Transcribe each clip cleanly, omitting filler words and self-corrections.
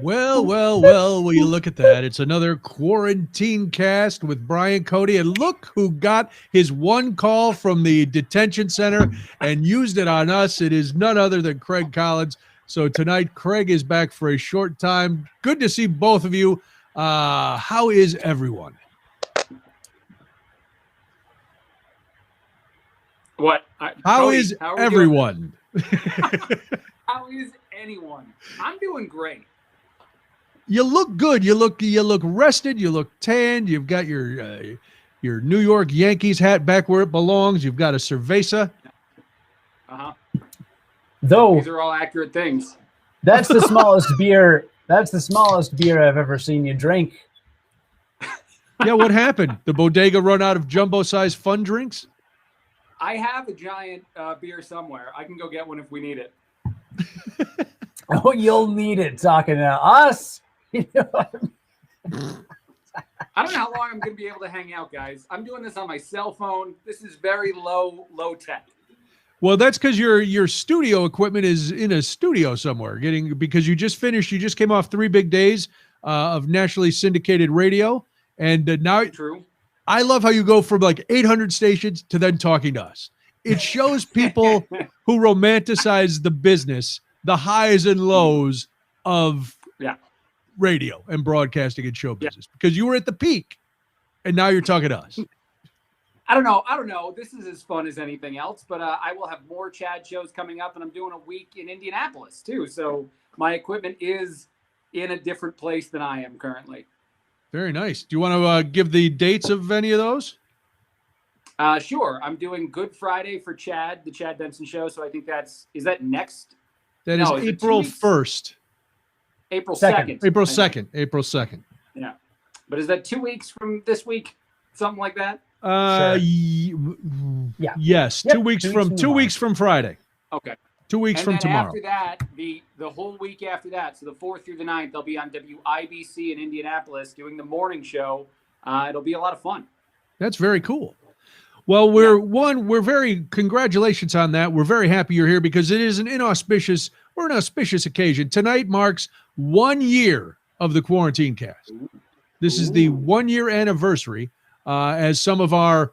Well, will you look at that? It's another quarantine cast with Brian Cody. And look who got his one call from the detention center and used it on us. It is none other than Craig Collins. So tonight, Craig is back for a short time. Good to see both of you. How is everyone? What? How Cody, is how are we everyone? How is anyone? I'm doing great. You look good. You look rested. You look tanned. You've got your New York Yankees hat back where it belongs. You've got a cerveza. Though these are all accurate things. That's the smallest beer. That's the smallest beer I've ever seen you drink. Yeah, what happened? The bodega run out of jumbo-sized fun drinks? I have a giant beer somewhere. I can go get one if we need it. Oh, you'll need it talking to us. You know what I mean? I don't know how long I'm going to be able to hang out, guys. I'm doing this on my cell phone. This is very low tech. Well, that's because your studio equipment is in a studio somewhere. Because you just came off 3 big days of nationally syndicated radio, and now True. I love how you go from like 800 stations to then talking to us. It shows people who romanticize the business, the highs and lows of radio and broadcasting and show business, because you were at the peak and now you're talking to us. I don't know. This is as fun as anything else, but I will have more Chad shows coming up, and I'm doing a week in Indianapolis too. So my equipment is in a different place than I am currently. Very nice. Do you want to give the dates of any of those? Sure. I'm doing Good Friday for Chad, the Chad Benson Show. So I think is that next? That is April 1st. April 2nd. April 2nd. April 2nd. Yeah. But is that 2 weeks from this week? Something like that? Sure. Yeah. Yes. Yep, 2 weeks from Friday. Okay. 2 weeks from tomorrow. After that, the whole week after that, so the 4th through the 9th, they'll be on WIBC in Indianapolis doing the morning show. It'll be a lot of fun. That's very cool. Well, congratulations on that. We're very happy you're here because it is an auspicious occasion. Tonight marks 1 year of the Quarantine Cast. This is the 1 year anniversary. As some of our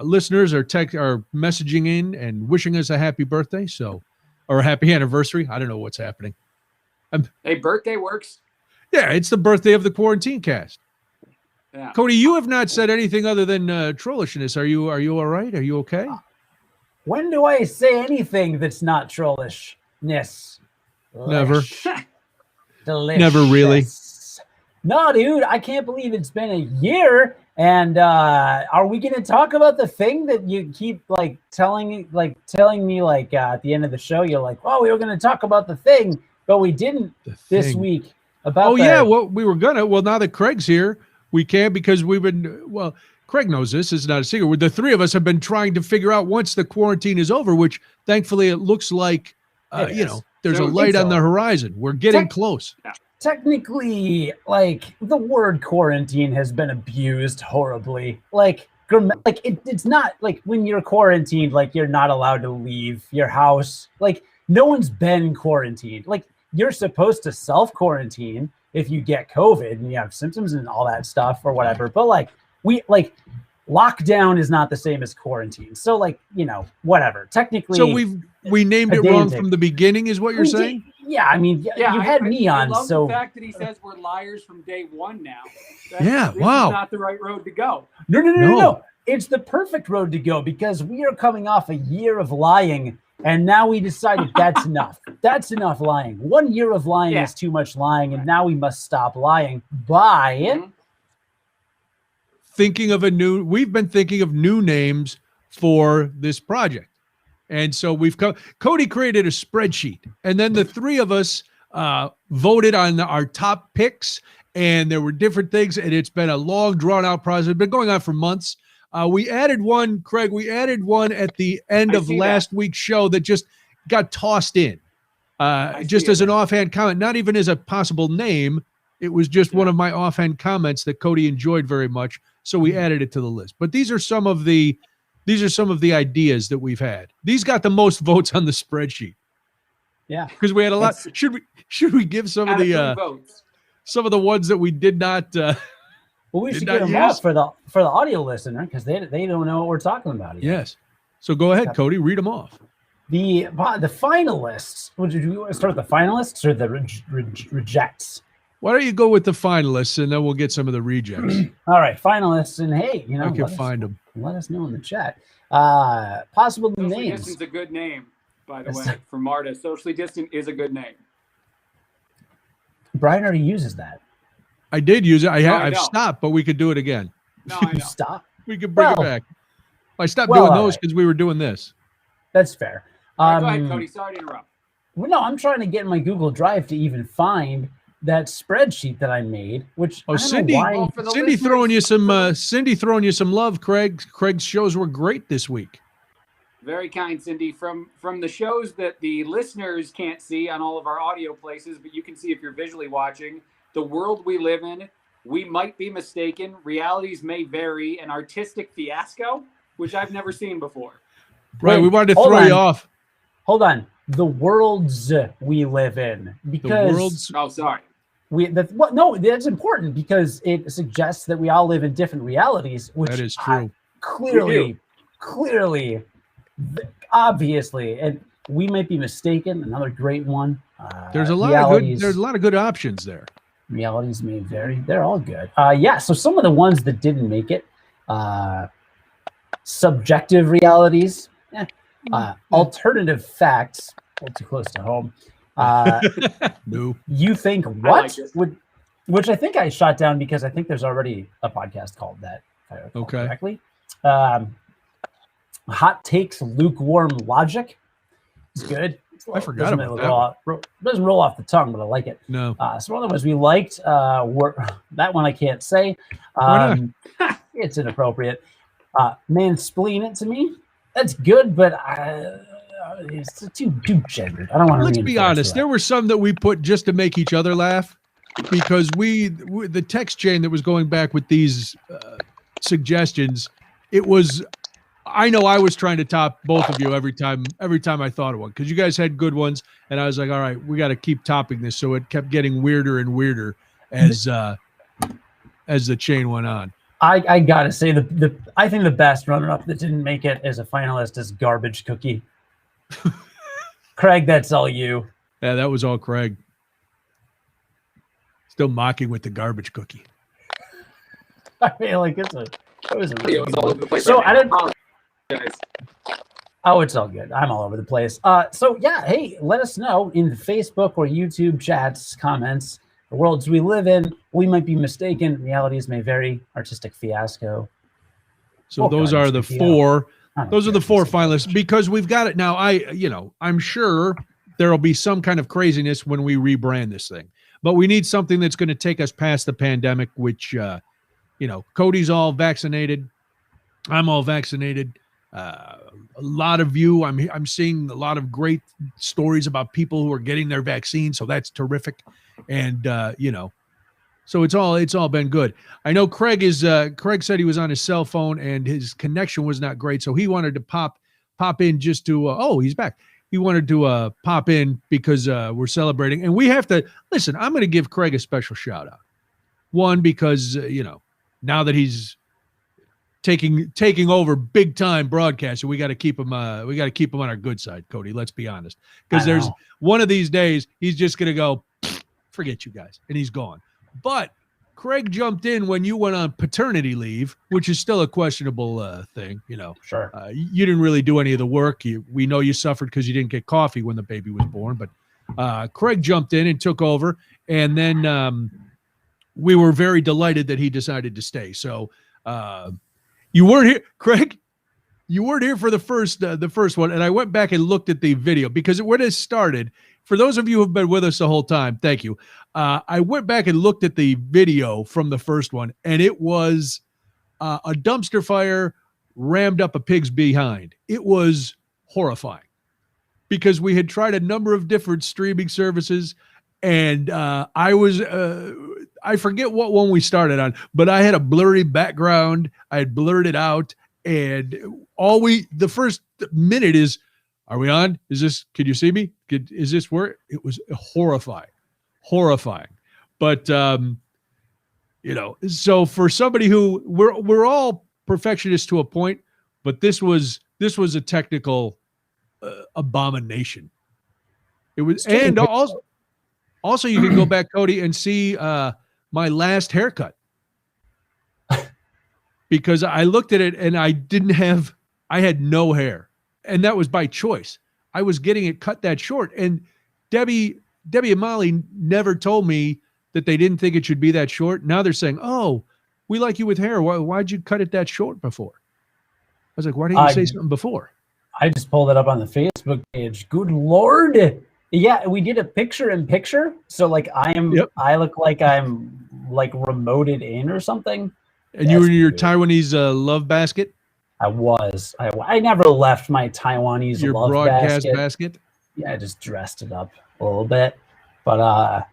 listeners are messaging in and wishing us a happy birthday, or a happy anniversary. I don't know what's happening. Hey, birthday works. Yeah, it's the birthday of the Quarantine Cast. Yeah. Cody, you have not said anything other than trollishness. Are you all right? Are you okay? When do I say anything that's not trollishness? Never. Delicious. Never really. No, dude, I can't believe it's been a year. And are we going to talk about the thing that you keep telling me at the end of the show? You're like, oh, we were going to talk about the thing, but we didn't this week. Well, we were gonna. Well, now that Craig's here, we can't because we've been. Well, Craig knows this. It's not a secret. The three of us have been trying to figure out once the quarantine is over, which thankfully it looks like there's a light on the horizon. We're getting close. Yeah. Technically, the word quarantine has been abused horribly. It's not when you're quarantined, you're not allowed to leave your house. No one's been quarantined. You're supposed to self-quarantine if you get COVID and you have symptoms and all that stuff or whatever. But lockdown is not the same as quarantine. So whatever. Technically, so we named it wrong from the beginning, is what you're saying? Yeah, I mean, you had me on. I love so the fact that he says we're liars from day one now. This is not the right road to go. No. It's the perfect road to go because we are coming off a year of lying, and now we decided that's enough. That's enough lying. 1 year of lying is too much lying, and now we must stop lying by we've been thinking of new names for this project. And so Cody created a spreadsheet, and then the three of us voted on our top picks, and there were different things, and it's been a long, drawn-out process. It's been going on for months. We added one, Craig, at the end of last week's show that just got tossed in, just as an offhand comment, not even as a possible name. It was just one of my offhand comments that Cody enjoyed very much, so we added it to the list. But these are some of the ideas that we've had. These got the most votes on the spreadsheet. Yeah. Because we had a lot. Should we give some of Out of 3 the votes. some of the ones that we did not Well, we did should not get them use? out for the audio listener because they don't know what we're talking about yet. Yes. So go ahead, Cody, read them off. The finalists. Would you want to start with the finalists or the rejects? Why don't you go with the finalists and then we'll get some of the rejects. All right, finalists, and hey, I can find them. Let us know in the chat. Possible Socially names. Distant's a good name, by the way, for Marta. Socially Distant is a good name. Brian already uses that. I did use it. I've know. stopped, but we could do it again. No, I know. Stop. We could bring it Well- back. I stopped well, doing all those right. because we were doing this. That's fair. All right, go ahead, Cody. Sorry to interrupt. Well, no, I'm trying to get in my Google Drive to even find that spreadsheet that I made. Which Oh, I don't Cindy, know why. Well, for the Cindy listeners- throwing you some Cindy throwing you some love, Craig. Craig's shows were great this week. Very kind, Cindy. From the shows that the listeners can't see on all of our audio places, but you can see if you're visually watching, The World We Live In, We Might Be Mistaken, Realities May Vary, and Artistic Fiasco, which I've never seen before. Right, Wait, we wanted to hold throw you on. off. Hold on. The worlds we live in, because worlds- Oh, sorry. no, that's important because it suggests that we all live in different realities, which That is true. clearly, obviously, and we might be mistaken. Another great one. There's a lot of good options there. Realities may vary. They're all good. Yeah. So some of the ones that didn't make it, subjective realities, alternative facts. A little too close to home. No. You think I what like it. would, which I think I shot down because I think there's already a podcast called that. If I recall Okay. correctly. Hot takes, lukewarm logic. It's good. I forgot Doesn't about really doesn't roll off the tongue, but I like it. No. Some other ones we liked were that one I can't say. Why It's inappropriate. Mansplain it to me. That's good, but it's too gendered. I don't want to. Let's be honest. There were some that we put just to make each other laugh, because we the text chain that was going back with these suggestions. It was. I know I was trying to top both of you every time I thought of one, because you guys had good ones, and I was like, all right, we got to keep topping this. So it kept getting weirder and weirder as the chain went on. I gotta say I think the best runner-up that didn't make it as a finalist is Garbage Cookie. Craig, that's all you. Yeah, that was all Craig. Still mocking with the garbage cookie. I mean, like it was a really It was all over the place. So right I now. didn't. Guys. Oh, it's all good. I'm all over the place. So yeah, hey, let us know in the Facebook or YouTube chats, comments, the worlds we live in. We might be mistaken. Realities may vary. Artistic fiasco. So those are the four. Those are the four finalists, because we've got it now. I'm sure there'll be some kind of craziness when we rebrand this thing, but we need something that's going to take us past the pandemic, which, Cody's all vaccinated. I'm all vaccinated. A lot of you, I'm seeing a lot of great stories about people who are getting their vaccine. So that's terrific. And, so it's all been good. I know Craig said he was on his cell phone and his connection was not great. So he wanted to pop in just to, he's back. He wanted to pop in because we're celebrating, and we have to listen. I'm going to give Craig a special shout out. One, because, now that he's taking over big time broadcasting, we got to keep him on our good side, Cody. Let's be honest. Because there's one of these days he's just going to go, forget you guys, and he's gone. But Craig jumped in when you went on paternity leave, which is still a questionable thing. Sure. You didn't really do any of the work. We know you suffered because you didn't get coffee when the baby was born. But Craig jumped in and took over, and then we were very delighted that he decided to stay. So you weren't here, Craig. You weren't here for the first one, and I went back and looked at the video because when it started. For those of you who have been with us the whole time, thank you. I went back and looked at the video from the first one, and it was a dumpster fire rammed up a pig's behind. It was horrifying because we had tried a number of different streaming services, and I forget what one we started on, but I had a blurry background. I had blurred it out, and the first minute is, Are we on? Can you see me? Is this where? It was horrifying. But, so for somebody who we're all perfectionists to a point, but this was a technical abomination. It was, and also you can go back, Cody, and see my last haircut, because I looked at it and I had no hair, and that was by choice. I was getting it cut that short, and Debbie and Molly never told me that they didn't think it should be that short. Now they're saying, "Oh, we like you with hair. Why'd you cut it that short before?" I was like, "Why didn't you say something before?" I just pulled it up on the Facebook page. Good Lord. Yeah, we did a picture-in-picture. So like I look like I'm like remoted in or something. And you were in your Taiwanese love basket? I never left my Taiwanese your love broadcast basket. Yeah, I just dressed it up a little bit. But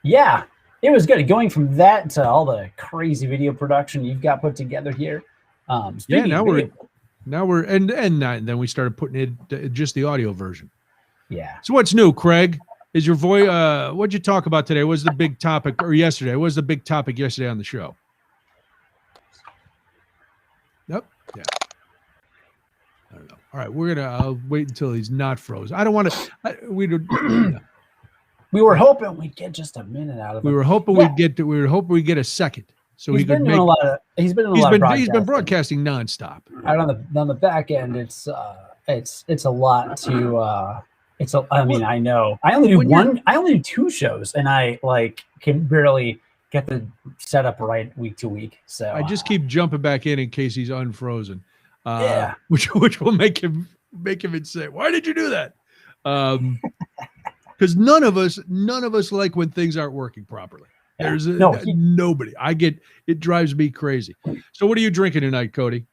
yeah, it was good. Going from that to all the crazy video production you've got put together here. Now we're and then we started putting it just the audio version. Yeah. So what's new, Craig? Is your voice? What'd you talk about today? What was the big topic, or yesterday? What was the big topic yesterday on the show? Nope. Yeah. I don't know. All right, I'll wait until he's not frozen. I don't want to. We were hoping we'd get just a minute out of him. We were hoping we'd get a second. So he's been doing a lot of broadcasting. He's been broadcasting nonstop. Right on the back end, it's a lot to I know. I only do 2 shows, and I can barely get the setup right week to week. So I just keep jumping back in case he's unfrozen. Yeah. Which will make him insane. Why did you do that? Because none of us like when things aren't working properly. Yeah. There's nobody. It drives me crazy. So what are you drinking tonight, Cody?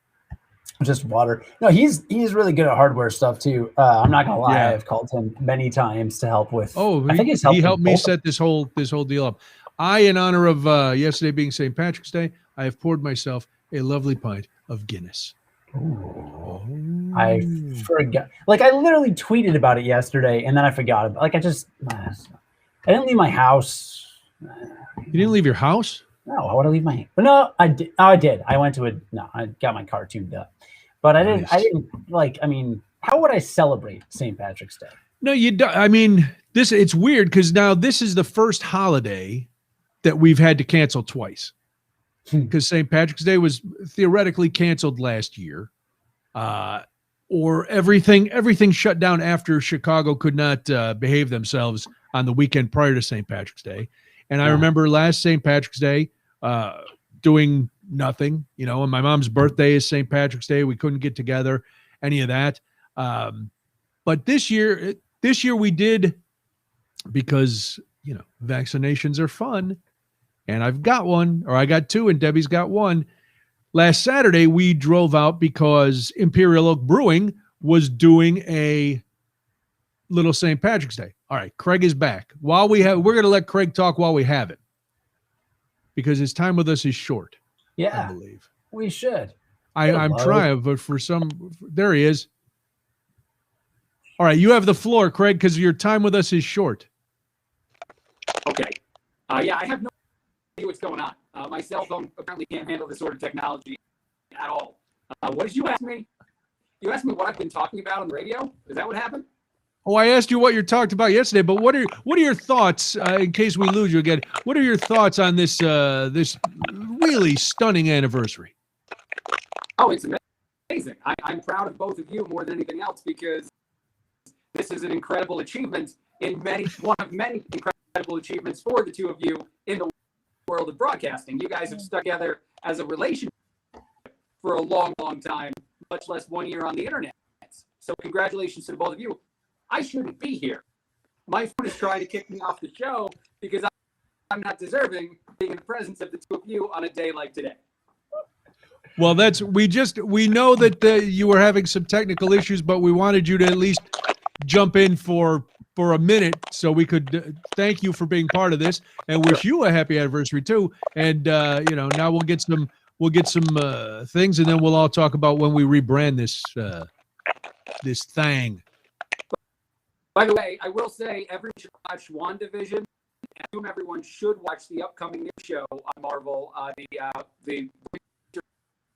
Just water. No, he's really good at hardware stuff too. I'm not gonna lie, Yeah. I've called him many times to help with. Oh, I think he helped me set this whole deal up. In honor of yesterday being St. Patrick's Day, I have poured myself a lovely pint of Guinness. Ooh. I forgot. I literally tweeted about it yesterday, and then I forgot about it. I didn't leave my house. You didn't leave your house? No, I want to leave my. No, I did. Oh, I did. I went to I got my car tuned up, but I didn't. Nice. I didn't how would I celebrate St. Patrick's Day? No, you don't. It's weird because now this is the first holiday that we've had to cancel twice. Because St. Patrick's Day was theoretically canceled last year, or everything shut down after Chicago could not behave themselves on the weekend prior to St. Patrick's Day. And I remember last St. Patrick's Day doing nothing, and my mom's birthday is St. Patrick's Day. We couldn't get together, any of that. But this year we did, because, vaccinations are fun. And I've got one, or I got 2, and Debbie's got 1. Last Saturday, we drove out because Imperial Oak Brewing was doing a little St. Patrick's Day. All right, Craig is back. We're going to let Craig talk while we have it, because his time with us is short. Yeah, I believe we should. I'm trying, but there he is. All right, you have the floor, Craig, because your time with us is short. Okay. Yeah, I have no idea what's going on. My cell phone apparently can't handle this sort of technology at all. What did you ask me? You asked me what I've been talking about on the radio? Is that what happened? Oh, I asked you what you talked about yesterday, but what are your thoughts, in case we lose you again? What are your thoughts on this really stunning anniversary? Oh, it's amazing. I'm proud of both of you more than anything else, because this is an incredible achievement one of many incredible achievements for the 2 of you in the world of broadcasting. You guys have stuck together as a relationship for a long, long time, much less 1 year on the internet. So congratulations to the both of you. I shouldn't be here. My phone is trying to kick me off the show because I'm not deserving being in the presence of the 2 of you on a day like today. Well, we know that you were having some technical issues, but we wanted you to at least jump in for a minute so we could thank you for being part of this and wish you a happy anniversary too. And now we'll get some things, and then we'll all talk about when we rebrand this thing. By the way, I will say everyone should watch WandaVision. I assume everyone should watch the upcoming new show on Marvel, the Winter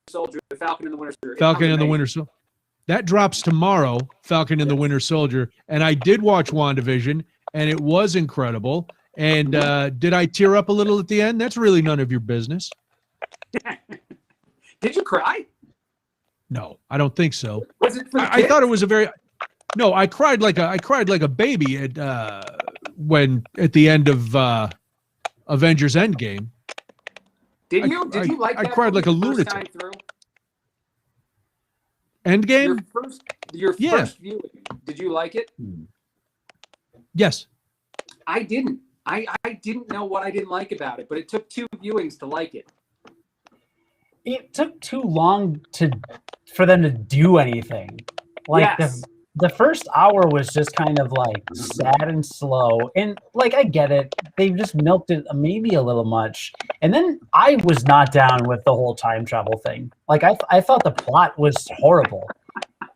Soldier, the Falcon and the Winter Soldier. Falcon and the Winter Soldier. That drops tomorrow, Falcon and the Winter Soldier. And I did watch WandaVision, and it was incredible. And did I tear up a little at the end? That's really none of your business. Did you cry? No, I don't think so. Was it for the I thought it was a very... No, I cried like a baby at the end of Avengers Endgame. Did you like that? I cried like a lunatic. Endgame? Your first viewing. Did you like it? Yes. I didn't. I didn't know what I didn't like about it, but it took 2 viewings to like it. It took too long for them to do anything. Like yes. The first hour was just kind of like sad and slow. And like, I get it. They just milked it maybe a little much. And then I was not down with the whole time travel thing. Like I thought the plot was horrible.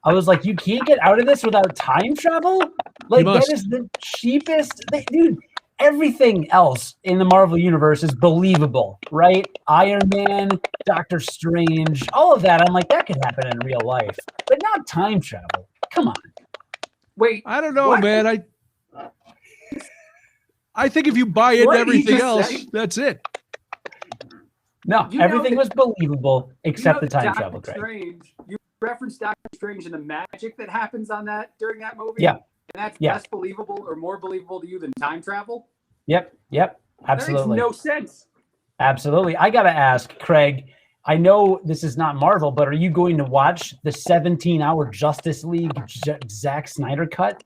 I was like, you can't get out of this without time travel? Like that is the cheapest dude. Everything else in the Marvel universe is believable, right? Iron Man, Doctor Strange, all of that. I'm like, that could happen in real life, but not time travel. Come on. Wait, I don't know, man. I think if you buy into everything else, that's it. No, everything was believable except the time travel. Strange. You referenced Doctor Strange and the magic that happens during that movie. Yeah, and that's less believable or more believable to you than time travel. Yep, absolutely. That makes no sense. Absolutely. I gotta ask, Craig. I know this is not Marvel, but are you going to watch the 17-hour Justice League Zack Snyder cut?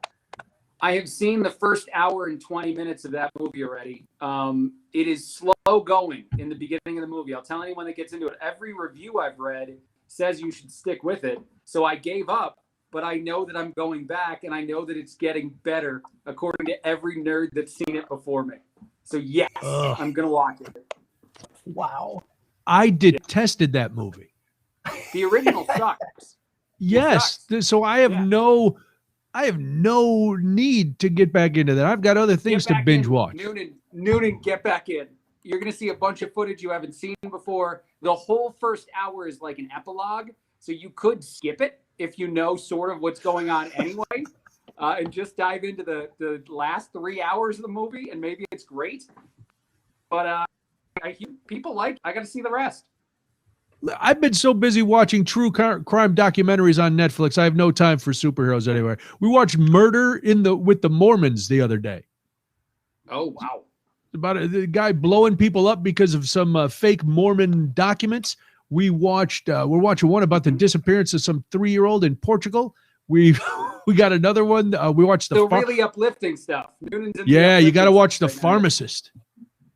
I have seen the first hour and 20 minutes of that movie already. It is slow going in the beginning of the movie. I'll tell anyone that gets into it. Every review I've read says you should stick with it. So I gave up, but I know that I'm going back, and I know that it's getting better according to every nerd that's seen it before me. So yes, I'm going to watch it. Wow. I detested that movie. The original sucks. Yes. So I have no need to get back into that. I've got other things to binge watch. Noonan, get back in. You're going to see a bunch of footage you haven't seen before. The whole first hour is like an epilogue, so you could skip it if you know sort of what's going on anyway, and just dive into the last 3 hours of the movie, and maybe it's great. But I hear people I got to see the rest. I've been so busy watching true crime documentaries on Netflix. I have no time for superheroes anywhere. We watched Murder with the Mormons the other day. Oh, wow. About the guy blowing people up because of some fake Mormon documents. We're watching one about the disappearance of some 3-year-old in Portugal. We got another one. We watched the really uplifting stuff. You got to watch The Pharmacist.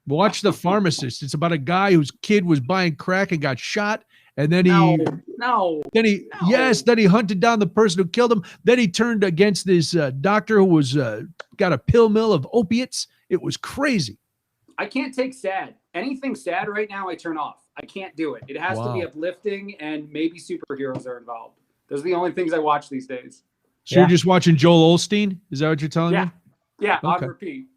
Watch The Pharmacist. It's about a guy whose kid was buying crack and got shot. And then then he hunted down the person who killed him. Then he turned against this doctor who was got a pill mill of opiates. It was crazy. I can't take sad. Anything sad right now, I turn off. I can't do it. It has to be uplifting, and maybe superheroes are involved. Those are the only things I watch these days. So you're just watching Joel Osteen? Is that what you're telling me? Yeah, okay. On repeat.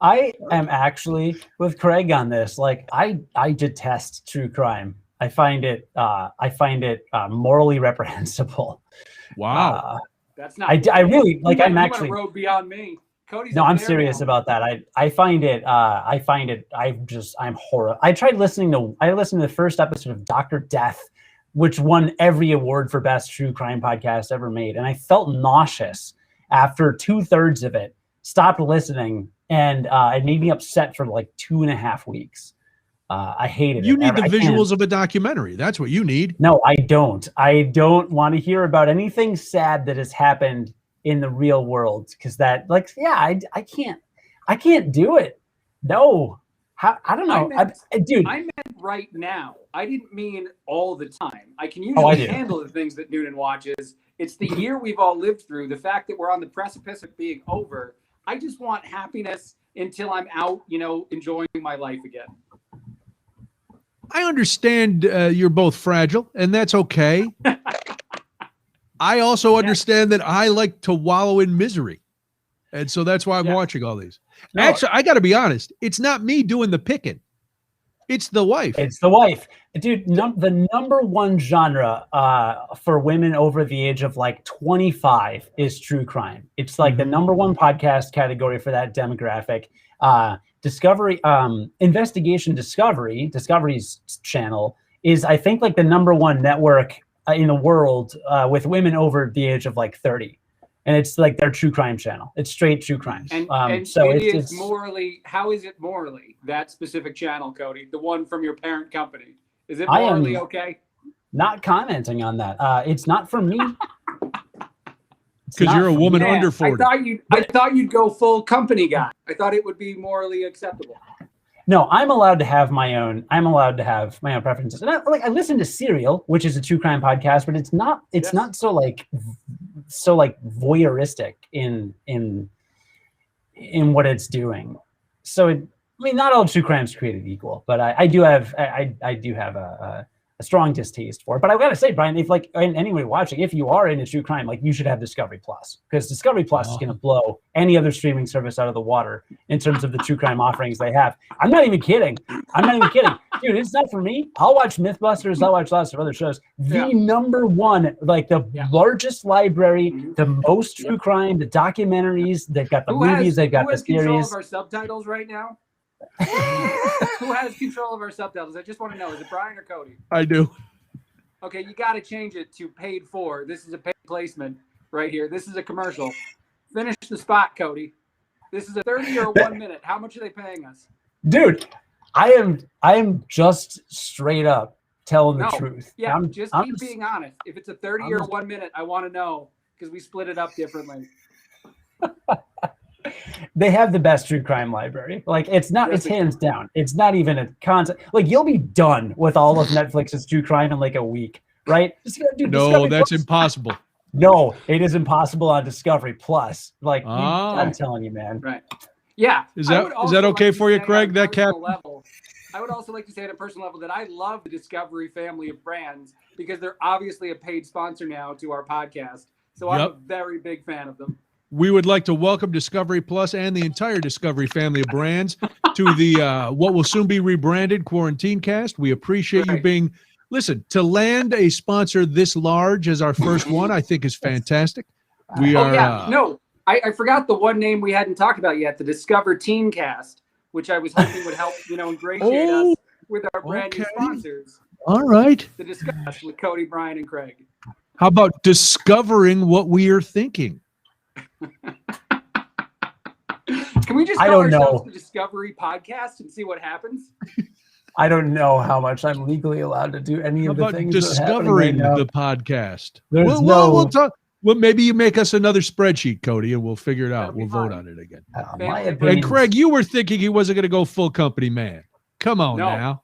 I am actually with Craig on this. Like, I detest true crime. I find it morally reprehensible. Wow. That's not. I really like. I'm actually a road beyond me. Cody's no, I'm serious about that. I'm horrible. I listened to the first episode of Dr. Death, which won every award for best true crime podcast ever made, and I felt nauseous after 2/3 of it. Stopped listening, and it made me upset for like 2.5 weeks. I hated it. You need the visuals of a documentary. That's what you need. No, I don't. I don't want to hear about anything sad that has happened in the real world, because that, like, I can't do it. No, I don't know. I meant right now. I didn't mean all the time. I can usually handle the things that Noonan watches. It's the year we've all lived through. The fact that we're on the precipice of being over. I just want happiness until I'm out, enjoying my life again. I understand you're both fragile, and that's okay. I also understand that I like to wallow in misery. And so that's why I'm watching all these. No. Actually, I got to be honest. It's not me doing the picking. It's the wife. It's the wife. Dude, the number one genre for women over the age of like 25 is true crime. It's like the number one podcast category for that demographic. Discovery, Investigation Discovery's channel is, I think, like the number one network in the world with women over the age of like 30. And it's like their true crime channel. It's straight true crime. And so it's morally, how is it morally, that specific channel, Cody? The one from your parent company. Is it morally okay? Not commenting on that. It's not for me. Because you're a woman under 40. I thought you'd go full company guy. I thought it would be morally acceptable. No, I'm allowed to have my own. I'm allowed to have my own preferences. And I listen to Serial, which is a true crime podcast, but it's not. It's not so like voyeuristic in what it's doing. So not all true crimes created equal, but I do have a strong distaste for it. But I gotta say, Brian, if like anybody watching, if you are into true crime, like you should have Discovery Plus, because Discovery Plus is gonna blow any other streaming service out of the water in terms of the true crime offerings they have. I'm not even kidding. Dude, it's not for me. I'll watch Mythbusters. I'll watch lots of other shows. The number one, like the largest library, the most true crime, the documentaries. They've got the movies. They've got the series. Who has control of our subtitles right now? Who has control of our subtitles? I just want to know, is it Brian or Cody? I do. Okay, you got to change it to paid for. This is a paid placement right here. This is a commercial. Finish the spot, Cody. This is a 30 or 1 minute. How much are they paying us? Dude, I am just straight up telling the truth. Yeah, keep being honest. If it's a 30 or 1 minute, I want to know, because we split it up differently. They have the best true crime library. Like it's hands down. It's not even a concept. Like you'll be done with all of Netflix's true crime in like a week, right? No, that's impossible. No, it is impossible on Discovery Plus. Like I'm telling you, man. Right. Yeah. Is that okay for you, Craig? That cap level. I would also like to say at a personal level that I love the Discovery family of brands, because they're obviously a paid sponsor now to our podcast. So I'm a very big fan of them. We would like to welcome Discovery Plus and the entire Discovery family of brands to the what will soon be rebranded QuarantineCast. We appreciate you being, to land a sponsor this large as our first one, I think is fantastic. We are. I forgot the one name we hadn't talked about yet, the Discover Teen Cast, which I was hoping would help, ingratiate us with our brand new sponsors. All right. The Discover with Cody, Brian, and Craig. How about discovering what we are thinking? Can we just call ourselves the Discovery Podcast and see what happens? I don't know how much I'm legally allowed to do any of the things. Discovering the podcast. We'll talk. Well, maybe you make us another spreadsheet, Cody, and we'll figure it out. We'll vote on it again. And Craig, you were thinking he wasn't going to go full company man. Come on now.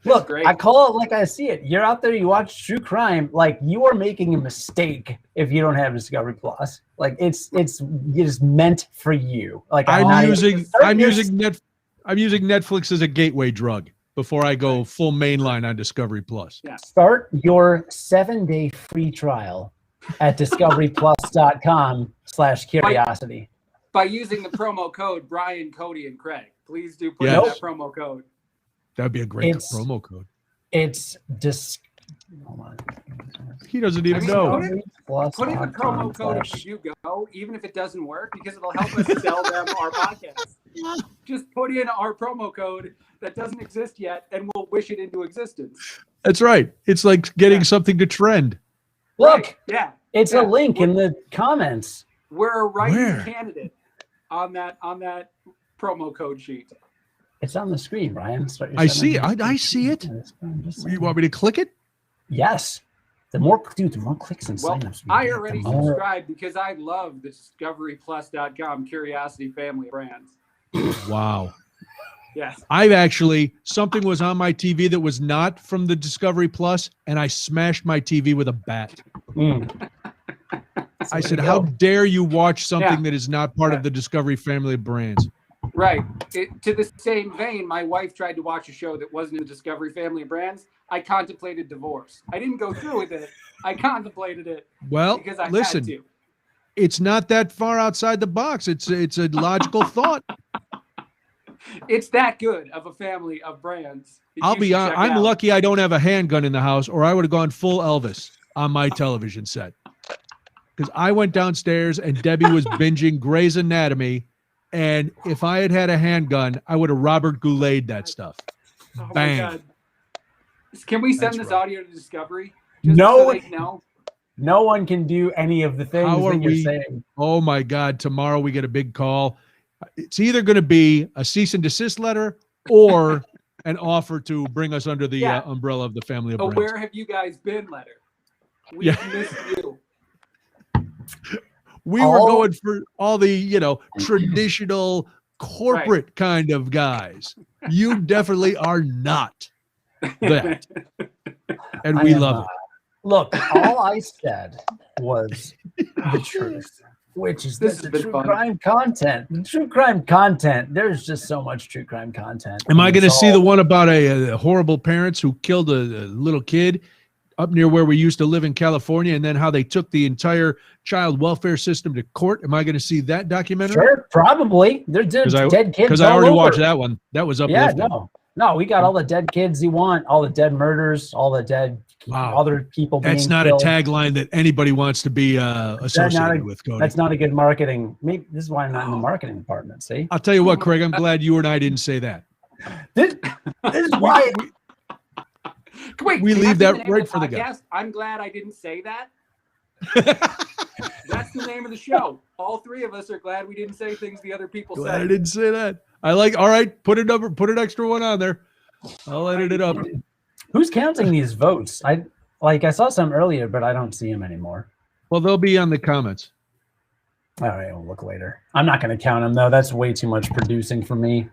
Look, I call it like I see it. You're out there, you watch true crime, like you are making a mistake if you don't have Discovery Plus. Like it's meant for you. Like I'm using Netflix as a gateway drug before I go full mainline on Discovery Plus. Yeah. Start your 7-day free trial at discoveryplus.com/curiosity. By using the promo code Brian, Cody, and Craig. Please do put in that promo code. That'd be a great promo code. It's Hold on. He doesn't even know. Put in the promo code if you go, even if it doesn't work, because it'll help us sell them our podcast. Just put in our promo code that doesn't exist yet, and we'll wish it into existence. That's right. It's like getting something to trend. Look, it's a link in the comments. We're a writing candidate on that promo code sheet. It's on the screen, Ryan. I see it. I see it. You want me to click it? Yes. The more clicks and signups. I already subscribed because I love the discoveryplus.com curiosity family of brands. Wow. Yes. Something was on my TV that was not from the Discovery Plus, and I smashed my TV with a bat. I said, how dare you watch something that is not part of the Discovery family of brands? Right. To the same vein, my wife tried to watch a show that wasn't in the Discovery Family of Brands. I contemplated divorce. I didn't go through with it. I contemplated it Well, because I listen, had to. it's not that far outside the box. It's a logical thought. It's that good of a family of brands. I'll be honest. I'm lucky I don't have a handgun in the house, or I would have gone full Elvis on my television set. Because I went downstairs and Debbie was binging Grey's Anatomy, and if I had had a handgun, I would have Robert Goulet that stuff. Oh Bang. my God. Can we send That's this right. audio to Discovery? Just No so one- they know? No one can do any of the things How are that you're we- saying. Oh my God! Tomorrow we get a big call. It's either going to be a cease and desist letter or an offer to bring us under the umbrella of the family of Oh, brands. where have you guys been, letter? We missed you. We were going for all the, traditional corporate kind of guys. You definitely are not that. And we love it. Look, all I said was the truth, which is This the has been true fun. crime content. The true crime content. There's just so much true crime content. Am I And going to it's see all- the one about a horrible parents who killed a little kid up near where we used to live in California, and then how they took the entire child welfare system to court? Am I going to see that documentary? Sure, probably. There's dead kids. Because I all already over. watched that one. That was uplifting. Yeah, no, we got all the dead kids you want, all the dead murders, all the dead other people. That's being not killed. a tagline that anybody wants to be associated with, Cody. That's not a good marketing. Maybe this is why I'm not in the marketing department. See, I'll tell you what, Craig. I'm glad you and I didn't say that. this is why. Wait, We can leave I say that the name right of the for the guy. podcast? I'm glad I didn't say that. That's the name of the show. All three of us are glad we didn't say things the other people Glad I said. didn't say that. All right, put an extra one on there. I'll edit it up. Who's counting these votes? I saw some earlier, but I don't see them anymore. Well, they'll be on the comments. All right, we'll look later. I'm not going to count them though. That's way too much producing for me.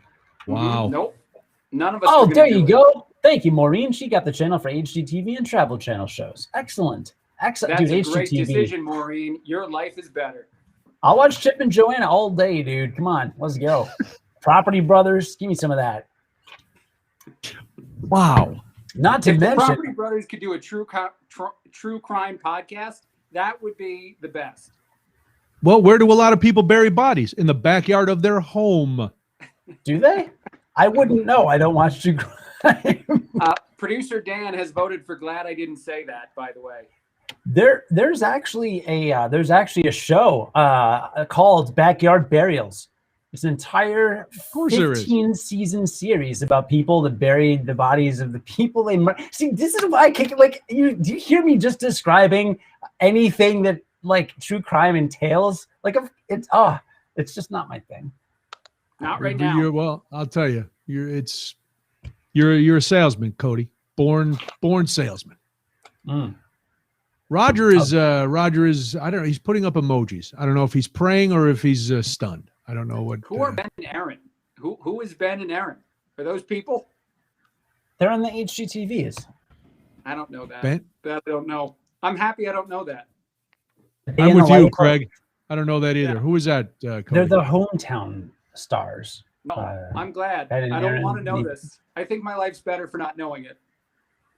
Wow. Nope. None of us. Oh, are gonna there do you it. go. Thank you, Maureen. She got the channel for HGTV and Travel Channel shows. Excellent. Excellent. That's Dude, a great HGTV. decision, Maureen. Your life is better. I'll watch Chip and Joanna all day, dude. Come on, let's go. Property Brothers, give me some of that. Wow. Not to If the mention, Property Brothers could do a true crime podcast, that would be the best. Well, where do a lot of people bury bodies? In the backyard of their home. do they? I wouldn't know. I don't watch true crime. Producer Dan has voted for glad I didn't say that, by the way. There's actually a show called Backyard Burials. It's an entire there is. 15-season series about people that buried the bodies of the people they murdered. See, this is why I can't, do you hear me just describing anything that true crime entails? It's just not my thing. Not right now. Well, I'll tell you, you're a salesman, Cody. Born salesman. Mm. Roger is I don't know. He's putting up emojis. I don't know if he's praying or if he's stunned. I don't know what. Who are Ben and Aaron? Who is Ben and Aaron? Are those people? They're on the HGTVs. I don't know that. Ben? That I don't know. I'm happy I don't know that. I'm with you, Craig. I don't know that either. Yeah. Who is that, Cody? They're the hometown stars. No, I'm glad. I Ben and don't Aaron want to know need- this. I think my life's better for not knowing it.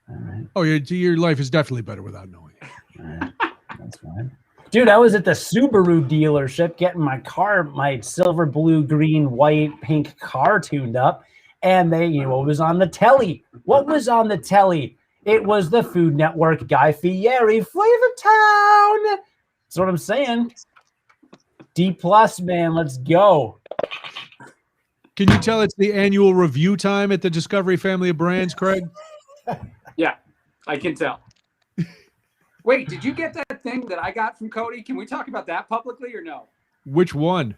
All right. Oh, your life is definitely better without knowing it. All right. That's fine. Dude, I was at the Subaru dealership getting my car, my silver, blue, green, white, pink car tuned up. And what was on the telly? What was on the telly? It was the Food Network Guy Fieri Flavor Town. That's what I'm saying. D+, man, let's go. Can you tell it's the annual review time at the Discovery Family of Brands, Craig? Yeah, I can tell. Wait, did you get that thing that I got from Cody? Can we talk about that publicly or no? Which one?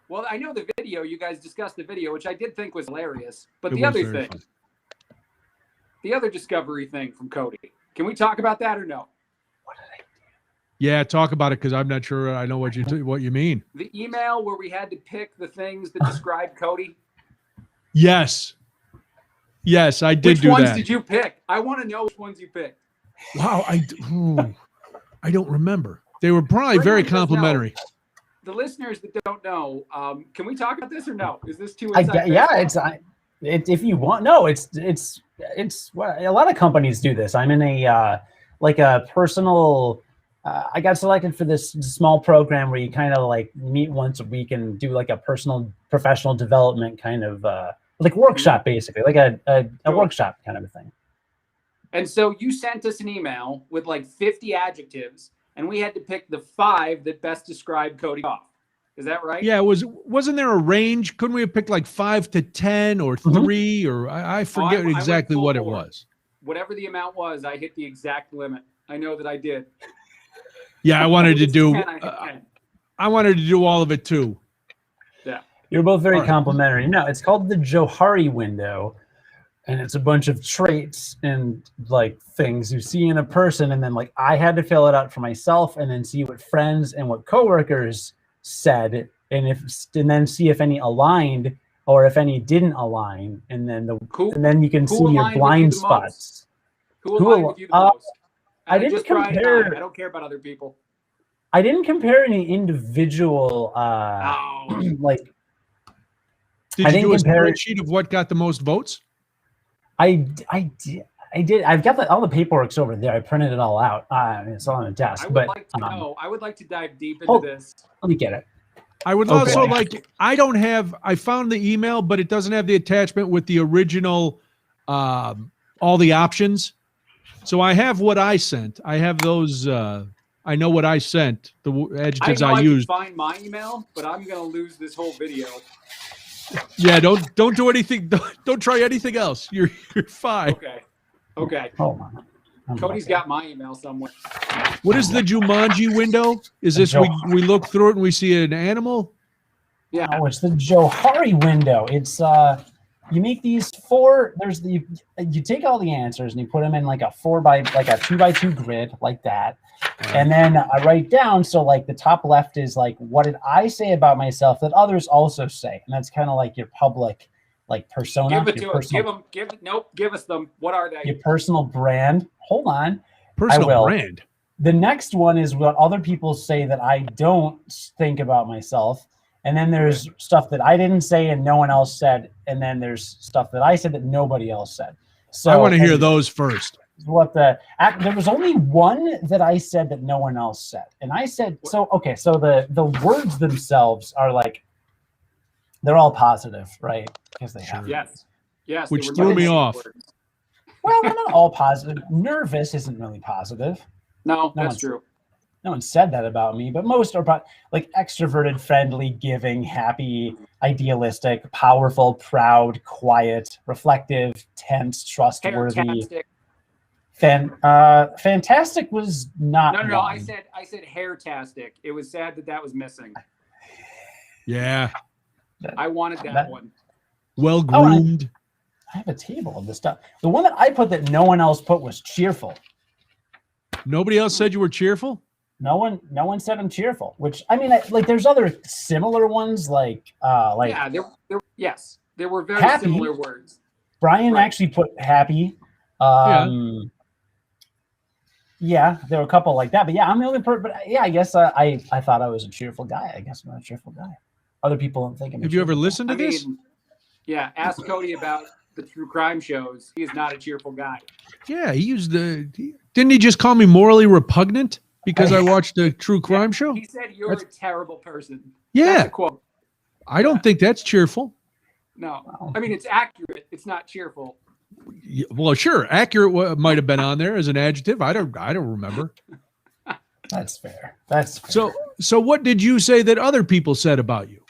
Well, I know the video. You guys discussed the video, which I did think was hilarious. But It the was other very thing, fun. the other Discovery thing from Cody. Can we talk about that or no? Yeah, talk about it because I'm not sure I know what you mean. The email where we had to pick the things that describe Cody. Yes, I did Which do ones that. did you pick? I want to know which ones you picked. Wow, I don't remember. They were probably very Everyone does know. complimentary. the listeners that don't know, can we talk about this or no? Is this too inside? If you want, no, it's what a lot of companies do this. I'm in a like a personal. I got selected for this small program where you kind of like meet once a week and do like a personal professional development kind of like workshop, basically, like a workshop kind of a thing. And so you sent us an email with like 50 adjectives, and we had to pick the 5 that best describe Cody Gough. Is that right? Yeah, wasn't there a range? Couldn't we have picked like 5 to 10 or 3 or I forget exactly what it was. Whatever the amount was, I hit the exact limit. I know that I did. Yeah, I wanted to do. I wanted to do all of it too. Yeah, you're both very complimentary. No, it's called the Johari window, and it's a bunch of traits and like things you see in a person, and then like I had to fill it out for myself, and then see what friends and what coworkers said, and then see if any aligned or if any didn't align, and then and then you can see your blind spots. Who aligned with you the most? I didn't compare. I don't care about other people. I didn't compare any individual. Like, did you do a spreadsheet of what got the most votes? I did. I've got all the paperwork's over there. I printed it all out. It's all on the desk. I would like to dive deep into this. Let me get it. I would also like. I don't have. I found the email, but it doesn't have the attachment with the original. All the options. So I have what I sent. I have those. I know what I sent. The adjectives I used. I can find my email, but I'm gonna lose this whole video. Yeah, don't do anything. Don't try anything else. You're fine. Okay. Hold on. Cody's got my email somewhere. What is the Jumanji window? Is this we look through it and we see an animal? Yeah. Oh, it's the Johari window. It's you make these 4. You take all the answers and you put them in like a 2x2 grid like that, and then I write down. So like the top left is like, what did I say about myself that others also say, and that's kind of like your public like persona. Give it to us. Give us them. What are they? Your personal brand. Hold on. Personal brand. The next one is what other people say that I don't think about myself. And then there's stuff that I didn't say and no one else said. And then there's stuff that I said that nobody else said. So I want to hear those first. There was only one that I said that no one else said. And I said, so the words themselves are like, they're all positive, right? Because they have. Yes. Which threw me off. Well, they're not all positive. Nervous isn't really positive. No, that's true. No one said that about me, but most are like extroverted, friendly, giving, happy, idealistic, powerful, proud, quiet, reflective, tense, trustworthy. Fantastic was not. No. I said hairtastic. It was sad that was missing. Yeah. I wanted that one. Well groomed. I have a table of this stuff. The one that I put that no one else put was cheerful. Nobody else said you were cheerful? No one said I'm cheerful, which I mean, like there's other similar ones like yeah, there were very happy. Similar words. Brian actually put happy. Yeah, there were a couple like that, but yeah, I'm the only person. But yeah, I guess I thought I was a cheerful guy. I guess I'm not a cheerful guy. Other people don't think I'm. Have you ever listened to this? Yeah, ask Cody about the true crime shows. He is not a cheerful guy. Yeah, didn't he just call me morally repugnant because I watched a true crime show? He said you're a terrible person. Yeah. That's a quote. I don't think that's cheerful. No. I mean, it's accurate. It's not cheerful. Well, sure. Accurate might have been on there as an adjective. I don't remember. That's fair. That's fair. So what did you say that other people said about you?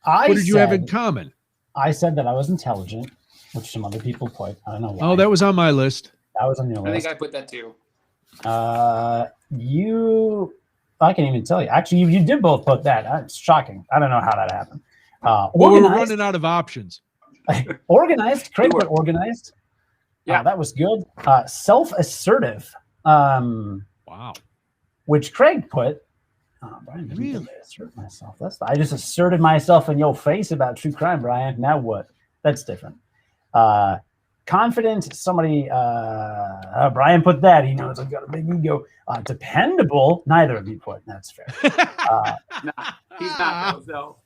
What did you have in common? I said that I was intelligent, which some other people put. I don't know why. Oh, that was on my list. That was on your list. I think I put that too. I can't even tell you. Actually, you did both put that. It's shocking. I don't know how that happened. Well, we're running out of options. Organized. Craig put organized. Yeah, that was good. Self-assertive. Wow. Which Craig put. Brian didn't really assert myself. I just asserted myself in your face about true crime, Brian. Now what? That's different. confident. Somebody, Brian put that. He knows I've got a big ego. Dependable. Neither of you put. That's fair. No, he's not though.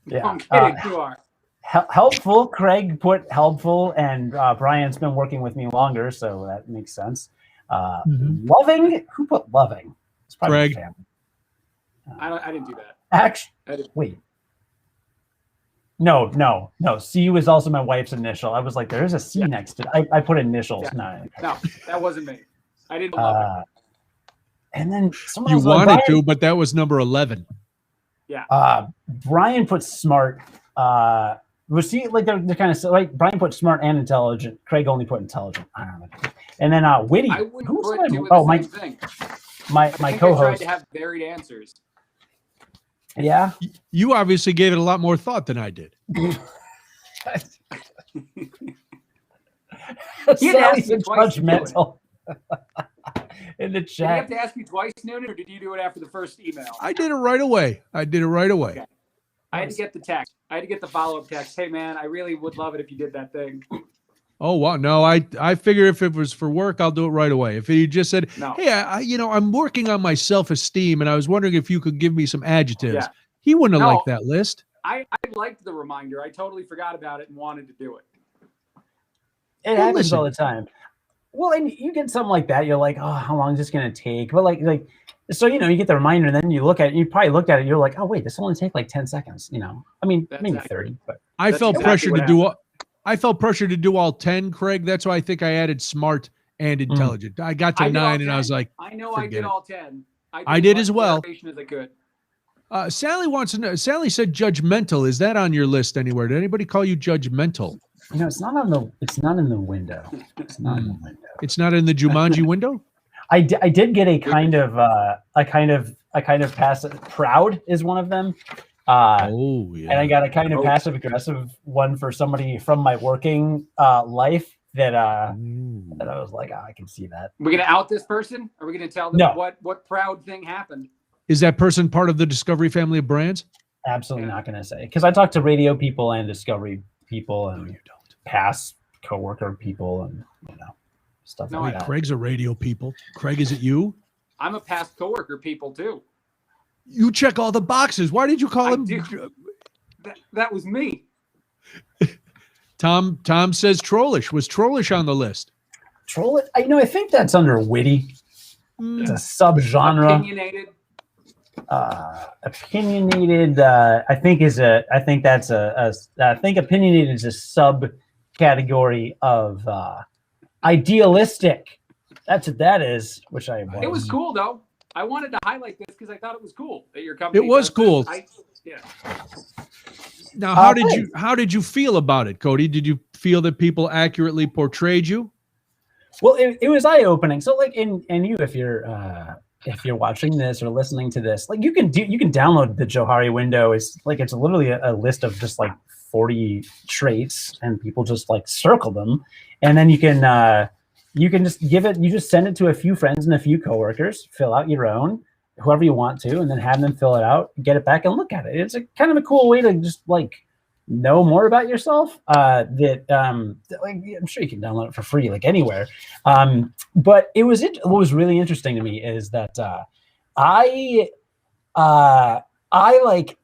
Yeah. I'm kidding. You are. Helpful. Craig put helpful, and Brian's been working with me longer, so that makes sense. Loving. Who put loving? It's probably Craig. family. I didn't do that. Actually, wait. No. C was also my wife's initial. I was like, there's a C next to it. I put initials. Yeah. No, that wasn't me. I didn't love it. And then someone You else, like, wanted Brian, to, but that was number 11. Yeah. Brian put smart. Was he like they're kind of like Brian put smart and intelligent. Craig only put intelligent. I don't know. And then witty. I would Who's put my, two of oh the my same thing. my I think I tried co-host. to have varied answers. Yeah. You obviously gave it a lot more thought than I did. He had to ask Sally's me twice to do it. judgmental. In the Did he chat. have to ask me twice, Noonan, or did you do it after the first email? I did it right away. Okay. I had to get the text. I had to get the follow-up text. Hey, man, I really would love it if you did that thing. Oh, wow. No, I figure if it was for work, I'll do it right away. If he just said, No. hey, I'm working on my self-esteem, and I was wondering if you could give me some adjectives. Yeah. He wouldn't have No. liked that list. I liked the reminder. I totally forgot about it and wanted to do it. It happens all the time. Well, and you get something like that, you're like, oh, how long is this going to take? But like, so, you get the reminder, and then you look at it, you probably looked at it, you're like, oh, wait, this will only take like 10 seconds, I mean, That's maybe accurate. 30, but. I felt exactly pressure what to do. I felt pressure to do all 10, Craig. That's why I think I added smart and intelligent. I got to I did all 9, and I 10. was like, I know I forget did it. all 10. I did as well. As I could. Sally wants to know. Sally said judgmental. Is that on your list anywhere? Did anybody call you judgmental? It's not in the window. It's not in the window. It's not in the Jumanji window. I did get a kind of passive. Proud is one of them. Oh yeah. And I got a kind of passive aggressive one for somebody from my working life that I was like, I can see that. We're gonna out this person? Are we gonna tell them what proud thing happened? Is that person part of the Discovery family of brands? Absolutely not going to say, because I talk to radio people and Discovery people and past coworker people and stuff like that. Craig's a radio people. Craig, is it you? I'm a past coworker people too. You check all the boxes. Why did you call him? That was me. Tom says trollish. Was trollish on the list? Trollish? I think that's under witty. It's a subgenre. Opinionated. Opinionated. I think opinionated is a subcategory of idealistic. That's what that is. Which I was. It was cool though. I wanted to highlight this because I thought it was cool that your company. It was cool. Yeah. Now, how did you feel about it, Cody? Did you feel that people accurately portrayed you? Well, it was eye-opening. So, like, and you, if you're watching this or listening to this, like, you can download the Johari window. It's literally a list of just like 40 traits, and people just like circle them, and then you can just you just send it to a few friends and a few coworkers, fill out your own, whoever you want to, and then have them fill it out, get it back and look at it. It's a kind of a cool way to just like know more about yourself. I'm sure you can download it for free, like anywhere. But what was really interesting to me is that I'm like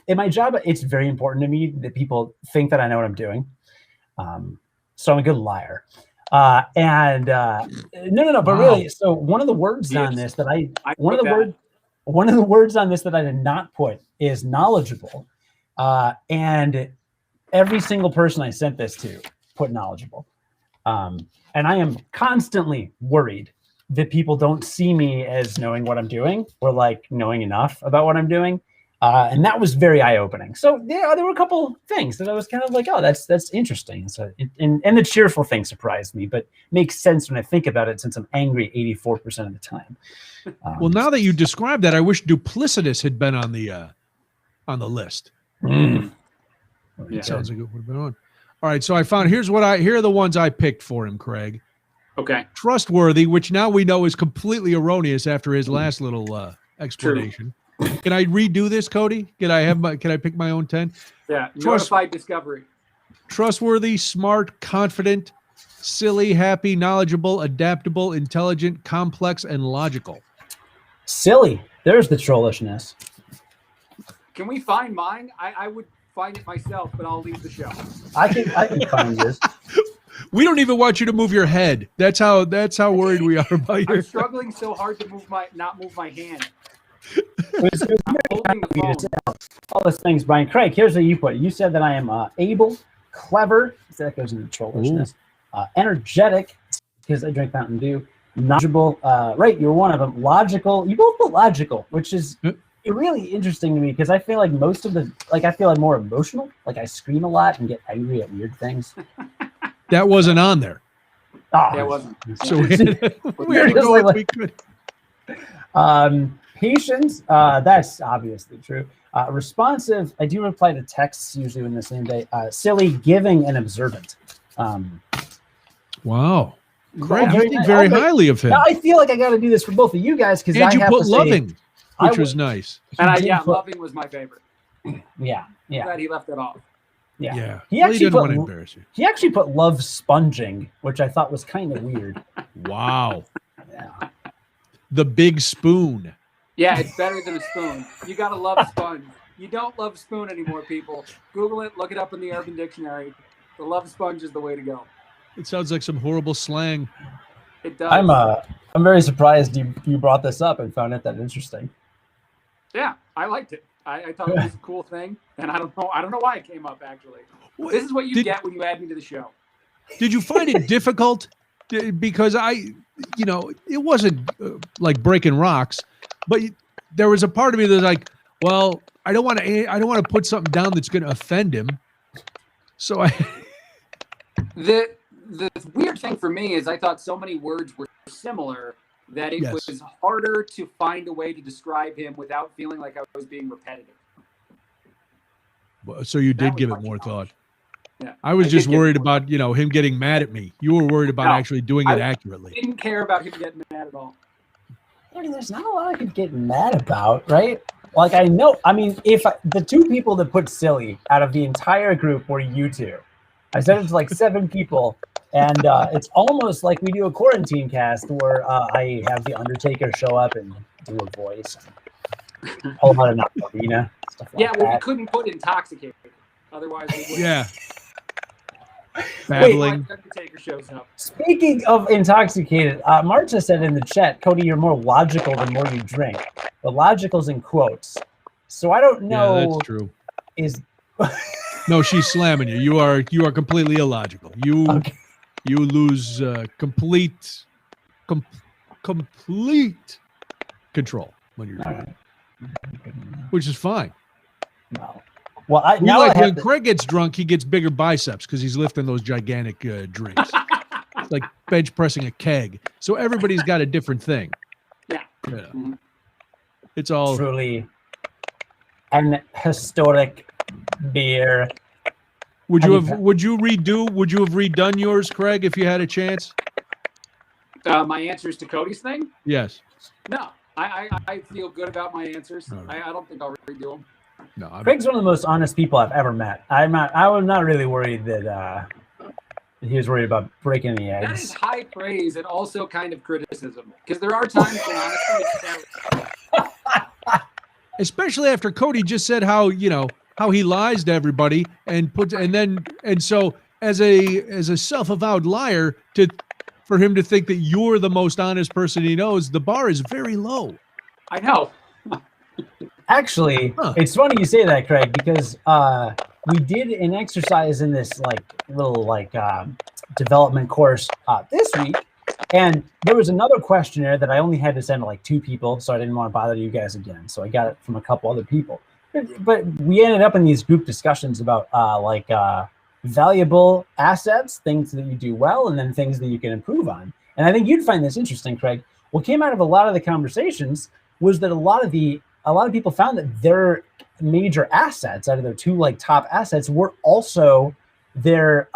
in my job, it's very important to me that people think that I know what I'm doing. So I'm a good liar. But really, so one of the words on this that one of the words on this that I did not put is knowledgeable. And every single person I sent this to put knowledgeable. And I am constantly worried that people don't see me as knowing what I'm doing or like knowing enough about what I'm doing. And that was very eye-opening. So yeah, there were a couple things that I was kind of like, oh, that's interesting. So and the cheerful thing surprised me, but makes sense when I think about it since I'm angry 84% of the time. Well, now that you described that, I wish duplicitous had been on the list. Yeah. It sounds like it would have been on. All right, so I found here are the ones I picked for him, Craig. Okay. Trustworthy, which now we know is completely erroneous after his last little explanation. True. Can I redo this, Cody? Can I pick my own 10? Yeah. Notified discovery. trustworthy, smart, confident, silly, happy, knowledgeable, adaptable, intelligent, complex, and logical. Silly. There's the trollishness. Can we find mine? I would find it myself, but I'll leave the show. I can find this. We don't even want you to move your head. That's how worried we are about your. I'm struggling so hard to not move my hand. I'm holding the phone. All those things, Brian. Craig, here's what you put. You said that I am able, clever. So that goes into trollishness. Energetic, because I drink Mountain Dew. Knowledgeable. Right, you're one of them. Logical. You both put logical, which is really interesting to me because I feel like most of the I feel like more emotional. Like I scream a lot and get angry at weird things. That wasn't on there. Oh, That wasn't. So we had to go if we could. Patience, that's obviously true. Responsive, I do reply to texts usually in the same day. Silly, giving, and observant. Wow. Craig, you think very highly of him. Now I feel like I got to do this for both of you guys because I you have put to say, loving, which was nice. And loving was my favorite. Yeah. Glad he left it off. Yeah. He actually didn't want to embarrass you. He actually put love sponging, which I thought was kind of weird. Wow. Yeah. The big spoon. Yeah, it's better than a spoon. You got to love sponge. You don't love spoon anymore, people. Google it. Look it up in the Urban Dictionary. The love sponge is the way to go. It sounds like some horrible slang. It does. I'm very surprised you brought this up and found it that interesting. Yeah, I liked it. I thought it was a cool thing, and I don't know why it came up actually. This is what you get when you add me to the show. Did you find it difficult? Because it wasn't like breaking rocks, but there was a part of me that's like, well, I don't want to put something down that's going to offend him. So the weird thing for me is I thought so many words were similar that it was harder to find a way to describe him without feeling like I was being repetitive. So you did give it more thought. Yeah, I was just worried about, him getting mad at me. You were worried about actually doing it accurately. I didn't care about him getting mad at all. I mean, there's not a lot I could get mad about, right? Like, if the two people that put silly out of the entire group were you two, I sent it to like 7 people, and it's almost like we do a quarantine cast where I have the Undertaker show up and do a voice, and pull out an arena, stuff like that. We couldn't put intoxicated, otherwise we would. Yeah. Babbling. Undertaker shows up. Speaking of intoxicated, Marta said in the chat, Cody, you're more logical the more you drink. The logical's in quotes. So I don't know. Yeah, that's true. No, she's slamming you. You are completely illogical. You lose complete control when you're drinking, which is fine. No. Well, when Craig gets drunk, he gets bigger biceps because he's lifting those gigantic drinks. It's like bench pressing a keg. So everybody's got a different thing. Yeah. Mm-hmm. It's all truly an historic beer. Would you have redone yours, Craig, if you had a chance? My answers to Cody's thing? Yes. No. I feel good about my answers. Right. I don't think I'll redo them. No, Craig's one of the most honest people I've ever met. I was not really worried that he was worried about breaking the eggs. That is high praise and also kind of criticism, because there are times when honestly, especially after Cody just said how he lies to everybody and so as a self-avowed liar for him to think that you're the most honest person he knows, the bar is very low. I know. Actually, It's funny you say that, Craig, because we did an exercise in this little development course this week, and there was another questionnaire that I only had to send to 2 people, so I didn't want to bother you guys again. So I got it from a couple other people, but we ended up in these group discussions about valuable assets, things that you do well, and then things that you can improve on. And I think you'd find this interesting, Craig. What came out of a lot of the conversations was that a lot of people found that their major assets, out of their 2 top assets, were also their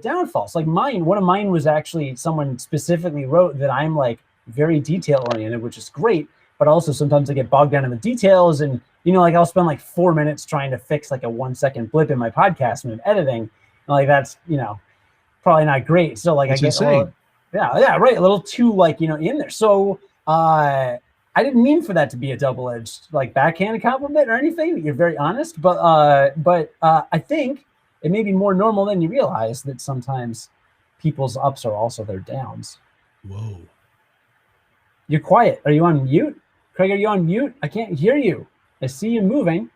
downfalls. Like one of mine was actually, someone specifically wrote that I'm very detail oriented, which is great, but also sometimes I get bogged down in the details, and I'll spend 4 minutes trying to fix a 1-second blip in my podcast when I'm editing. Like that's, probably not great. So like It's I get insane. yeah, right. A little too like, in there. So I didn't mean for that to be a double-edged like backhanded compliment or anything. You're very honest, but I think it may be more normal than you realize that sometimes people's ups are also their downs. Whoa. You're quiet. Are you on mute? Craig, are you on mute? I can't hear you. I see you moving.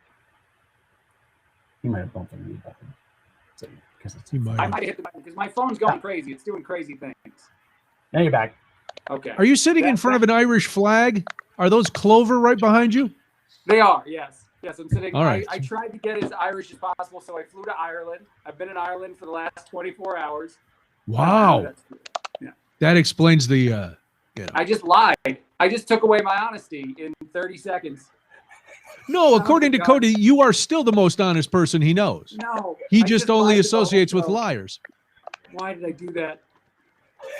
You might have bumped the mute button. I might hit the button because my phone's going crazy. It's doing crazy things. Now you're back. Okay. Are you sitting in front of an Irish flag? Are those clover right behind you? They are, yes. Yes, I'm sitting. All right. I tried to get as Irish as possible, so I flew to Ireland. I've been in Ireland for the last 24 hours. Wow. Yeah. That explains the I just lied. I just took away my honesty in 30 seconds. No, according to Cody, you are still the most honest person he knows. No. He just only associates with liars. Why did I do that?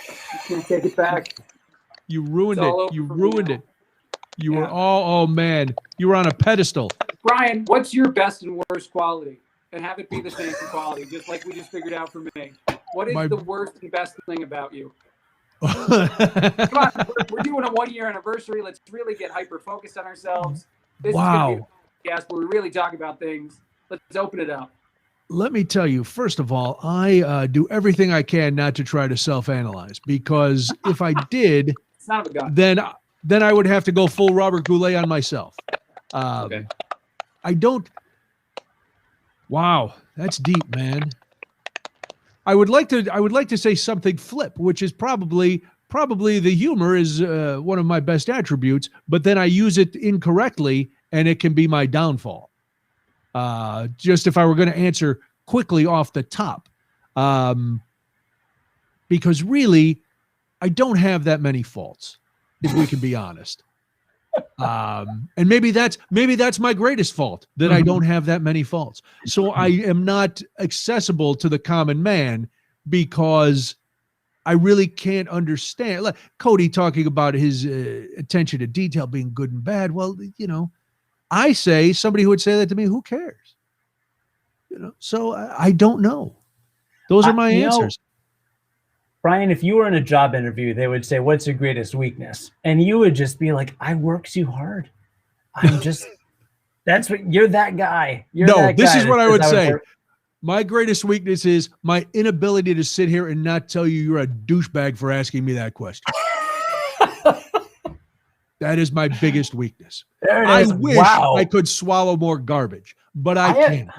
I can't take it back. You ruined it. You ruined it. You were oh man. You were on a pedestal. Brian, what's your best and worst quality? And have it be the same quality, just like we just figured out for me. What is the worst and best thing about you? Come on, we're doing a 1-year anniversary. Let's really get hyper-focused on ourselves. This is going to be a podcast where we really talk about things. Let's open it up. Let me tell you, first of all, I do everything I can not to try to self-analyze, because if I did, then I would have to go full Robert Goulet on myself. Okay. I don't. Wow, that's deep, man. I would like to say something flip, which is probably the humor is one of my best attributes, but then I use it incorrectly and it can be my downfall. Just if I were going to answer quickly off the top, because really I don't have that many faults, if we can be honest. And maybe that's my greatest fault, that I don't have that many faults. So I am not accessible to the common man because I really can't understand. Like Cody talking about his attention to detail being good and bad. Well, I say, somebody who would say that to me, who cares? So I don't know. Those are my answers. Brian, if you were in a job interview, they would say, "What's your greatest weakness?" And you would just be like, "I work too hard. I'm just." That's what you're. That guy. This is what I would say. My greatest weakness is my inability to sit here and not tell you you're a douchebag for asking me that question. That is my biggest weakness. I wish I could swallow more garbage, but I can't.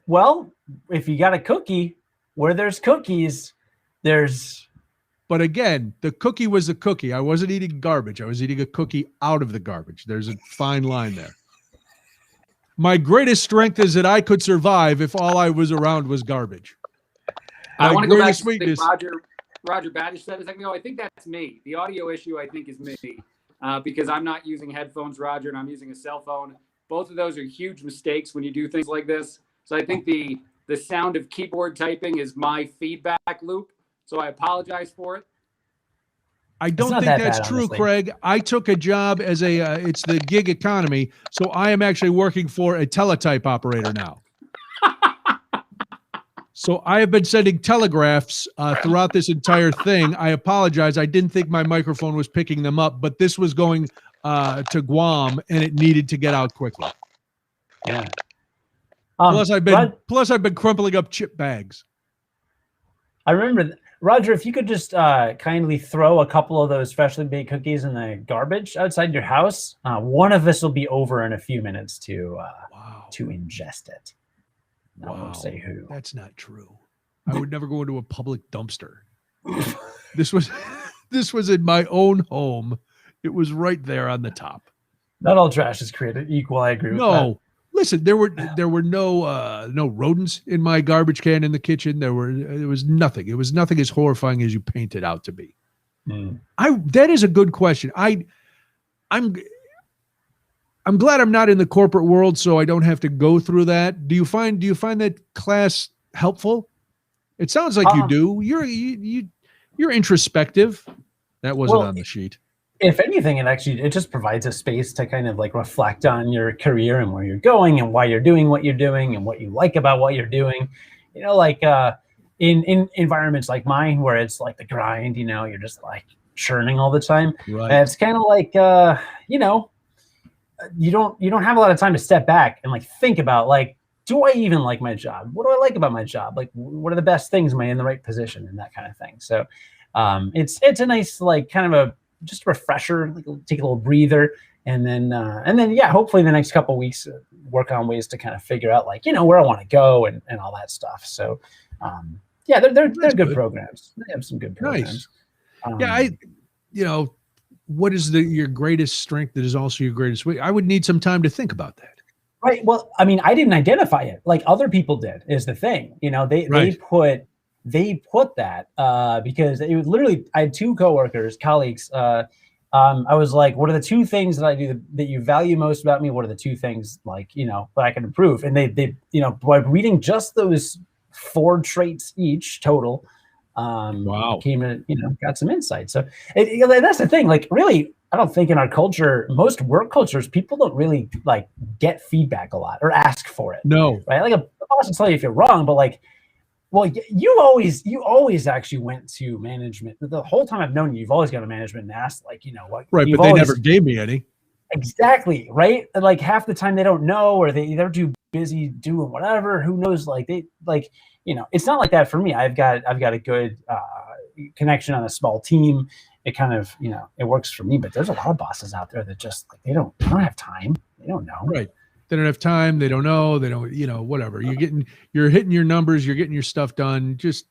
Well, if you got a cookie, where there's cookies, there's. But again, the cookie was the cookie. I wasn't eating garbage. I was eating a cookie out of the garbage. There's a fine line there. My greatest strength is that I could survive if all I was around was garbage. I want to go back to something Roger Badish said a second ago. I think that's me. The audio issue, I think, is me because I'm not using headphones, Roger, and I'm using a cell phone. Both of those are huge mistakes when you do things like this. So I think the sound of keyboard typing is my feedback loop. So I apologize for it. I don't think that's true, honestly. Craig. I took a job as it's the gig economy, so I am actually working for a teletype operator now. So I have been sending telegraphs throughout this entire thing. I apologize. I didn't think my microphone was picking them up, but this was going to Guam, and it needed to get out quickly. Yeah. Plus, I've been crumpling up chip bags. I remember. Roger, if you could just kindly throw a couple of those freshly baked cookies in the garbage outside your house, one of us will be over in a few minutes to ingest it. I won't say who. That's not true. I would never go into a public dumpster. This was in my own home. It was right there on the top. Not all trash is created equal. I agree with that. No. Listen, there were no rodents in my garbage can in the kitchen. There was nothing. It was nothing as horrifying as you paint it out to be. That is a good question. I'm glad I'm not in the corporate world, so I don't have to go through that. Do you find that class helpful? It sounds like you do. You're introspective. That wasn't on the sheet. If anything, it just provides a space to kind of like reflect on your career and where you're going and why you're doing what you're doing and what you like about what you're doing. like in environments like mine where it's like the grind, you're just like churning all the time. Right. And it's kind of like you don't have a lot of time to step back and like think about like, do I even like my job? What do I like about my job? Like, what are the best things? Am I in the right position and that kind of thing? So it's a nice like kind of just a refresher, like take a little breather, and then yeah, hopefully the next couple of weeks work on ways to kind of figure out like where I want to go and all that stuff. So yeah, they're good programs. They have some good programs. Nice. Yeah, what is your greatest strength that is also your greatest weakness? I would need some time to think about that. Right. Well, I mean, I didn't identify it like other people did is the thing. They put that because it was literally, I had two colleagues. I was like, what are the two things that I do that you value most about me? What are the two things like, that I can improve? And they by reading just those 4 traits each total, came to, got some insight. So that's the thing. Like, really, I don't think in our culture, most work cultures, people don't really like get feedback a lot or ask for it. No. Right. Like a boss will tell you if you're wrong, but like, well, you always actually went to management. The whole time I've known you, you've always gone to management and asked like, what. Right. But they never gave me any. Exactly. Right. And like half the time they don't know, or they're too busy doing whatever, who knows, like it's not like that for me. I've got a good connection on a small team. It kind of, it works for me, but there's a lot of bosses out there that just like, they don't have time. They don't know. Right. They don't have time. They don't know. They don't, whatever. You're hitting your numbers. You're getting your stuff done. Just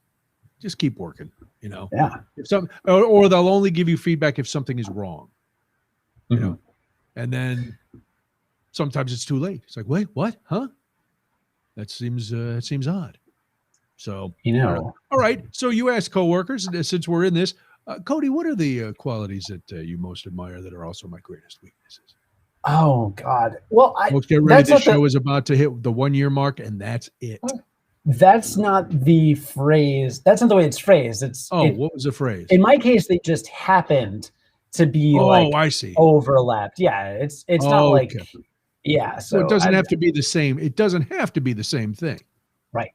keep working, Yeah. If or they'll only give you feedback if something is wrong, and then sometimes it's too late. It's like, wait, what? Huh? That seems odd. So, all right. So you asked coworkers, since we're in this, Cody, what are the qualities that you most admire that are also my greatest weaknesses? Oh God. Well, let's get ready. This show is about to hit the 1-year mark, and that's it. That's not the phrase. That's not the way it's phrased. What was the phrase? In my case, they just happened to be I see. Overlapped. Yeah. It's not like, yeah. So it doesn't have to be the same. It doesn't have to be the same thing. Right.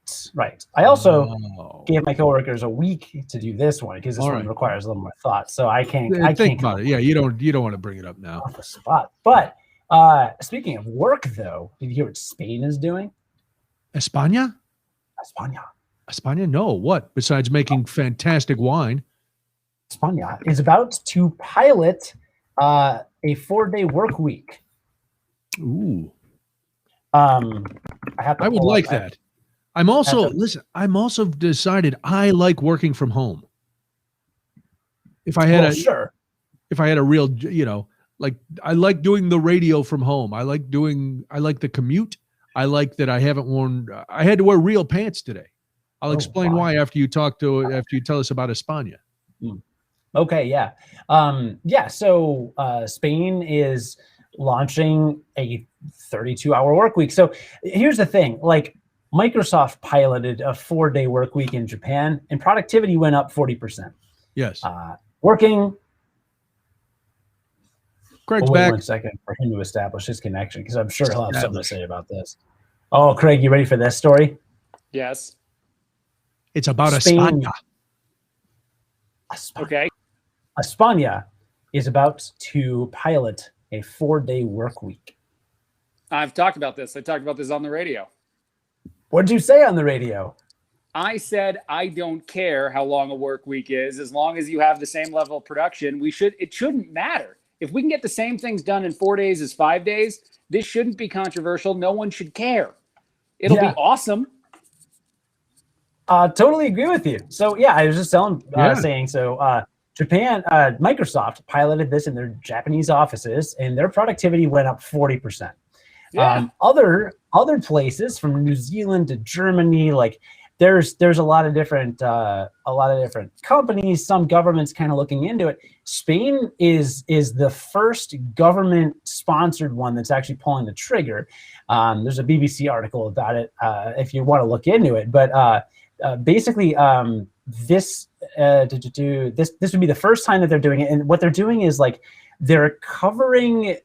I also gave my coworkers a week to do this one because this one requires a little more thought. So I can't think about it. Yeah, you don't want to bring it up now. Off the spot. But speaking of work, though, did you hear what Spain is doing? España? No. What? Besides making fantastic wine. España is about to pilot a 4-day work week. Ooh. I would like that. I'm also decided I like working from home. If I had a real, like I like doing the radio from home. I like the commute. I like that I had to wear real pants today. I'll explain why after you tell us about España. Okay. Yeah. So Spain is launching a 32-hour work week. So here's the thing, like, Microsoft piloted a 4-day work week in Japan, and productivity went up 40%. Yes. Working. Craig's back. 1 second for him to establish his connection, because I'm sure he'll have something to say about this. Oh, Craig, you ready for this story? Yes. It's about España. Okay. España is about to pilot a 4-day work week. I've talked about this. I talked about this on the radio. What did you say on the radio? I said, I don't care how long a work week is, as long as you have the same level of production. It shouldn't matter. If we can get the same things done in 4 days as 5 days, this shouldn't be controversial. No one should care. It'll be awesome. Totally agree with you. So yeah, I was just saying, so Japan, Microsoft piloted this in their Japanese offices, and their productivity went up 40%. Yeah. Other places from New Zealand to Germany, like there's a lot of different companies, some governments kind of looking into it. Spain is the first government sponsored one that's actually pulling the trigger. There's a BBC article about it if you want to look into it. But basically, this would be the first time that they're doing it. And what they're doing is like they're covering.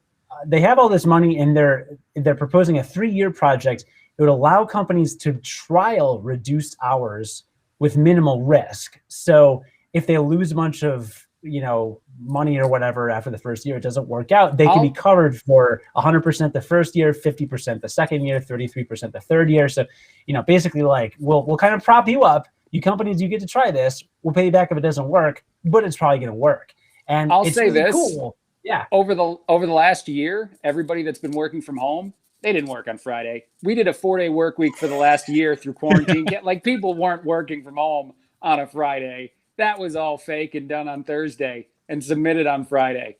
They have all this money, and they're proposing a 3-year project it would allow companies to trial reduced hours with minimal risk. So if they lose a bunch of, money or whatever after the first year, it doesn't work out, they can be covered for 100% the first year, 50% the second year, 33% the third year. So, basically like we'll kind of prop you up. You companies, you get to try this. We'll pay you back if it doesn't work, but it's probably going to work. And I'll it's say really this. cool. Yeah. Over the last year, everybody that's been working from home, they didn't work on Friday. We did a 4-day work week for the last year through quarantine. Like people weren't working from home on a Friday. That was all fake and done on Thursday and submitted on Friday.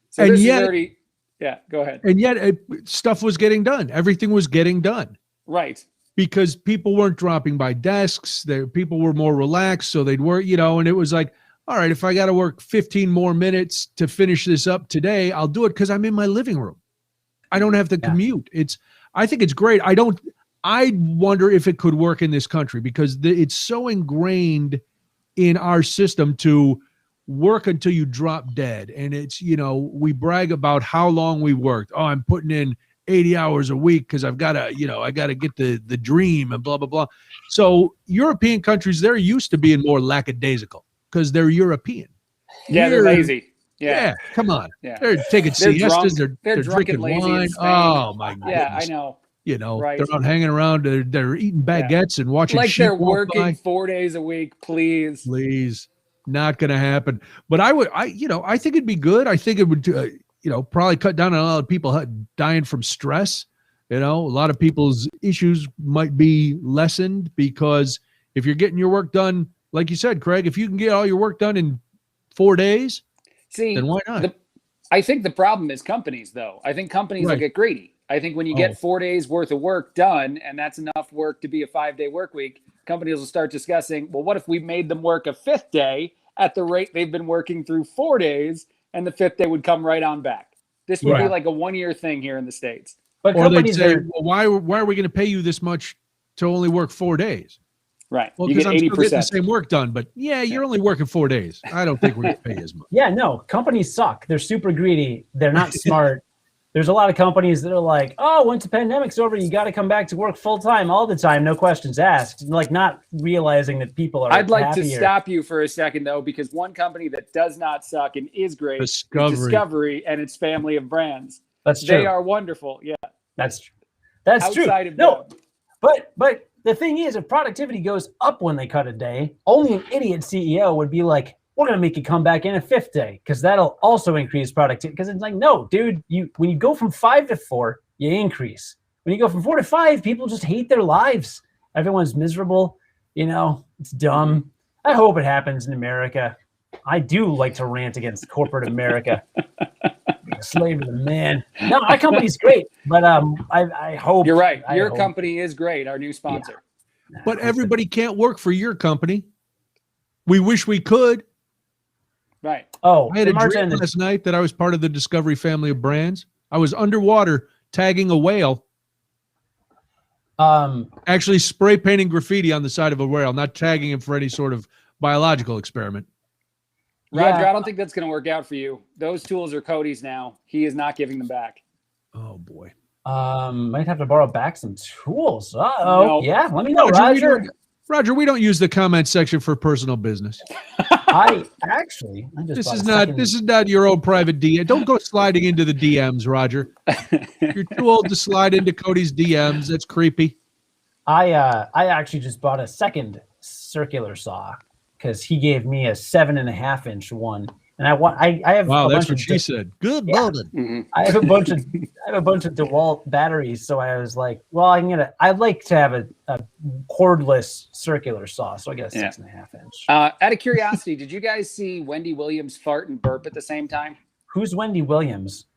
So And this yet- is already, yeah, go ahead. And yet stuff was getting done. Everything was getting done Right. because people weren't dropping by desks. People were more relaxed. So they'd work, and it was like, all right, if I got to work 15 more minutes to finish this up today, I'll do it because I'm in my living room. I don't have to commute. I think it's great. I wonder if it could work in this country because it's so ingrained in our system to work until you drop dead. And it's, we brag about how long we worked. Oh, I'm putting in 80 hours a week because I've got to, I got to get the dream and blah, blah, blah. So European countries, they're used to being more lackadaisical because they're European. Yeah, they're lazy. Yeah, come on. Yeah. They're taking siestas. They're drunk drinking and lazy wine. in Spain. Oh, my goodness. Yeah, I know. Right. They're not hanging around. They're eating baguettes and watching like sheep they're walk working by. 4 days a week, please. Not going to happen. But I think it'd be good. I think it would, probably cut down on a lot of people dying from stress. A lot of people's issues might be lessened because if you're getting your work done, like you said, Craig, if you can get all your work done in 4 days, then why not? I think the problem is companies, though. I think companies will get greedy. I think when you get 4 days worth of work done, and that's enough work to be a 5-day work week, companies will start discussing, well, what if we made them work a 5th day at the rate they've been working through 4 days, and the 5th day would come right on back? This would be like a 1-year thing here in the States. But or they'd say, well, why are we going to pay you this much to only work 4 days? Right. Well, you because get I'm 80%. still getting the same work done, but you're only working 4 days. I don't think we're going to pay you as much. Yeah, no, companies suck. They're super greedy. They're not smart. There's a lot of companies that are like, oh, once the pandemic's over, you got to come back to work full time all the time, no questions asked. Like not realizing that people are I'd like happier. to stop you for a second, though, because one company that does not suck and is great is Discovery and its family of brands. That's true. They are wonderful. Yeah. That's true. That's Outside true. Of them. But the thing is, if productivity goes up when they cut a day, only an idiot CEO would be like, we're going to make you come back in a 5th day because that'll also increase productivity. Because it's like, no, dude, when you go from 5 to 4, you increase. When you go from 4 to 5, people just hate their lives. Everyone's miserable. It's dumb. I hope it happens in America. I do like to rant against corporate America. Slave of the man. No, our company's great, but I hope you're right. Your company is great. Our new sponsor. Yeah. But everybody can't work for your company. We wish we could. Right. Oh, I had a dream last night that I was part of the Discovery family of brands. I was underwater tagging a whale. Actually spray painting graffiti on the side of a whale, not tagging him for any sort of biological experiment. Roger, I don't think that's going to work out for you. Those tools are Cody's now. He is not giving them back. Oh, boy. Might have to borrow back some tools. Uh-oh. No. Yeah, let me know, Roger. Roger, we don't use the comment section for personal business. This is not your own private DM. Don't go sliding into the DMs, Roger. You're too old to slide into Cody's DMs. That's creepy. I actually just bought a second circular saw because he gave me a 7.5-inch one, and I have. Wow, that's what she said. Good morning. Mm-hmm. I have a bunch of DeWalt batteries, so I was like, well, I'd like to have a cordless circular saw, so I got a 6.5-inch. Out of curiosity, did you guys see Wendy Williams fart and burp at the same time? Who's Wendy Williams?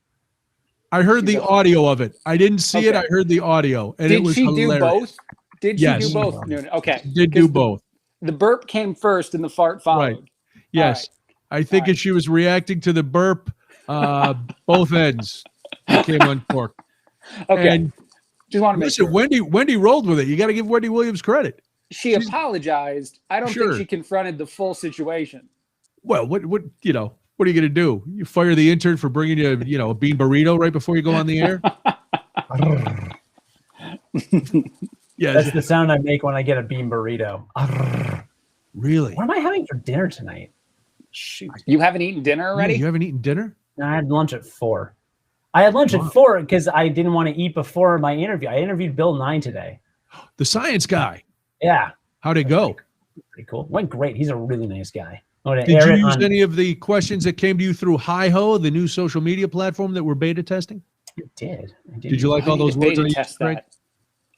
I heard the audio of it. I didn't see it. I heard the audio, and it was hilarious. Do both? Did she do both? No, okay. She did do both. The burp came first, and the fart followed. Right. Yes. I think as she was reacting to the burp, both ends became uncorked. Okay. And just want to make sure. Wendy rolled with it. You got to give Wendy Williams credit. She's apologized. I don't think she confronted the full situation. Well, what are you going to do? You fire the intern for bringing you, a bean burrito right before you go on the air? Yeah, That's the sound I make when I get a bean burrito. really. What am I having for dinner tonight? Shoot. You haven't eaten dinner already? Yeah, you haven't eaten dinner? No, I had lunch at 4. I had lunch at 4 because I didn't want to eat before my interview. I interviewed Bill Nye today. The science guy. Yeah. How'd it go? Pretty cool. Went great. He's a really nice guy. Did you use any of the questions that came to you through hi-ho, the new social media platform that we're beta testing? I did. Did you like all those words?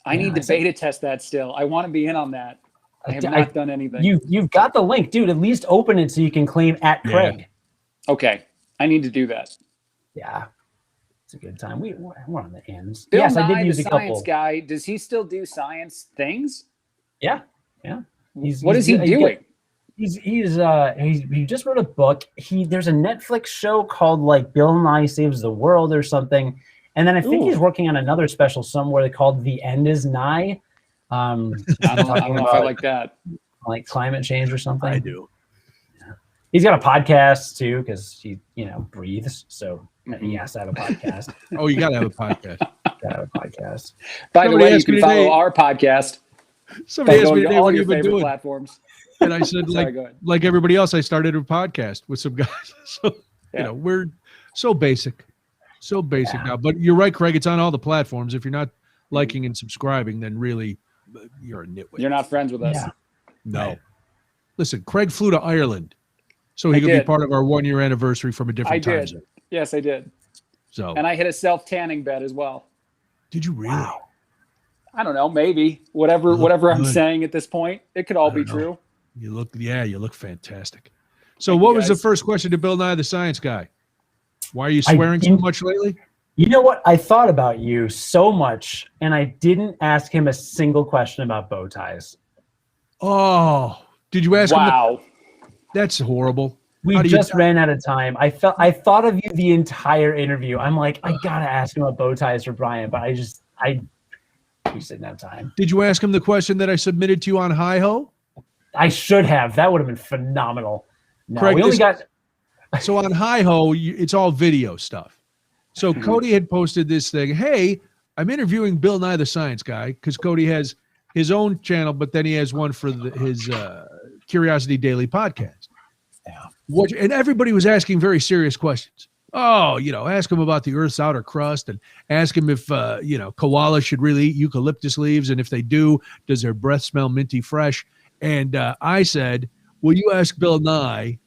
I need to beta test that still. I want to be in on that. I have not done anything. You've got the link, dude. At least open it so you can claim @Craig. Yeah. Okay. I need to do that. Yeah. It's a good time. We're on the ends. Bill yes, Nye, I did use the a couple. science guy, does he still do science things? Yeah. Yeah. What is he doing? He just wrote a book. There's a Netflix show called like Bill Nye Saves the World or something. And then I think he's working on another special somewhere called The End Is Nigh. I don't know if I like that. Like climate change or something. I do. Yeah. He's got a podcast too because he, breathes. So he has to have a podcast. Oh, you got to have a podcast. Gotta have a podcast. By the way, you can follow our podcast. Somebody asked me today, all what your have you been favorite doing? platforms. And I said, like everybody else, I started a podcast with some guys. So, we're so basic. So basic now. But you're right, Craig. It's on all the platforms. If you're not liking and subscribing, then really you're a nitwit. You're not friends with us. Yeah. No. Right. Listen, Craig flew to Ireland so he could be part of our 1-year anniversary from a different time zone. Yes, I did. So, and I hit a self-tanning bed as well. Did you really? Wow. I don't know. Maybe whatever I'm saying at this point, it could all be true. You look fantastic. So what was the first question to Bill Nye the Science Guy? Why are you swearing so much lately? You know what? I thought about you so much, and I didn't ask him a single question about bow ties. Oh, did you ask him? Wow. That's horrible. We just ran out of time. I thought of you the entire interview. I'm like, I gotta ask him about bow ties for Brian, but we just didn't have time. Did you ask him the question that I submitted to you on hi-ho? I should have. That would have been phenomenal. No, Craig, we only got. So on hi-ho, it's all video stuff. So Cody had posted this thing. Hey, I'm interviewing Bill Nye the Science Guy because Cody has his own channel, but then he has one for his Curiosity Daily podcast. Yeah. And everybody was asking very serious questions. Oh, ask him about the Earth's outer crust and ask him if, koalas should really eat eucalyptus leaves. And if they do, does their breath smell minty fresh? And I said, will you ask Bill Nye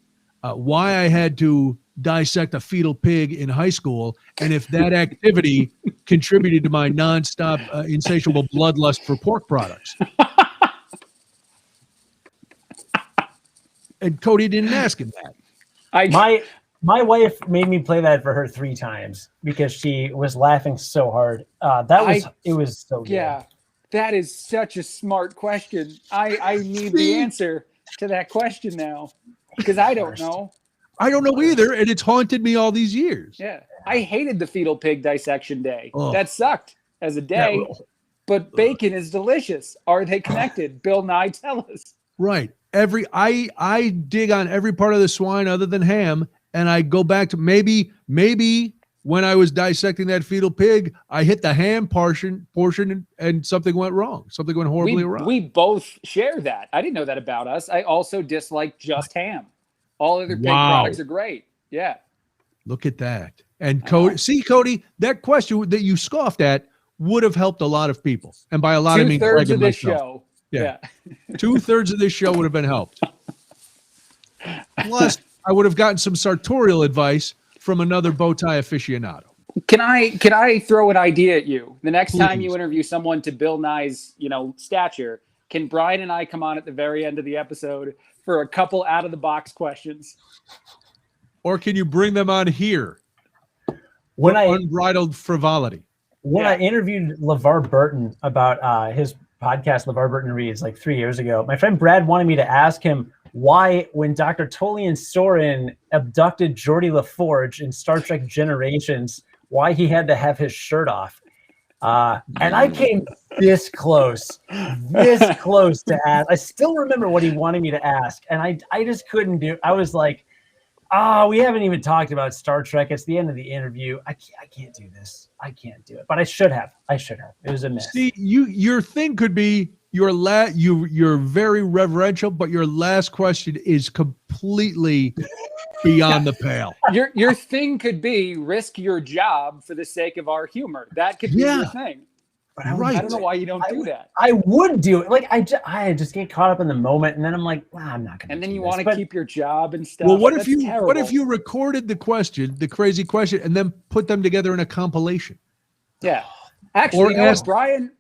why I had to dissect a fetal pig in high school and if that activity contributed to my nonstop insatiable bloodlust for pork products? And Cody didn't ask him that. My wife made me play that for her 3 times because she was laughing so hard. It was so good. Yeah, that is such a smart question. I need the answer to that question now because I don't know. I don't know either, and it's haunted me all these years. Yeah, I hated the fetal pig dissection day. Oh. That sucked as a day, but bacon is delicious. Are they connected? Bill Nye, tell us. Right. I dig on every part of the swine other than ham, and I go back to maybe when I was dissecting that fetal pig, I hit the ham portion and something went wrong. Something went horribly wrong. We both share that. I didn't know that about us. I also dislike just ham. All other pig products are great. Yeah. Look at that. And Cody, that question that you scoffed at would have helped a lot of people. And by a lot, I mean Greg and this myself. Show. Yeah. 2/3 of this show would have been helped. Plus, I would have gotten some sartorial advice from another bow tie aficionado. Can I throw an idea at you? The next time you interview someone to Bill Nye's, stature, can Brian and I come on at the very end of the episode for a couple out of the box questions? Or can you bring them on here? Unbridled frivolity. When I interviewed LeVar Burton about his podcast, LeVar Burton Reads, like 3 years ago, my friend Brad wanted me to ask him why, when Dr. Tolian Sorin abducted Geordie LaForge in Star Trek Generations, why he had to have his shirt off. And I came this close to ask. I still remember what he wanted me to ask, and I just couldn't do. I was like, We haven't even talked about Star Trek. It's the end of the interview. I can't do this. I can't do it. But I should have. It was a miss. See, your thing could be you're very reverential, but your last question is completely beyond the pale. Your thing could be risk your job for the sake of our humor. That could be your thing. But Right. I don't know why you don't do that. I would do it. Like I just get caught up in the moment, and then I'm like, I'm not gonna. And then do you this. want to But keep your job and stuff. Well, what That's if terrible. you recorded the crazy question, and then put them together in a compilation? Yeah. Actually, Or ask- Brian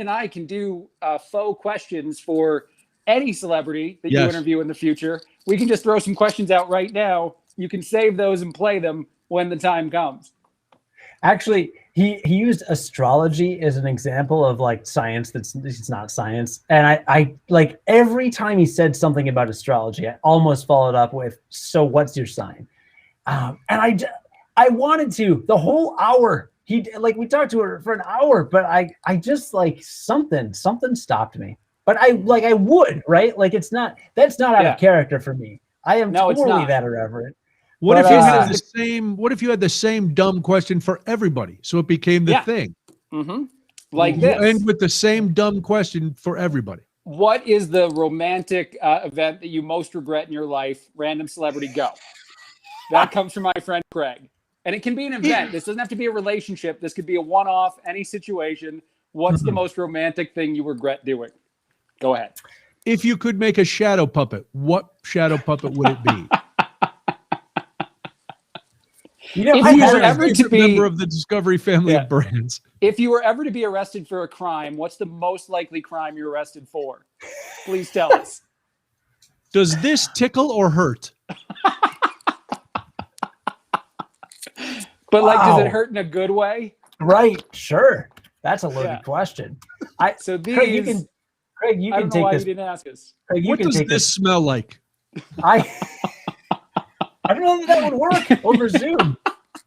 and I can do faux questions for any celebrity that you Yes. interview in the future. We can just throw some questions out right now. You can save those and play them when the time comes. actually, he used astrology as an example of like science it's not science. And I like every time he said something about astrology, I almost followed up with, "So what's your sign?" And I wanted to the whole hour. We talked to her for an hour, but I just like something stopped me. But I would, right? Like that's not out of character for me. I am No, it's totally not. that irreverent. What But, if you had the same? What if you had the same dumb question for everybody, so it became the thing? Mm-hmm. Like You this. end with the same dumb question for everybody. What is the romantic event that you most regret in your life? Random celebrity, go. That comes from my friend Craig. And it can be an event. This doesn't have to be a relationship. This could be a one-off, any situation. What's the most romantic thing you regret doing? Go ahead. If you could make a shadow puppet, what shadow puppet would it be? You know, If I you had were a- ever to be- member of the Discovery family of brands. If you were ever to be arrested for a crime, what's the most likely crime you're arrested for? Please tell us. Does this tickle or hurt? But like, does Wow. it hurt in a good way? Right, sure. That's a loaded question. So these, Craig, you can I don't know take why this. you didn't ask us. Craig, you What can does take this smell like? I don't know that would work over Zoom.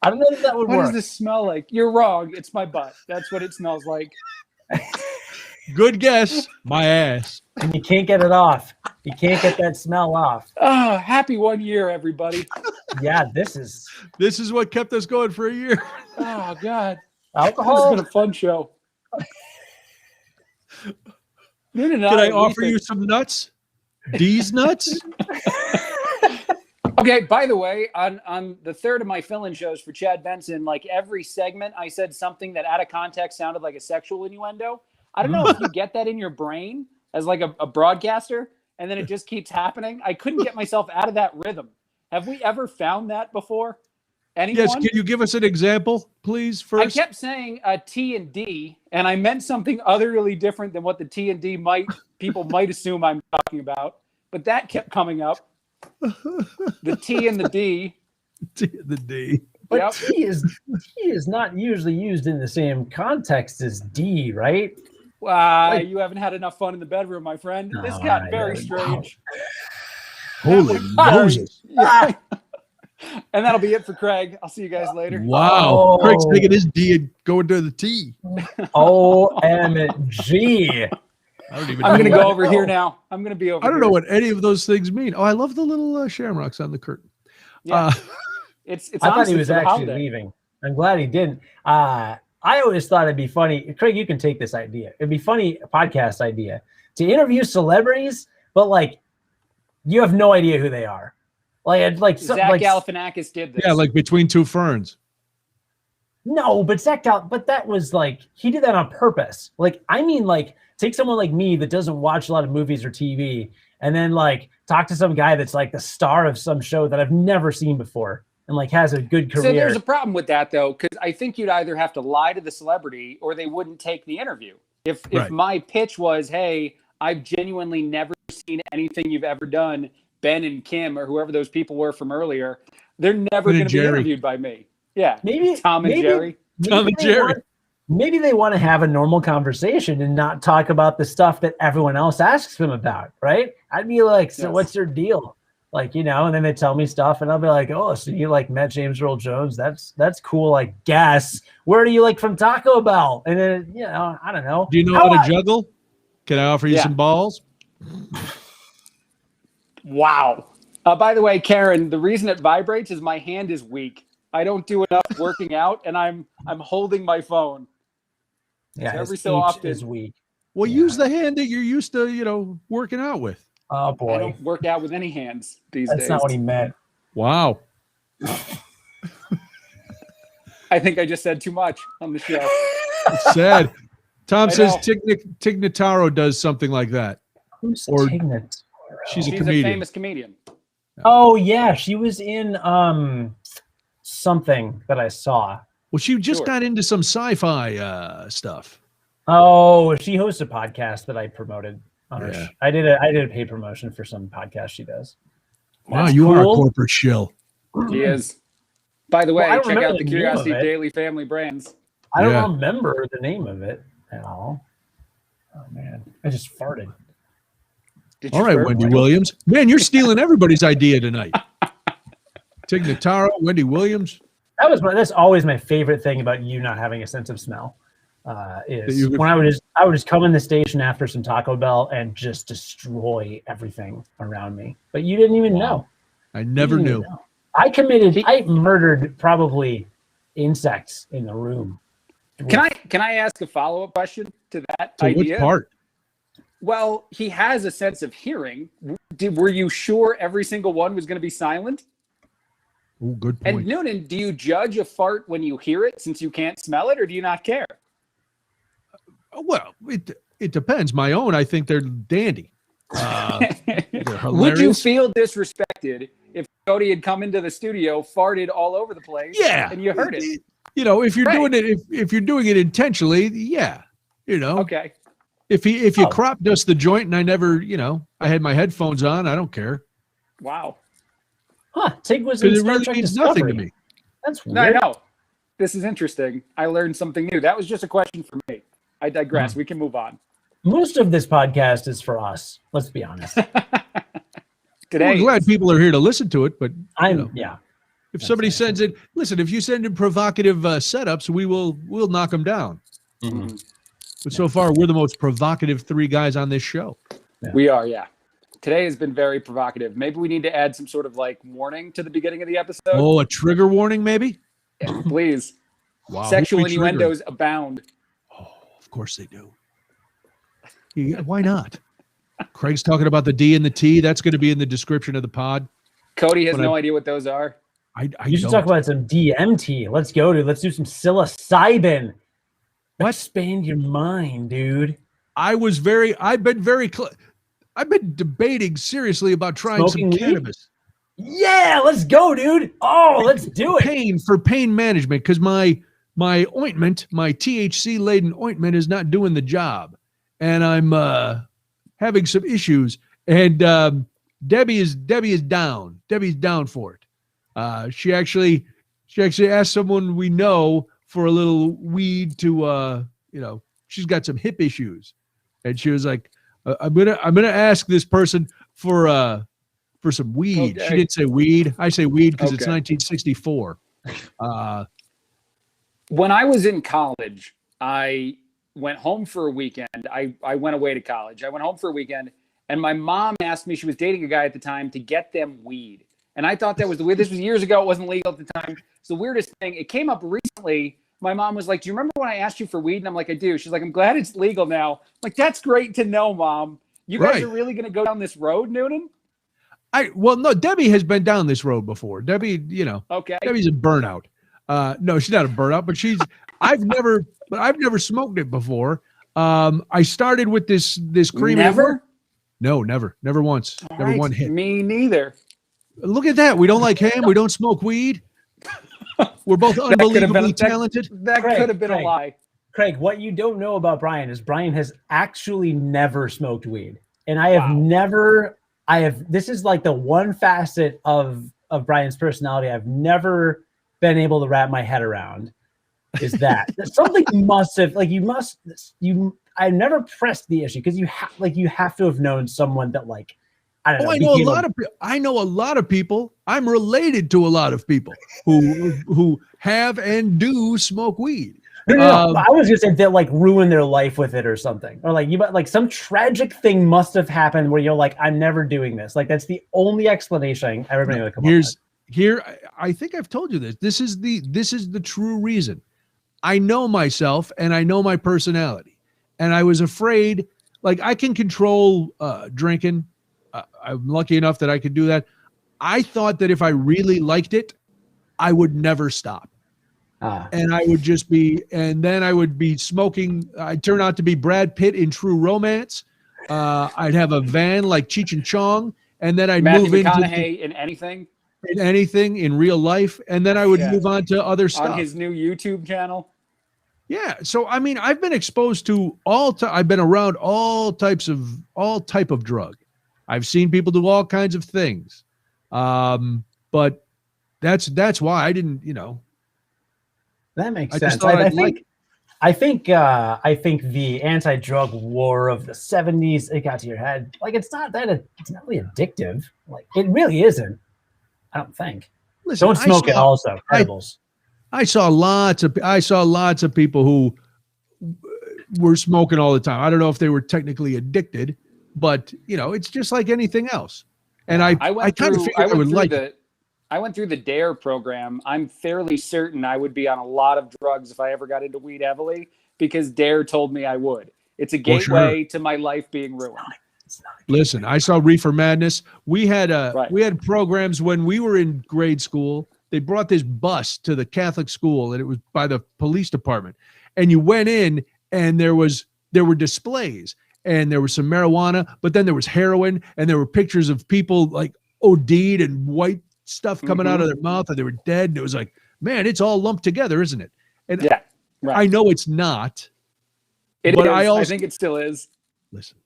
I don't know that would What work. does this smell like? You're wrong. It's my butt. That's what it smells like. Good guess. My ass. And you can't get it off. You can't get that smell off. Oh, happy 1 year, everybody. Yeah, this is This is what kept us going for a year. Oh, God. alcohol. This has been a fun show. Can I offer you some nuts? These nuts? Okay, by the way, on the third of my fill-in shows for Chad Benson, like every segment, I said something that out of context sounded like a sexual innuendo. I don't know if you get that in your brain as like a broadcaster, and then it just keeps happening. I couldn't get myself out of that rhythm. Have we ever found that before? Anyone? Yes. Can you give us an example, please, I first? kept saying T and D, and I meant something utterly different than what the T and D people might assume I'm talking about. But that kept coming up. The T and the D. The D. But Yep. T is not usually used in the same context as D, right? You haven't had enough fun in the bedroom, my friend. This Oh, got I very know. strange. Holy Moses. Yeah. And that'll be it for Craig. I'll see you guys later. Wow. Oh. Craig's taking his D and going to the T. OMG. I don't even I'm going to know go what- over here now. I'm going to be over I don't here. know what any of those things mean. Oh, I love the little shamrocks on the curtain. Yeah. It's I thought he honestly was for the actually holiday. leaving. I'm glad he didn't. I always thought it'd be funny. Craig, you can take this idea. It'd be funny, a podcast idea, to interview celebrities, but like you have no idea who they are. Zach Galifianakis did this. Yeah, like Between Two Ferns. No, but but that was like he did that on purpose. Like I mean, like take someone like me that doesn't watch a lot of movies or TV, and then like talk to some guy that's like the star of some show that I've never seen before, and like has a good career. So there's a problem with that, though, because I think you'd either have to lie to the celebrity or they wouldn't take the interview. If Right. my pitch was, hey, I've genuinely never seen anything you've ever done, Ben and Kim or whoever those people were from earlier, they're never Ben going and to be Jerry. interviewed by me. Yeah. maybe Tom and Jerry. Tom and Jerry. Maybe they want to have a normal conversation and not talk about the stuff that everyone else asks them about, right? I'd be like, so Yes. what's your deal? Like, you know, and then they tell me stuff and I'll be like, oh, so you like met James Earl Jones? That's cool, I guess. Where do you like from Taco Bell? And then, you know, I don't know. Do you know how to juggle? Can I offer you Yeah. some balls? Wow. By the way, Karen, the reason it vibrates is my hand is weak. I don't do enough working out, and I'm holding my phone. Yeah, so every his so H often is weak. Well, Yeah. use the hand that you're used to, working out with. Oh I boy, don't work out with any hands these that's days. not what he meant. Wow. I think I just said too much on the show. It's sad. Tom I says know. Tig Notaro does something like that. Who's Or- Tig Notaro? She's a She's comedian. a famous comedian. Oh yeah, she was in something that I saw. Well, she just Sure. got into some sci-fi stuff. Oh, she hosts a podcast that I promoted. Yeah. I did a paid promotion for some podcast she does. Wow, That's you are a cool. corporate shill. He is. By the way, Well, I check remember out the the name Curiosity of it. Daily Family Brands. I Yeah. don't remember the name of it at all. Oh man, I just farted. Did All you right, burp? Wendy Williams. Man, you're stealing everybody's idea tonight. Tig Notaro, Wendy Williams. That's always my favorite thing about you not having a sense of smell. Is you could- when I would just come in the station after some Taco Bell and just destroy everything around me. But you didn't even know. I never You didn't knew. even know. I murdered probably insects in the room. Can I ask a follow-up question to that So idea? which part? Well, he has a sense of hearing. Were you sure every single one was going to be silent? Oh, good And point. Noonan, do you judge a fart when you hear it since you can't smell it, or do you not care? Well, it depends. My own, I think they're dandy. They're hilarious. Would you feel disrespected if Cody had come into the studio, farted all over the place, Yeah. and you heard it? If you're Right. doing it, if you're doing it intentionally, yeah. Okay. If you crop dust the joint and I never, I had my headphones on, I don't care. Wow. Huh? Tig was in Because it Star really Trek means Discovery. nothing to me. That's No, I weird. know. This is interesting. I learned something new. That was just a question for me. I digress. We can move on. Most of this podcast is for us. Let's be honest. Today, We're glad people are here to listen to it, but Yeah. if somebody sends it, listen, if you send in provocative setups, we'll knock them down. Mhm. But so far, we're the most provocative three guys on this show. We are, yeah. Today has been very provocative. Maybe we need to add some sort of warning to the beginning of the episode. Oh, a trigger warning, maybe? Yeah, please. Wow. Sexual who we triggering? innuendos abound. Oh, of course they do. Yeah, why not? Craig's talking about the D and the T. That's going to be in the description of the pod. Cody has But no idea what those are. I You should don't. talk about some DMT. Let's do some psilocybin. What? Expand your mind, dude. I've been debating seriously about trying Smoking some weed? cannabis. Yeah, let's go, dude. Oh, let's do it. For pain management, because my ointment, my THC laden ointment, is not doing the job, and I'm having some issues. And Debbie is down. Debbie's down for it. She actually asked someone we know for a little weed to she's got some hip issues, and she was like, I'm gonna ask this person for some weed. Okay. She didn't say weed. I say weed because it's Okay. 1964. When I was in college, I went home for a weekend. I went away to college. I went home for a weekend, and my mom asked me, she was dating a guy at the time, to get them weed. And I thought that was the weird. This was years ago. It wasn't legal at the time. It's the weirdest thing. It came up recently. My mom was like, do you remember when I asked you for weed? And I'm like, I do. She's like, I'm glad it's legal now. I'm like, that's great to know, Mom. You guys Right. are really going to go down this road, Noonan? No, Debbie has been down this road before. Debbie, Okay. Debbie's a burnout. No, she's not a burnout, but I've never smoked it before. I started with this cream. Never? No, never once. All Never right. one hit. Me neither. Look at that. We don't like ham. We don't smoke weed. We're both could have been- unbelievably talented. That Craig, could have been a Craig. lie. Craig, what you don't know about Brian is Brian has actually never smoked weed. And I have this is like the one facet of Brian's personality I've never been able to wrap my head around is that something must have I never pressed the issue because you have to have known someone that I don't know. I know a lot of people. I'm related to a lot of people who have and do smoke weed. No. I was gonna say they'll like ruin their life with it or something, or like some tragic thing must have happened where you're like, I'm never doing this. Like that's the only explanation everybody would come up with. Here, I think I've told you this. This is the true reason. I know myself and I know my personality, and I was afraid. Like I can control drinking. I'm lucky enough that I could do that. I thought that if I really liked it, I would never stop. And I would just be, and then I would be smoking. I'd turn out to be Brad Pitt in True Romance. I'd have a van like Cheech and Chong, and then I'd Matthew move into McConaughey in anything in real life, and then I would move on to other stuff on his new YouTube channel. Yeah, so I mean, I've been exposed to I've been around all type of drug. I've seen people do all kinds of things, but that's why I didn't, That makes sense. I think the anti-drug war of the 70s, it got to your head. Like it's not really addictive. Like it really isn't. I don't think. Listen, don't smoke it also. Edibles. I saw lots of people who were smoking all the time. I don't know if they were technically addicted, but it's just like anything else. And I kind of figured I would like it. I went through the DARE program. I'm fairly certain I would be on a lot of drugs if I ever got into weed heavily because DARE told me I would. It's a gateway to my life being ruined. Listen, I saw Reefer Madness. We had programs when we were in grade school. They brought this bus to the Catholic school, and it was by the police department. And you went in, and there were displays, and there was some marijuana, but then there was heroin, and there were pictures of people like OD'd and white stuff coming out of their mouth, and they were dead. And it was like, man, it's all lumped together, isn't it? And I know it's not. But I think it still is. Listen,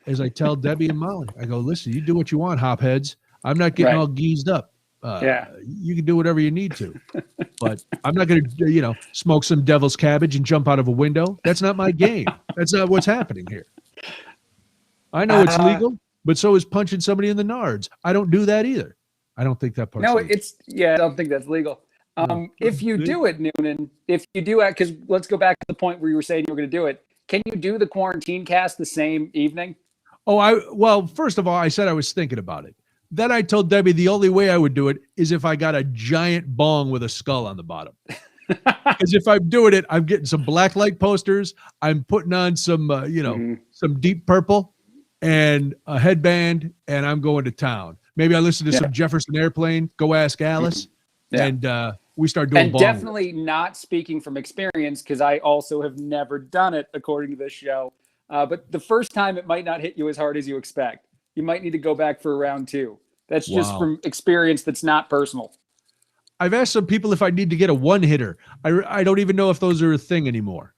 as I tell Debbie and Molly, I go, listen, you do what you want, hopheads. I'm not getting all geezed up. You can do whatever you need to, but I'm not going to, smoke some devil's cabbage and jump out of a window. That's not my game. That's not what's happening here. I know it's legal, but so is punching somebody in the nards. I don't do that either. I don't think that part's legal. I don't think that's legal. If you do it, Noonan, if you do it, because let's go back to the point where you were saying you were going to do it. Can you do the quarantine cast the same evening? Well, first of all, I said I was thinking about it. Then I told Debbie the only way I would do it is if I got a giant bong with a skull on the bottom. Because if I'm doing it, I'm getting some black light posters. I'm putting on some, some Deep Purple and a headband, and I'm going to town. Maybe I listen to some Jefferson Airplane, Go Ask Alice, and we start doing bong. Definitely not speaking from experience because I also have never done it according to this show. But the first time it might not hit you as hard as you expect. You might need to go back for round 2. That's just from experience. That's not personal. I've asked some people if I need to get a one hitter. I don't even know if those are a thing anymore.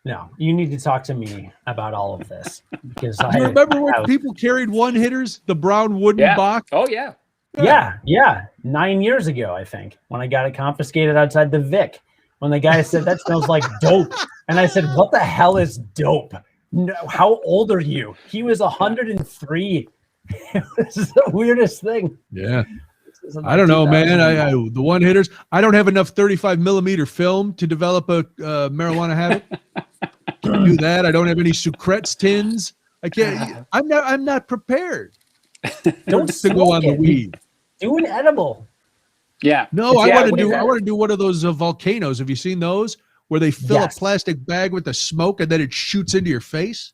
No, you need to talk to me about all of this because Do you remember when people carried one hitters, the brown wooden box? Oh yeah. Yeah. 9 years ago, I think, when I got it confiscated outside the Vic, when the guy said that smells like dope, and I said, "What the hell is dope? No, how old are you?" He was 103. It was the weirdest thing. Yeah. I don't know, man. I the one hitters. I don't have enough 35 millimeter film to develop a marijuana habit. Can't do that. I don't have any Sucrets tins. I can't. I'm not prepared. Don't to go on the weed. Do an edible. Yeah. No, I want to do one of those volcanoes. Have you seen those where they fill a plastic bag with the smoke and then it shoots into your face?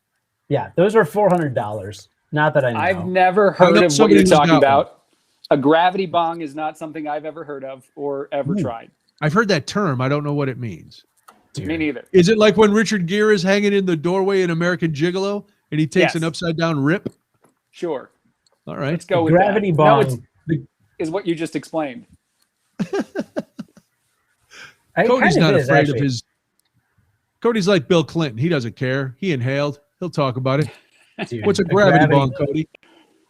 Yeah, those are $400. Not that I know. I've never heard of what you're talking about. A gravity bong is not something I've ever heard of or ever tried. I've heard that term. I don't know what it means. Dude. Me neither. Is it like when Richard Gere is hanging in the doorway in American Gigolo and he takes an upside down rip? Sure. All right. Let's go with gravity that. bong. Is what you just explained. Cody's not afraid of his. Cody's like Bill Clinton. He doesn't care. He inhaled. He'll talk about it. Dude, what's a gravity bong, Cody?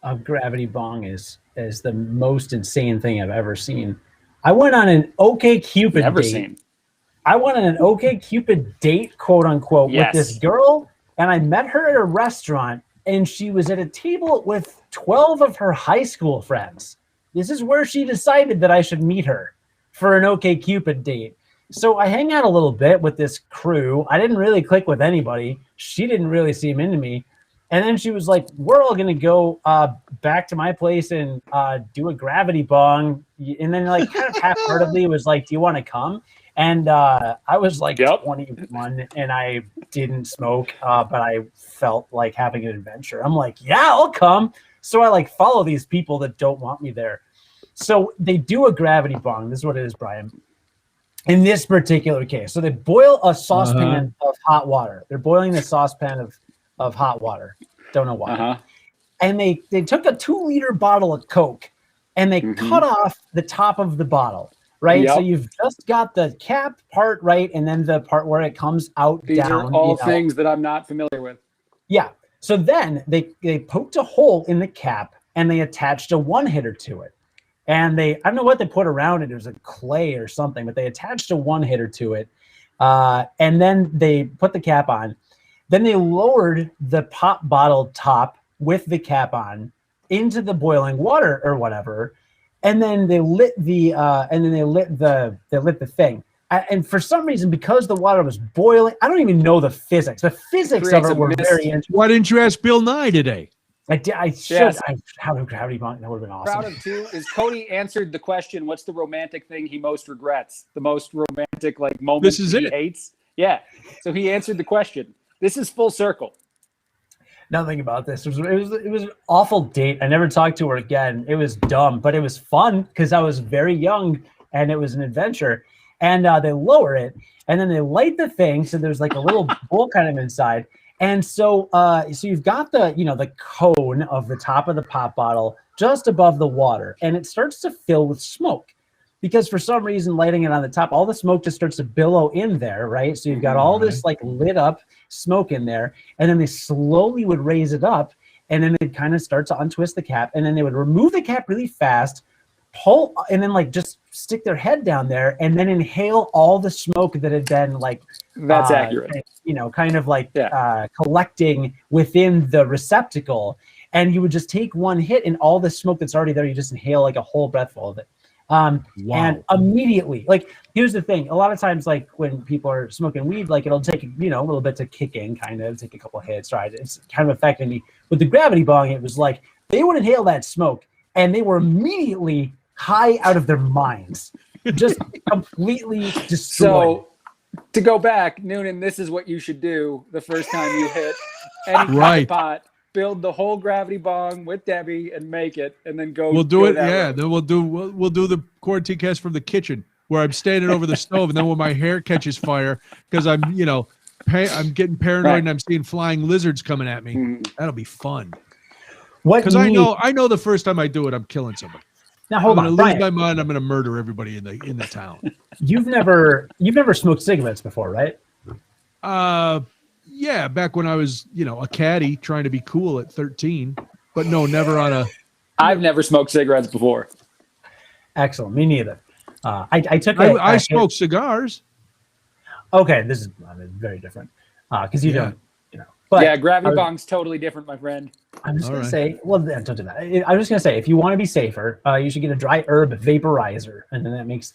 A gravity bong is the most insane thing I've ever seen. I went on an OkCupid date. I went on an OkCupid date, quote unquote, with this girl, and I met her at a restaurant, and she was at a table with 12 of her high school friends. This is where she decided that I should meet her for an OkCupid date. So I hang out a little bit with this crew. I didn't really click with anybody. She didn't really seem into me. And then she was like, we're all going to go back to my place and do a gravity bong. And then like kind of half-heartedly was like, do you want to come? And I was like 21 and I didn't smoke, but I felt like having an adventure. I'm like, yeah, I'll come. So I like follow these people that don't want me there. So they do a gravity bong. This is what it is, Brian. In this particular case, so they boil a saucepan of hot water. They're boiling the saucepan of hot water. Don't know why. And they took a 2-liter bottle of Coke and they cut off the top of the bottle, right? Yep. So you've just got the cap part, right? And then the part where it comes out These down. are all things that I'm not familiar with. Yeah. So then they poked a hole in the cap and they attached a 1-hitter to it. And I don't know what they put around it. It was a clay or something, but they attached a 1-hitter to it. And then they put the cap on. Then they lowered the pop bottle top with the cap on into the boiling water or whatever. And then they lit the thing. And for some reason, because the water was boiling, I don't even know the physics. The physics of it were very interesting. Why didn't you ask Bill Nye today? I should. Yes. How gravity bong? That would have been awesome. Proud of too is Cody answered the question, what's the romantic thing he most regrets? The most romantic like moment This is he it. hates? Yeah. So he answered the question. This is full circle. Nothing about this. It was an awful date. I never talked to her again. It was dumb, but it was fun because I was very young and it was an adventure. And they lower it and then they light the thing. So there's like a little bowl kind of inside. And so you've got the cone of the top of the pop bottle just above the water, and it starts to fill with smoke because for some reason lighting it on the top, all the smoke just starts to billow in there, right? So you've got all this like lit up smoke in there, and then they slowly would raise it up, and then they'd kind of start to untwist the cap, and then they would remove the cap really fast, pull, and then like just stick their head down there, and then inhale all the smoke that had been like that's accurate. Kind of like collecting within the receptacle, and you would just take one hit and all the smoke that's already there, you just inhale like a whole breathful of it. And immediately, like, here's the thing. A lot of times, like when people are smoking weed, like it'll take, a little bit to kick in, kind of take a couple of hits, right? It's kind of affecting me. With the gravity bong, it was like, they would inhale that smoke and they were immediately high out of their minds, just completely destroyed. So to go back, Noonan, this is what you should do the first time you hit any kind of pot. Build the whole gravity bong with Debbie and make it, and then go. We'll do it. Yeah, road. then we'll do the quarantine cast from the kitchen where I'm standing over the stove, and then when my hair catches fire because I'm I'm getting paranoid and I'm seeing flying lizards coming at me. That'll be fun. Because I know the first time I do it, I'm killing somebody. Now hold on, I'm gonna lose my mind. I'm gonna murder everybody in the town. You've never smoked cigarettes before, right? Yeah, back when I was, a caddy trying to be cool at 13, but no, never on a. I've never smoked cigarettes before. Excellent. Me neither. I smoke cigars. Okay, this is very different because you don't, But yeah, gravity bong's totally different, my friend. I'm just gonna say, well, don't do that. I'm just gonna say, if you want to be safer, you should get a dry herb vaporizer, and then that makes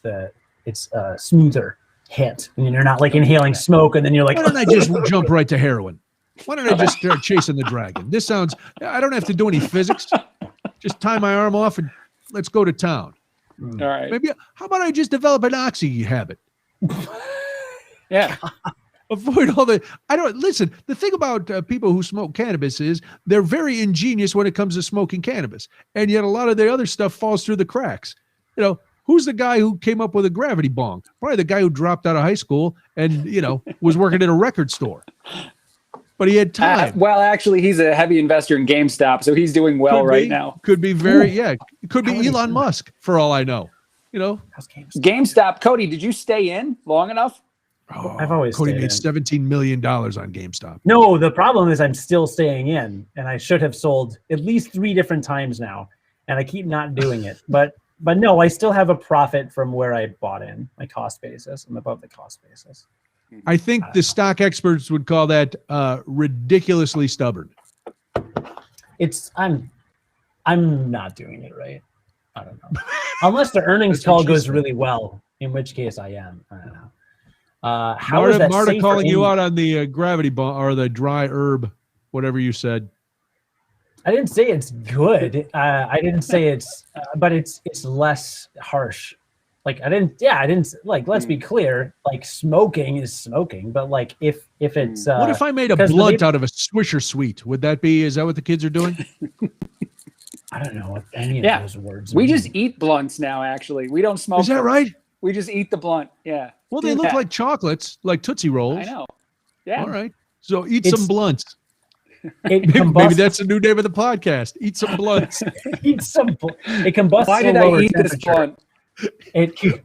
it's smoother hit, and you're not like inhaling smoke, and then you're like, why don't I just jump right to heroin? Why don't I just start chasing the dragon? This sounds. I don't have to do any physics. Just tie my arm off and let's go to town. All right. Maybe. How about I just develop an oxy habit? Yeah. Avoid all the. I don't listen. The thing about people who smoke cannabis is they're very ingenious when it comes to smoking cannabis, and yet a lot of the other stuff falls through the cracks. Who's the guy who came up with a gravity bong? Probably the guy who dropped out of high school and was working at a record store. But he had time. Well, actually, he's a heavy investor in GameStop, so he's doing well right now. Could be It could be Elon Musk for all I know. GameStop. Cody, did you stay in long enough? Oh, I've always Cody stayed made $17 million on GameStop. No, the problem is I'm still staying in, and I should have sold at least 3 different times now, and I keep not doing it. But no, I still have a profit from where I bought in, my cost basis. I'm above the cost basis. I think the stock experts would call that ridiculously stubborn. I'm not doing it right. I don't know. Unless the earnings call goes really well, in which case I am. I don't know. How is that Marta safe calling for you Amy? out on the gravity bomb or the dry herb, whatever you said. I didn't say it's good. I didn't say it's, but it's less harsh. Like I didn't like. Let's be clear. Like smoking is smoking, but like if it's What if I made a 'cause the blunt vape- out of a Swisher Sweet? Would that be? Is that what the kids are doing? I don't know what any of Yeah. those words. We mean. just eat blunts now. Actually, we don't smoke. Is that them. right? We just eat the blunt. Yeah. Well, Do they look that. like chocolates, like Tootsie Rolls. I know. Yeah. All right. So eat It's- some blunts. It Maybe combusts. that's the new name of the podcast. Eat some blunts. Eat some. It combusts. Why at did a I lower eat this temperature. blunt? It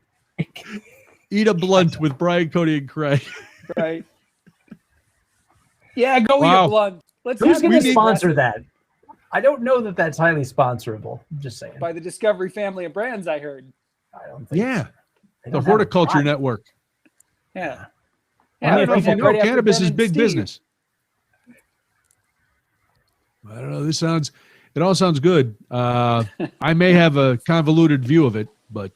Eat a blunt with Brian, Cody, and Craig. Right. Yeah, go eat Wow. a blunt. Let's Who's have going it to be sponsor aggressive. that? I don't know that that's highly sponsorable. I'm just saying. By the Discovery family of brands, I heard. I don't think. Yeah. so. They The don't have a Horticulture product. Network. Yeah. I don't know if you right know after cannabis Ben is and big Steve. business. I don't know. It all sounds good. I may have a convoluted view of it, but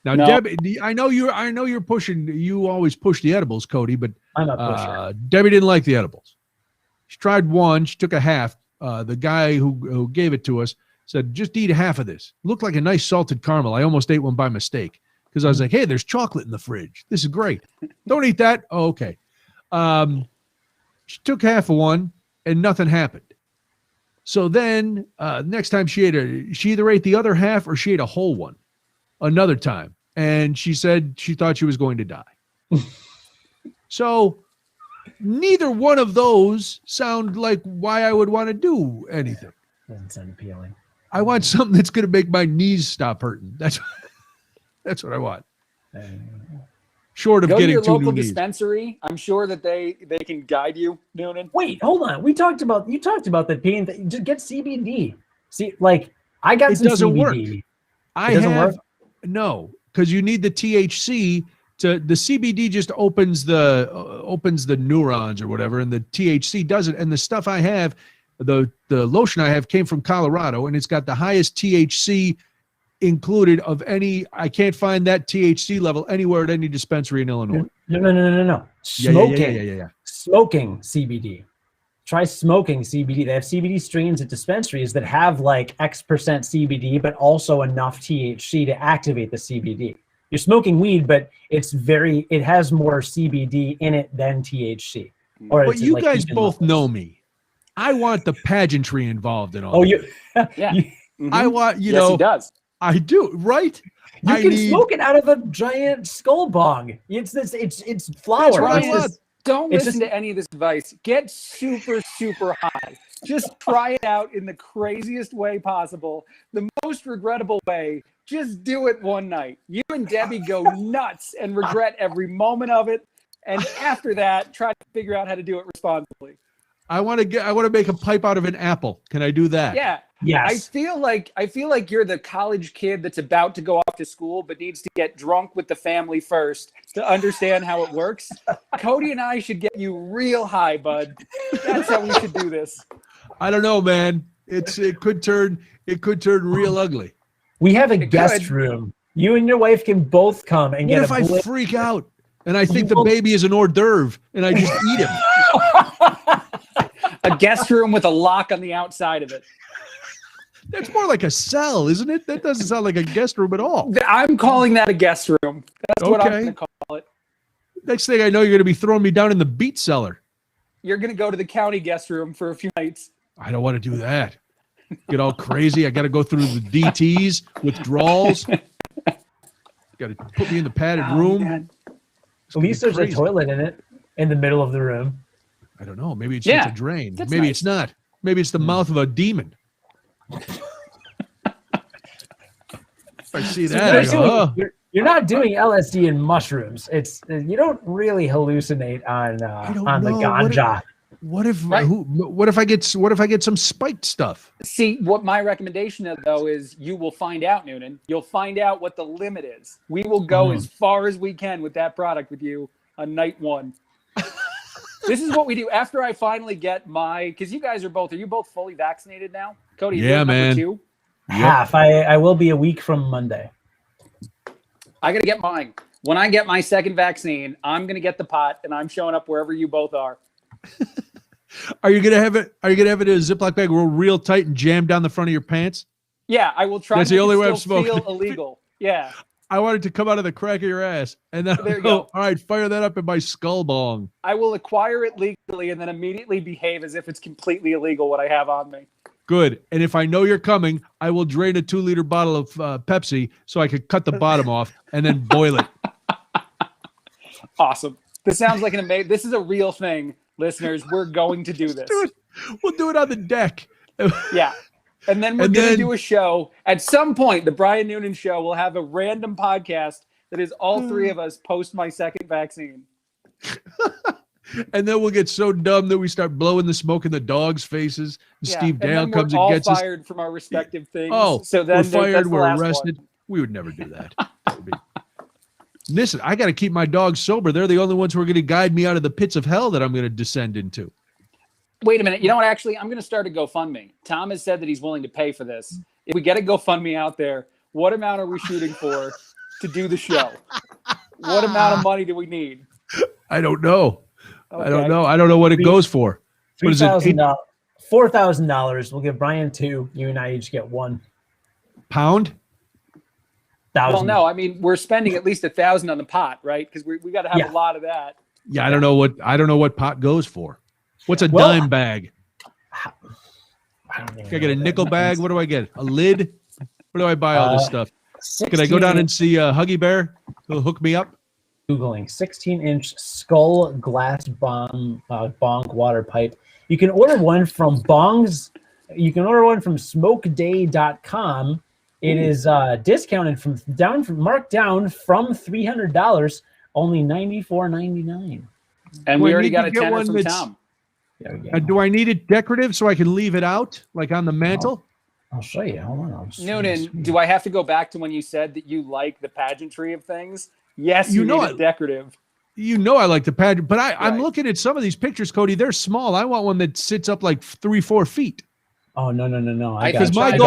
now, No. Debbie, I know you're pushing. You always push the edibles, Cody, but I'm a pusher. Debbie didn't like the edibles. She tried one. She took a half. The guy who gave it to us said, "Just eat a half of this. Looked like a nice salted caramel. I almost ate one by mistake because I was like, hey, there's chocolate in the fridge. This is great. Don't eat that. Oh, okay." She took half of one and nothing happened. So then next time she either ate the other half or she ate a whole one another time. And she said she thought she was going to die. So neither one of those sound like why I would want to do anything. Doesn't sound appealing. I want something that's going to make my knees stop hurting. That's what I want. Short of Go to getting your two local new knees. dispensary. I'm sure that they can guide you, Noonan. Wait, hold on. You talked about that pain. Just get CBD. See, like I got It some doesn't CBD. work. I doesn't have work? no, because you need the THC to the CBD just opens the neurons or whatever, and the THC doesn't. And the stuff I have, the lotion I have came from Colorado, and it's got the highest THC included of any. I can't find that THC level anywhere at any dispensary in Illinois. No. Smoking. Yeah. Smoking CBD. Try smoking CBD. They have CBD strains at dispensaries that have like X% CBD, but also enough THC to activate the CBD. You're smoking weed, but it has more CBD in it than THC. Or But it's you like guys even both levels. know me. I want the pageantry involved in all. Oh, this. Yeah. I want Yes, he does. I do, right? You I can need- smoke it out of a giant skull bong. It's flour. That's what I It's want. just- Don't It's listen just- to any of this advice. Get super, super high. Just try it out in the craziest way possible, the most regrettable way. Just do it one night. You and Debbie go nuts and regret every moment of it. And after that, try to figure out how to do it responsibly. I want to make a pipe out of an apple. Can I do that? Yeah. Yes. I feel like you're the college kid that's about to go off to school but needs to get drunk with the family first to understand how it works. Cody and I should get you real high, bud. That's how we should do this. I don't know, man. It could turn real ugly. We have a It guest could. room. You and your wife can both come and What get if a I blitz. freak out and I think You the won't- baby is an hors d'oeuvre and I just eat him? A guest room with a lock on the outside of it. That's more like a cell, isn't it? That doesn't sound like a guest room at all. I'm calling that a guest room. That's what I'm Okay. going to call it. Next thing I know, you're going to be throwing me down in the beet cellar. You're going to go to the county guest room for a few nights. I don't want to do that. Get all crazy. I got to go through the DTs, withdrawals. Got to put me in the padded Oh, room. man. At least there's a crazy. toilet in it, in the middle of the room. I don't know. Maybe it's Yeah, just a drain. that's Maybe nice. it's not. Maybe it's the mouth of a demon. I see So that. I you're, go, oh. you're not doing LSD and mushrooms. It's you don't really hallucinate on don't the know. ganja. What if Right. what if I get some spiked stuff? See, what my recommendation is, though, is you will find out, Noonan. You'll find out what the limit is. We will go as far as we can with that product with you on night one. This is what we do after I finally get because you guys are you both fully vaccinated now? Cody, Yeah, you're number man. 2? Yep. Half. I will be a week from Monday. I got to get mine. When I get my second vaccine, I'm going to get the pot, and I'm showing up wherever you both are. Are you gonna have it? Are you gonna have it in a Ziploc bag rolled real tight and jammed down the front of your pants? Yeah, I will try. That's to the only way I'm still smoking. feel illegal. Yeah. I want it to come out of the crack of your ass, and then There you go. All right, fire that up in my skull bong. I will acquire it legally and then immediately behave as if it's completely illegal what I have on me. Good. And if I know you're coming, I will drain a 2-liter bottle of Pepsi so I could cut the bottom off and then boil it. Awesome. This sounds like an amazing. This is a real thing, listeners. We're going to do this. We'll do it on the deck. Yeah. And then we're going to do a show. At some point, the Brian Noonan Show will have a random podcast that is all three of us post my second vaccine. And then we'll get so dumb that we start blowing the smoke in the dogs' faces. Yeah. Steve Dale comes and all gets us. fired from our respective things. Oh, so then we're fired, that's the we're last arrested. one. We would never do that. Listen, I got to keep my dogs sober. They're the only ones who are going to guide me out of the pits of hell that I'm going to descend into. Wait a minute. You know what? Actually, I'm going to start a GoFundMe. Tom has said that he's willing to pay for this. If we get a GoFundMe out there, what amount are we shooting for to do the show? What amount of money do we need? I don't know. Okay. I don't know. I don't know what it goes for. What is it? $4,000. We'll give Brian 2. You and I each get 1. Pound? Well, no. I mean, we're spending at least $1,000 on the pot, right? Because we got to have a lot of that. Yeah, I don't know what pot goes for. What's a dime bag? I don't even Can I get a nickel bag? What do I get? A lid? Where do I buy all this stuff? Can I go down and see Huggy Bear? He'll hook me up. Googling 16-inch skull glass bong water pipe. You can order one from Bongs. You can order one from smokeday.com. It is discounted marked down from $300, only $94.99. And we already got a tenner from Tom. Do I need it decorative so I can leave it out, like on the mantle? I'll show you. Hold on. Noonan, do I have to go back to when you said that you like the pageantry of things? Yes, you know it decorative. You know I like the pageant, but I'm looking at some of these pictures, Cody. They're small. I want one that sits up like 3-4 feet. Oh, no. Because my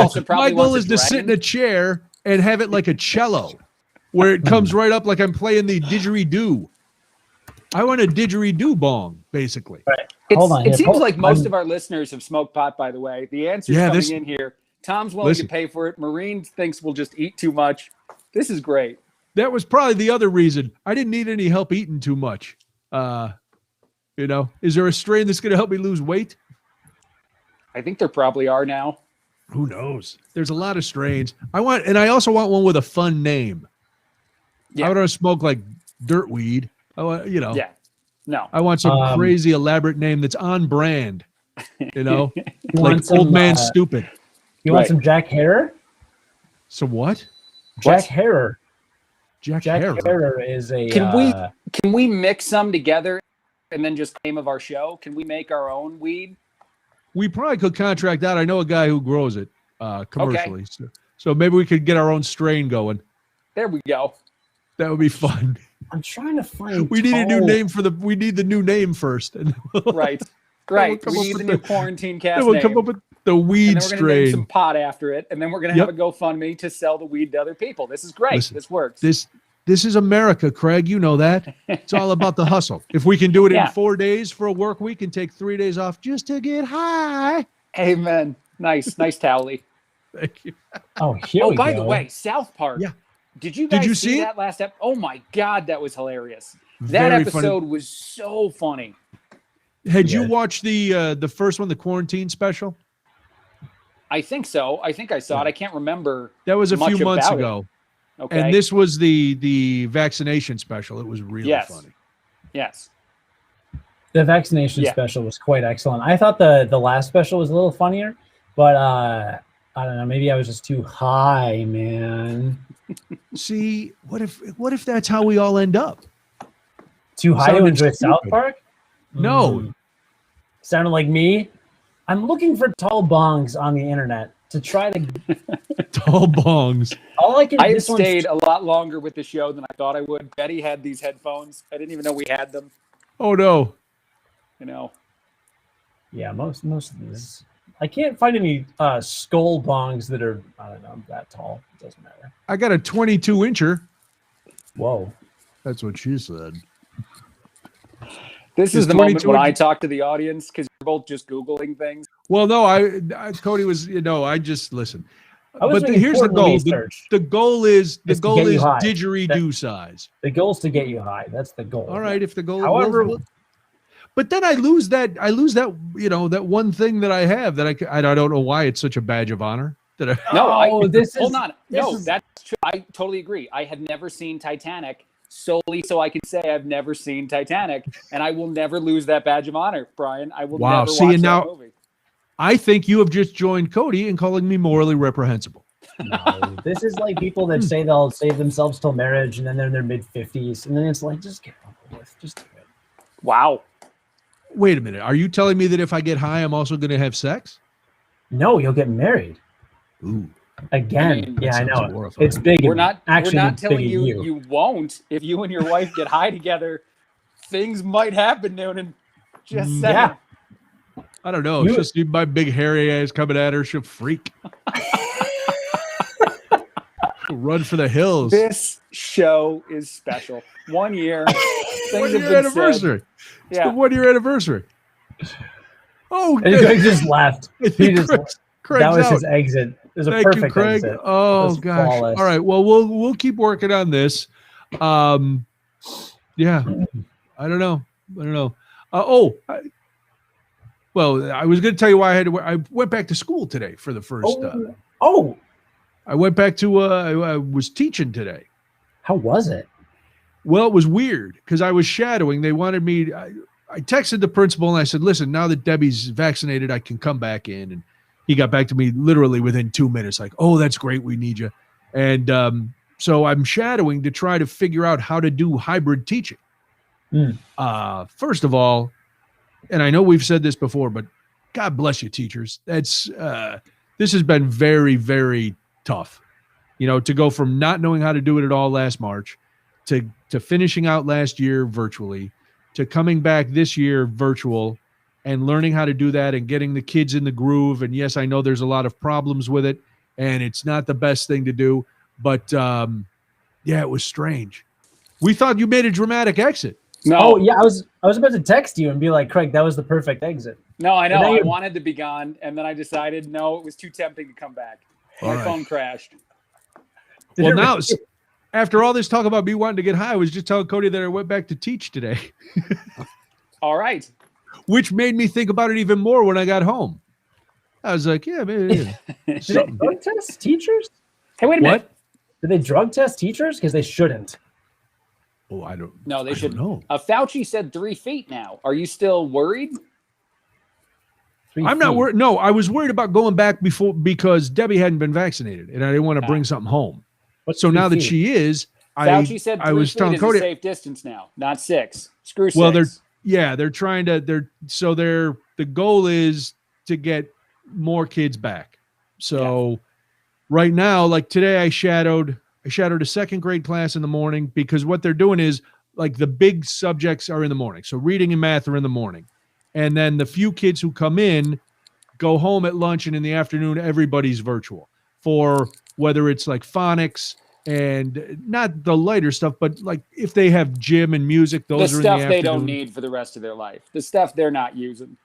goal is to sit in a chair and have it like a cello, where it comes right up like I'm playing the didgeridoo. I want a didgeridoo bong, basically. Right. It seems like most of our listeners have smoked pot, by the way. The answer's coming in here. Tom's willing to pay for it. Marine thinks we'll just eat too much. This is great. That was probably the other reason. I didn't need any help eating too much. Is there a strain that's going to help me lose weight? I think there probably are now. Who knows? There's a lot of strains. I also want one with a fun name. Yeah. I want to smoke like dirt weed. Yeah. No. I want some crazy elaborate name that's on brand. Like some, Old Man Stupid. You want some Jack Harrer? So what? Jack Harrer. Jack Harrer is a. Can we mix some together and then just name of our show? Can we make our own weed? We probably could contract out. I know a guy who grows it commercially. Okay. So maybe we could get our own strain going. There we go. That would be fun. I'm trying to find. We need a new name we need the new name first. Right. We need the new QuarantineCast name. We'll come up with the weed strain. We're going to name some pot after it, and then we're going to have a GoFundMe to sell the weed to other people. This is great. Listen, this works. This is America, Craig. You know that. It's all about the hustle. If we can do it in 4 days for a work week and take 3 days off just to get high. Amen. Nice Towley. Thank you. By the way, South Park. Yeah. Did you guys see that last episode? Oh my God, that was hilarious. That episode was so funny. Had you watched the first one, the quarantine special? I think so. I think I saw it. I can't remember. That was a few months ago. Okay. And this was the vaccination special. It was really funny. Yes. The vaccination special was quite excellent. I thought the last special was a little funnier, but I don't know. Maybe I was just too high, man. See, what if that's how we all end up? Too high to enjoy South Park? No. Sounded like me. I'm looking for tall bongs on the internet to try to tall bongs. I have stayed a lot longer with the show than I thought I would. Betty had these headphones. I didn't even know we had them. Oh no. Yeah, most of these. I can't find any skull bongs that are, I don't know, that tall. It doesn't matter. I got a 22-incher. Whoa. That's what she said. This is the moment when I talk to the audience because you're both just Googling things. Well, no, Cody was, I just listen. But here's the goal. The goal is didgeridoo size. The goal is to get you high. That's the goal. All right. If the goal, however, but then I lose that, that one thing that I have that I don't know why it's such a badge of honor. Hold on. That's true. I totally agree. I had never seen Titanic solely so I can say I've never seen Titanic, and I will never lose that badge of honor, Brian. I will never watch that movie. I think you have just joined Cody in calling me morally reprehensible. No, this is like people that say they'll save themselves till marriage, and then they're in their mid-50s, and then it's like, just get it over with. Just do it. Wow. Wait a minute. Are you telling me that if I get high, I'm also going to have sex? No, you'll get married. Ooh. Again, I know. Horrifying. It's big. We're not telling you won't. If you and your wife get high together, things might happen, Noonan. Just saying. Yeah. I don't know. She'll see my big hairy ass coming at her. She'll freak. Run for the hills. This show is special. 1 year. 1 year anniversary. It's the 1 year anniversary. Oh, and Craig just left. He just that was his exit. It was a perfect Craig. exit. Oh gosh. Flawless. All right. Well, we'll keep working on this. Yeah. I don't know. Well, I was going to tell you why I went back to school today for the first. I went back to. I was teaching today. How was it? Well, it was weird because I was shadowing. They wanted me. I texted the principal and I said, "Listen, now that Debbie's vaccinated, I can come back in." And he got back to me literally within 2 minutes, like, "Oh, that's great. We need you." And so I'm shadowing to try to figure out how to do hybrid teaching. First of all. And I know we've said this before, but God bless you, teachers. This has been very, very tough, to go from not knowing how to do it at all last March to finishing out last year virtually, to coming back this year virtual and learning how to do that and getting the kids in the groove. And yes, I know there's a lot of problems with it and it's not the best thing to do, but it was strange. We thought you made a dramatic exit. No. Oh yeah, I was about to text you and be like, Craig, that was the perfect exit. No, I know. I wanted to be gone, and then I decided no, it was too tempting to come back. My phone crashed. Well, now after all this talk about me wanting to get high, I was just telling Cody that I went back to teach today. All right. Which made me think about it even more when I got home. I was like, yeah, maybe. Did they drug test teachers? Hey, wait a minute. Did they drug test teachers? Because they shouldn't. Oh, I don't. No, they should. know. Fauci said 3 feet now. Are you still worried? I'm not worried. No, I was worried about going back because Debbie hadn't been vaccinated, and I didn't want to bring something home. So now that she is, Fauci said 3 I was feet telling is Cody, a safe distance now, not 6. Screw 6. Well, they're trying to. The goal is to get more kids back. So right now, like today, I shadowed a second grade class in the morning because what they're doing is like the big subjects are in the morning. So reading and math are in the morning. And then the few kids who come in go home at lunch, and in the afternoon, everybody's virtual for whether it's like phonics and not the lighter stuff, but like if they have gym and music, those are in the afternoon. The stuff they don't need for the rest of their life. The stuff they're not using.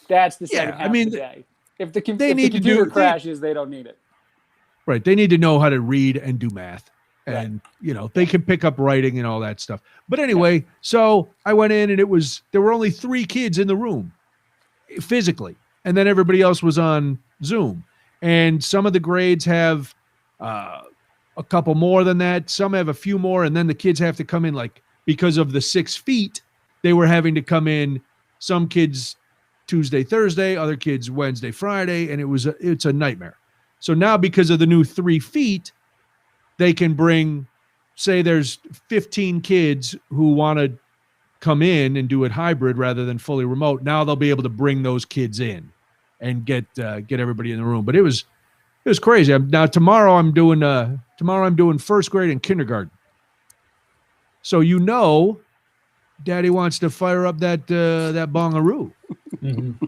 That's the second half of the day. If the computer crashes, they don't need it. Right. They need to know how to read and do math. And, they can pick up writing and all that stuff. But anyway, so I went in and there were only 3 kids in the room physically. And then everybody else was on Zoom. And some of the grades have a couple more than that. Some have a few more. And then the kids have to come in like, because of the 6 feet, they were having to come in, some kids Tuesday, Thursday, other kids Wednesday, Friday. And it's a nightmare. So now because of the new 3 feet, they can bring, say there's 15 kids who want to come in and do it hybrid rather than fully remote. Now they'll be able to bring those kids in and get everybody in the room. But it was crazy. Now tomorrow I'm doing first grade and kindergarten. So Daddy wants to fire up that bongaroo. Mm-hmm.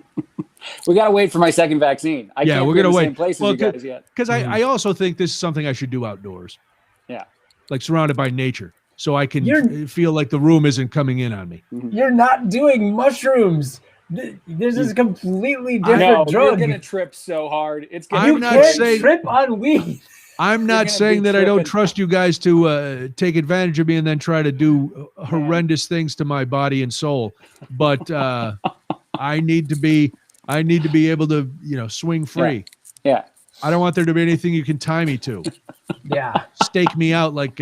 We got to wait for my second vaccine. I can't we're go gonna to the wait. same place as you guys yet. Because I also think this is something I should do outdoors. Yeah. Like surrounded by nature. so I can feel like the room isn't coming in on me. You're not doing mushrooms. This is a completely different drug. You're gonna trip so hard. It's gonna. You can't trip on weed. I'm not saying that I don't trust you guys to take advantage of me and then try to do horrendous things to my body and soul, but I need to be able to, swing free. Yeah. I don't want there to be anything you can tie me to. Yeah. Stake me out like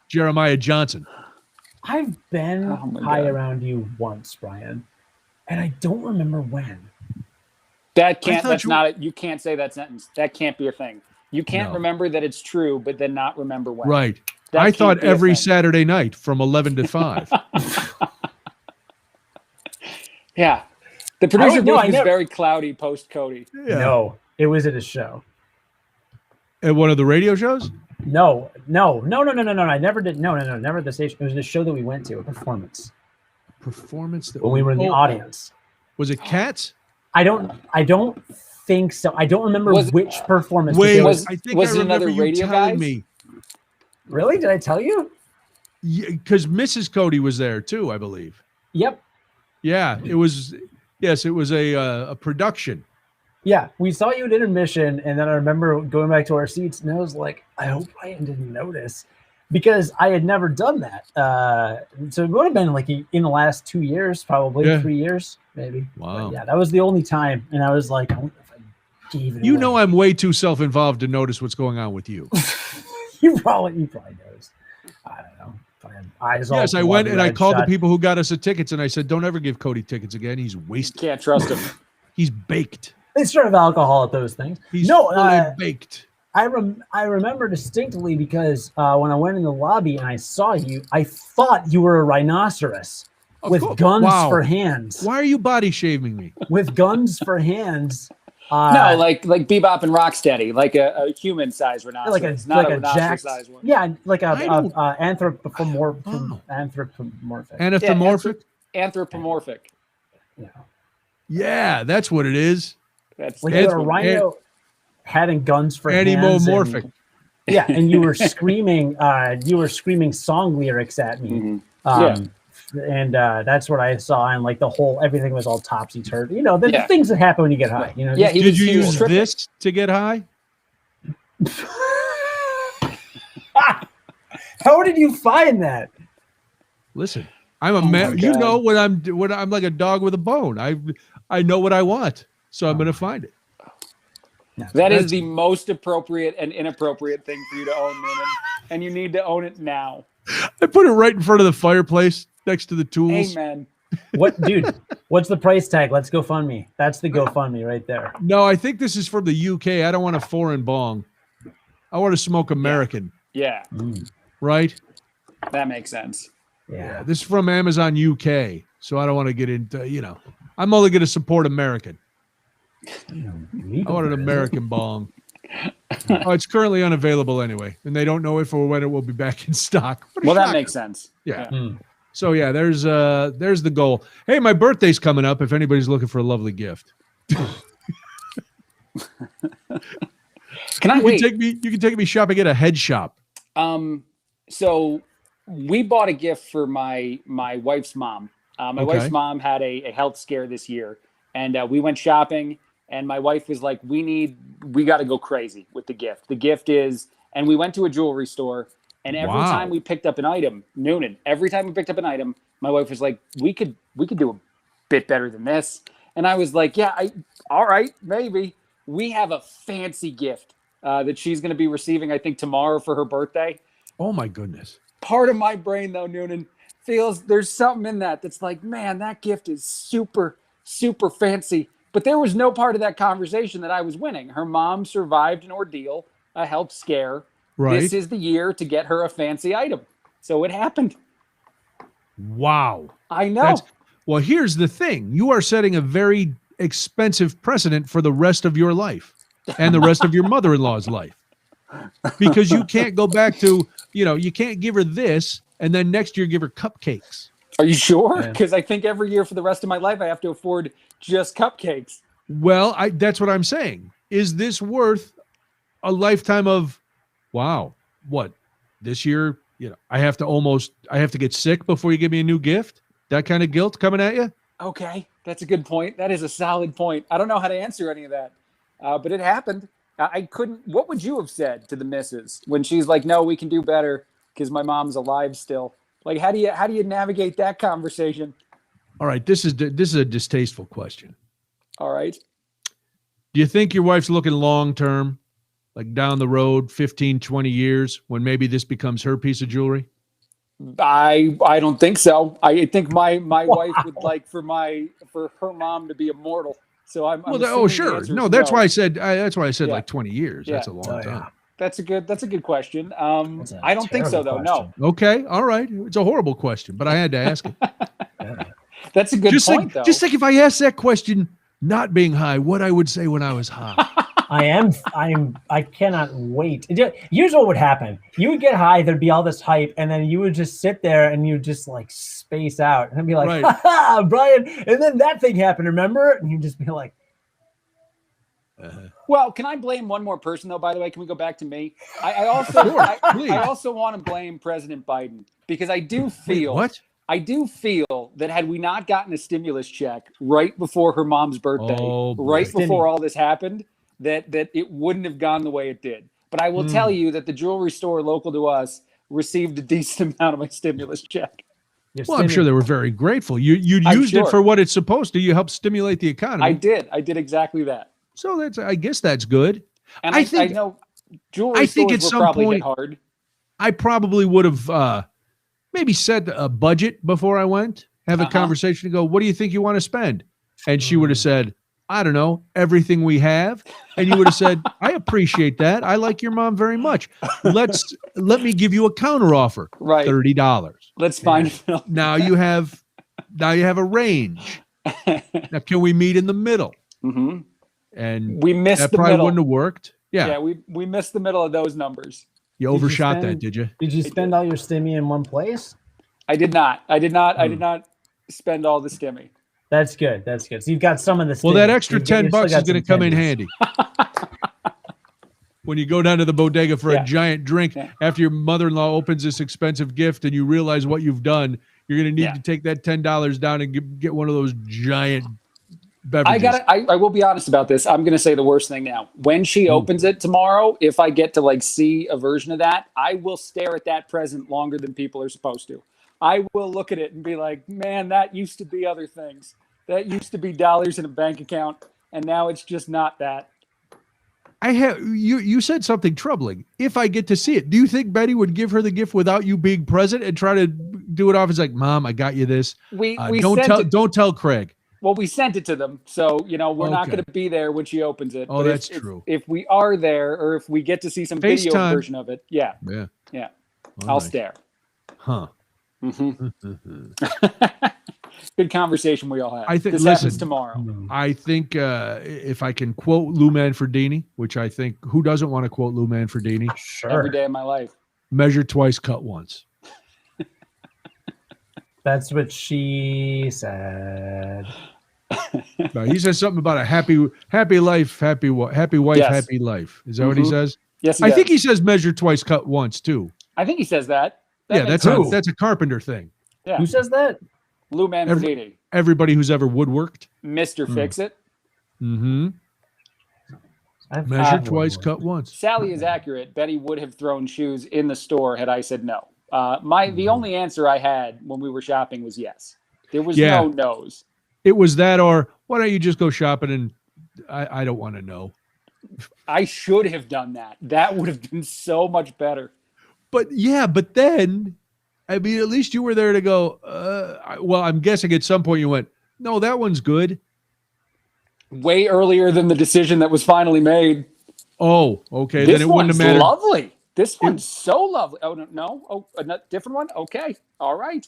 Jeremiah Johnson. I've been high around you once, Brian, and I don't remember when. You can't say that sentence. That can't be a thing. You can't remember that it's true, but then not remember when. Right. I thought every Saturday night from 11 to 5. Yeah. The producer booth was very cloudy post Cody. Yeah. No, it was at a show. At one of the radio shows? No. I never did. No, never at the station. It was the show that we went to, a performance. When we were in the audience. Was it Cats? I don't think so. I don't remember which performance. Wait, was I it another radio guy? Really? Did I tell you? Because Mrs. Cody was there too, I believe. Yep. Yeah, it was. Yes, it was a production. Yeah, we saw you at intermission, and then I remember going back to our seats, and I was like, I hope Brian didn't notice, because I had never done that. So it would have been like in the last 2 years, probably 3 years, maybe. Wow. But yeah, that was the only time, and I was like, I wonder if I gave it away. I'm way too self-involved to notice what's going on with you. you probably noticed. I don't know. Yes, I went and I called the people who got us the tickets, and I said, "Don't ever give Cody tickets again. He's wasted. Can't trust him. He's baked. They serve alcohol at those things. He's fully baked." I remember distinctly because when I went in the lobby and I saw you, I thought you were a rhinoceros with guns for hands. Why are you body shaming me? With guns for hands. No, like Bebop and Rocksteady, like a human-sized rhinoceros, not a rhinoceros-sized one. Yeah, like a anthropomorphic. Anthropomorphic? Anthropomorphic. Yeah, that's what it is. That's like a rhino having guns for hands. Animomorphic. And you were screaming. Song lyrics at me. And that's what I saw, and like everything was all topsy-turvy. The things that happen when you get high. Did you use this to get high? How did you find that? Listen, I'm a man. You know when I'm like a dog with a bone. I know what I want, so I'm going to find it. That is the most appropriate and inappropriate thing for you to own, Noonan, and you need to own it now. I put it right in front of the fireplace next to the tools. Amen. What's the price tag? Let's GoFundMe. That's the GoFundMe right there. No, I think this is from the UK. I don't want a foreign bong. I want to smoke American. Yeah. Right? That makes sense. Yeah. This is from Amazon UK. So I don't want to get into, I'm only going to support American. I want an American bong. Oh, it's currently unavailable anyway, and they don't know if or when it will be back in stock. Well, that makes sense. Yeah. So yeah, there's the goal. Hey, my birthday's coming up. If anybody's looking for a lovely gift, you can take me shopping at a head shop. So we bought a gift for my wife's mom. My wife's mom had a health scare this year, and we went shopping. And my wife was like, we got to go crazy with the gift. The gift is, and we went to a jewelry store, and every time we picked up an item, every time we picked up an item, my wife was like, we could do a bit better than this. And I was like, all right, maybe. We have a fancy gift that she's going to be receiving, I think, tomorrow for her birthday. Oh my goodness. Part of my brain though, Noonan, feels there's something in that's like, man, that gift is super, super fancy. But there was no part of that conversation that I was winning. Her mom survived an ordeal, a health scare. Right. This is the year to get her a fancy item. So it happened. Wow. I know. Well, here's the thing. You are setting a very expensive precedent for the rest of your life and the rest of your mother-in-law's life. Because you can't go back to, you can't give her this and then next year give her cupcakes. Are you sure? Because I think every year for the rest of my life, I have to afford just cupcakes. Well, that's what I'm saying. Is this worth a lifetime of, wow, what, this year I have to get sick before you give me a new gift. That kind of guilt coming at you. Okay, that's a good point. That is a solid point. I don't know how to answer any of that, but it happened. I couldn't. What would you have said to the missus when she's like, "No, we can do better because my mom's alive still"? Like, how do you navigate that conversation? All right, this is a distasteful question. All right. Do you think your wife's looking long term, like down the road, 15, 20 years, when maybe this becomes her piece of jewelry? I don't think so. I think my wife would like for her mom to be immortal. So I'm sure. No, that's why I said like 20 years. Yeah. That's a long time. That's a good question. I don't think so though. Question. No. Okay. All right. It's a horrible question, but I had to ask it. That's a good point though. Just think if I asked that question not being high, what I would say when I was high. I cannot wait. Here's what would happen. You would get high, there'd be all this hype, and then you would just sit there and you would just like space out and be like, right. Ha, Brian, and then that thing happened, remember? And you'd just be like, Well, can I blame one more person though, by the way? Can we go back to me? I also want to blame President Biden because I do feel that had we not gotten a stimulus check right before her mom's birthday, before all this happened, that it wouldn't have gone the way it did. But I will tell you that the jewelry store local to us received a decent amount of my stimulus check. Well, I'm sure they were very grateful. You used it for what it's supposed to. You helped stimulate the economy. I did exactly that. So I guess that's good. And I know jewelry stores will probably hit hard. I probably would have maybe set a budget before I went, have a conversation and go, what do you think you want to spend? And she would have said, I don't know, everything we have. And you would have said, I appreciate that. I like your mom very much. Let me give you a counter offer. Right. $30. Let's find now you have a range. Now can we meet in the middle? Mm-hmm. And we missed that the probably middle. wouldn't have worked. Yeah. We missed the middle of those numbers. You overshot that, did you? Did you spend all your stimmy in one place? I did not. I did not spend all the stimmy. That's good. So you've got some of the stimmy. Well, that extra $10 is going to come in handy. When you go down to the bodega for a giant drink after your mother-in-law opens this expensive gift and you realize what you've done, you're going to need to take that $10 down and get one of those giant beverages. I will be honest about this. I'm going to say the worst thing now. When she opens it tomorrow, if I get to like see a version of that, I will stare at that present longer than people are supposed to. I will look at it and be like, man, that used to be other things. That used to be dollars in a bank account, and now it's just not that. You said something troubling. If I get to see it, do you think Betty would give her the gift without you being present and try to do it off as like, Mom, I got you this. Don't tell Craig. Well, we sent it to them, so we're not going to be there when she opens it. Oh, that's true. If we are there, or if we get to see some video version of it, yeah. I'll stare. Huh. Mm-hmm. Good conversation we all had. I think this happens tomorrow. I think if I can quote Lou Manfredini, which I think who doesn't want to quote Lou Manfredini? Sure. Every day of my life. Measure twice, cut once. That's what she said. No, he says something about a happy life, happy wife, happy life. Is that what he says? Yes, I think he says measure twice, cut once too. I think he says that. That's a carpenter thing. Yeah. Who says that? Lou Manfredini. Everybody who's ever woodworked. Mr. Fix-It. Mm-hmm. Measure twice, cut once. Sally is accurate. Betty would have thrown shoes in the store had I said no. The only answer I had when we were shopping was yes. There was no no's. It was that, or why don't you just go shopping and I don't want to know. I should have done that. That would have been so much better. But then, I mean, at least you were there to go, well, I'm guessing at some point you went, no, that one's good. Way earlier than the decision that was finally made. Oh, okay. Then it wouldn't have mattered. Lovely. This one's so lovely. Oh, no. Oh, a different one? Okay. All right.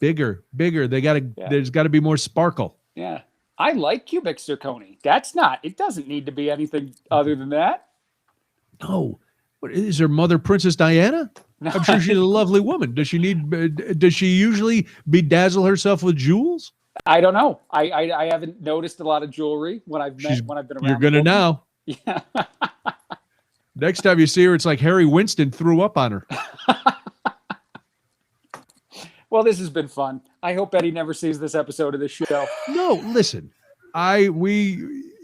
Bigger. There's got to be more sparkle. Yeah. I like cubic zirconia. It doesn't need to be anything other than that. No. What, is her mother Princess Diana? No. I'm sure she's a lovely woman. Does she usually bedazzle herself with jewels? I don't know. I haven't noticed a lot of jewelry when I've been around. You're going to now. Yeah. Next time you see her, it's like Harry Winston threw up on her. Well, this has been fun. I hope Eddie never sees this episode of the show. No, listen,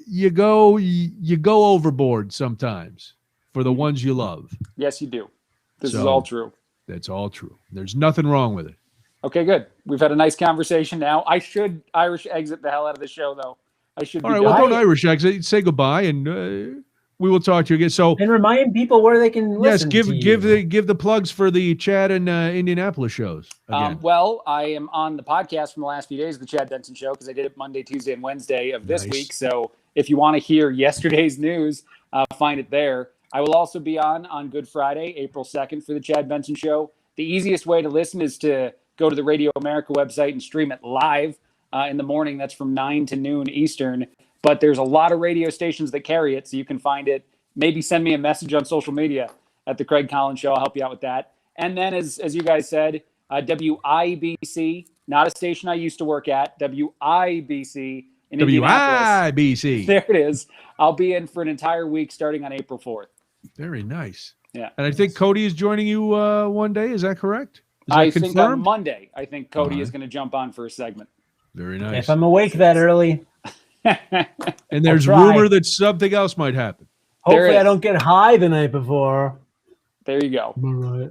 you go overboard sometimes for the ones you love. Yes, you do. This is all true. That's all true. There's nothing wrong with it. Okay, good. We've had a nice conversation now. I should Irish exit the hell out of the show, though. I should. All right, well, don't Irish exit. Say goodbye, and we will talk to you again. So, and remind people where they can listen. Yes, give the plugs for the Chad and Indianapolis shows. Well, I am on the podcast from the last few days of the Chad Benson Show because I did it Monday, Tuesday, and Wednesday of this week. So if you want to hear yesterday's news, find it there. I will also be on Good Friday, April 2nd for the Chad Benson Show. The easiest way to listen is to go to the Radio America website and stream it live in the morning. That's from 9 to noon Eastern. But there's a lot of radio stations that carry it, so you can find it. Maybe send me a message on social media at the Craig Collins Show. I'll help you out with that. And then, as you guys said, WIBC, not a station I used to work at, WIBC in Indianapolis. WIBC. There it is. I'll be in for an entire week starting on April 4th. Very nice. Yeah. And I think Cody is joining you one day. Is that correct? Is that I confirmed? think on Monday, Cody is going to jump on for a segment. Very nice. If I'm awake that early. And there's rumor that something else might happen. Hopefully I don't get high the night before. There you go. All right.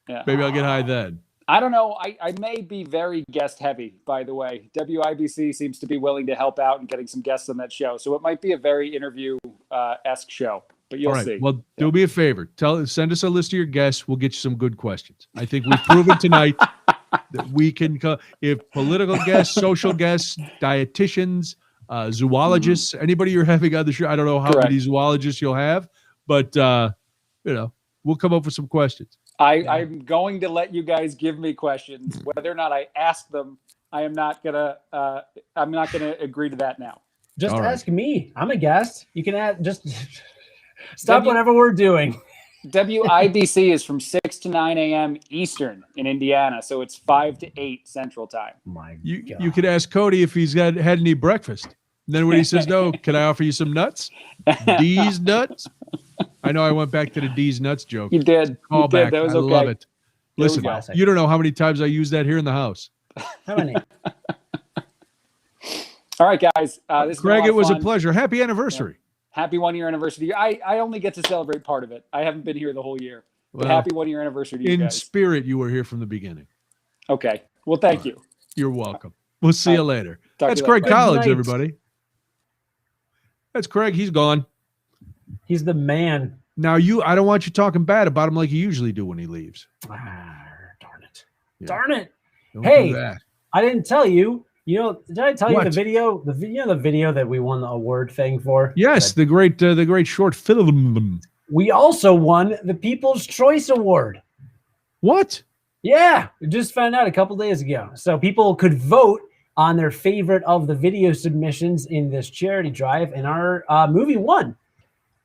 Yeah. Maybe I'll get high then. I don't know. I may be very guest heavy, by the way. WIBC seems to be willing to help out and getting some guests on that show. So it might be a very interview-esque show, but you'll see. Well, do me a favor. Send us a list of your guests. We'll get you some good questions. I think we've proven tonight that we can, if political guests, social guests, dietitians, zoologists, anybody you're having on the show, I don't know how many zoologists you'll have, but, we'll come up with some questions. I'm going to let you guys give me questions. Whether or not I ask them, I'm not gonna agree to that now. Just ask me. I'm a guest. You can just stop whatever we're doing. WIBC is from 6 to 9 a.m. Eastern in Indiana, so it's 5 to 8 Central Time. You could ask Cody if he's had any breakfast. And then when he says no, can I offer you some nuts? D's nuts? I know I went back to the D's nuts joke. You did. Call back. That was I love it. Listen, you don't know how many times I use that here in the house. How many? All right, guys. This Craig, it was a pleasure. Happy anniversary. Yeah. Happy 1 year anniversary. I only get to celebrate part of it. I haven't been here the whole year. But happy 1 year anniversary to you guys. In spirit, you were here from the beginning. Okay. Well, thank you. You're welcome. We'll see you later. That's Craig Collins, everybody. That's Craig. He's gone. He's the man. Now, I don't want you talking bad about him like you usually do when he leaves. Darn it. Yeah. Darn it. Don't hey, do that. I didn't tell you. Did I tell you the video? The video that we won the award thing for? Yes, the great short film. We also won the People's Choice Award. What? Yeah, we just found out a couple days ago. So people could vote on their favorite of the video submissions in this charity drive, and our movie won.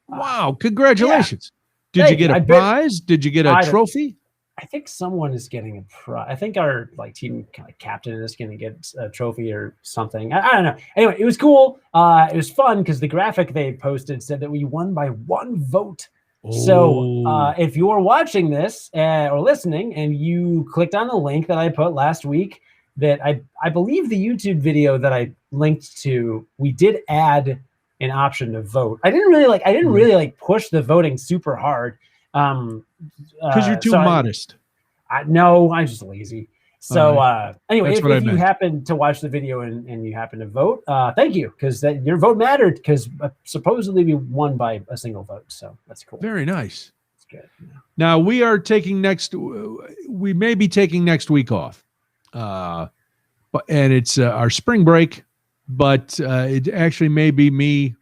Wow! Congratulations! Yeah. Did you get a prize? Did you get a trophy? I think someone is getting a prize. I think our team kind of captain is going to get a trophy or something. I don't know. Anyway, it was cool. It was fun because the graphic they posted said that we won by 1 vote. Oh. So if you're watching this or listening and you clicked on the link that I put last week, that I believe the YouTube video that I linked to, we did add an option to vote. I didn't really push the voting super hard. Because you're too modest. No, I'm just lazy. So anyway, if you happen to watch the video and you happen to vote, thank you, because your vote mattered, because supposedly we won by a single vote. So that's cool. Very nice. That's good. Yeah. Now we may be taking next week off, and it's our spring break, but it actually may be me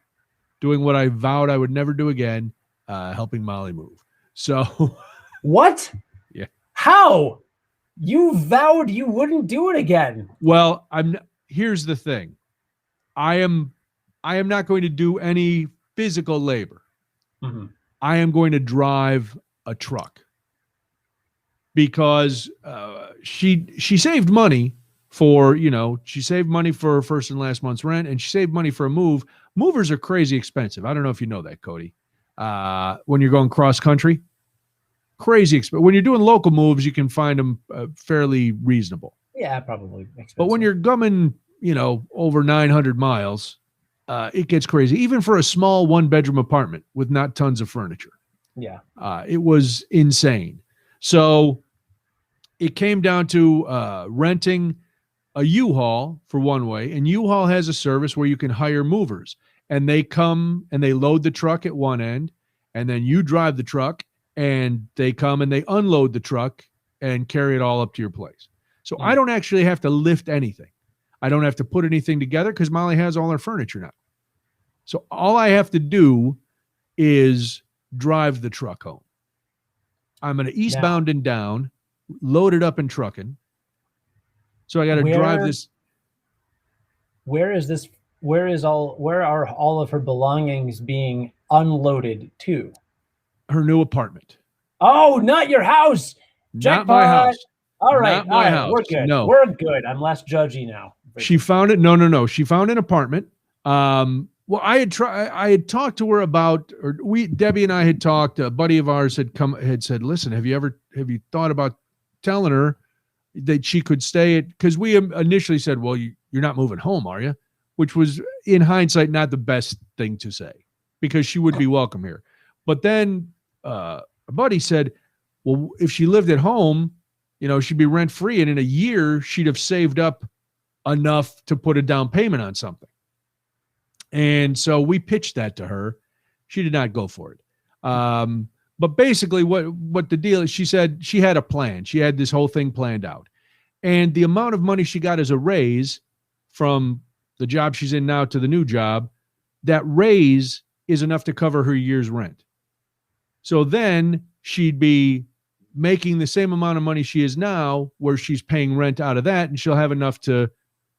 doing what I vowed I would never do again, helping Molly move. So what? Yeah. How? You vowed you wouldn't do it again. Well, here's the thing. I am not going to do any physical labor. Mm-hmm. I am going to drive a truck because she saved money for her first and last month's rent, and she saved money for a move. Movers are crazy expensive. I don't know if you know that, Cody. When you're going cross country crazy expensive. When you're doing local moves, you can find them fairly reasonable. Yeah, probably expensive. But when you're gumming, over 900 miles, it gets crazy. Even for a small 1-bedroom apartment with not tons of furniture. Yeah. It was insane. So it came down to renting a U-Haul for one way, and U-Haul has a service where you can hire movers, and they come and they load the truck at one end, and then you drive the truck, and they come and they unload the truck and carry it all up to your place. So I don't actually have to lift anything. I don't have to put anything together because Molly has all her furniture now. So all I have to do is drive the truck home. I'm going to eastbound and down, load it up in trucking. So I got to drive this. Where are all of her belongings being unloaded to? Her new apartment. Oh, not your house. Not my house. All right. Not my house. We're good. No. We're good. I'm less judgy now. She found it. No. She found an apartment. Well, I had talked to her about, Debbie and I had talked. A buddy of ours had said, listen, have you thought about telling her that she could stay at, because we initially said, well, you're not moving home, are you? Which was, in hindsight, not the best thing to say, because she would be welcome here. But then a buddy said, well, if she lived at home, she'd be rent free, and in a year she'd have saved up enough to put a down payment on something. And so we pitched that to her. She did not go for it. But basically what the deal is, she said she had a plan. She had this whole thing planned out. And the amount of money she got as a raise from the job she's in now to the new job, that raise is enough to cover her year's rent. So then she'd be making the same amount of money she is now, where she's paying rent out of that, and she'll have enough to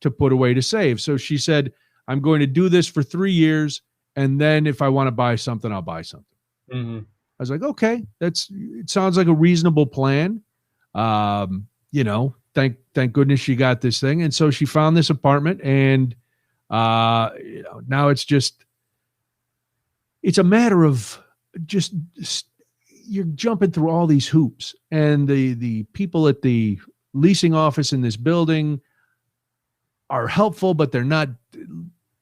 put away to save. So she said, I'm going to do this for 3 years, and then if I want to buy something, I'll buy something. Mm-hmm. I was like, okay, it sounds like a reasonable plan. Thank goodness she got this thing. And so she found this apartment, and now it's a matter of just you're jumping through all these hoops, and the people at the leasing office in this building are helpful, but they're not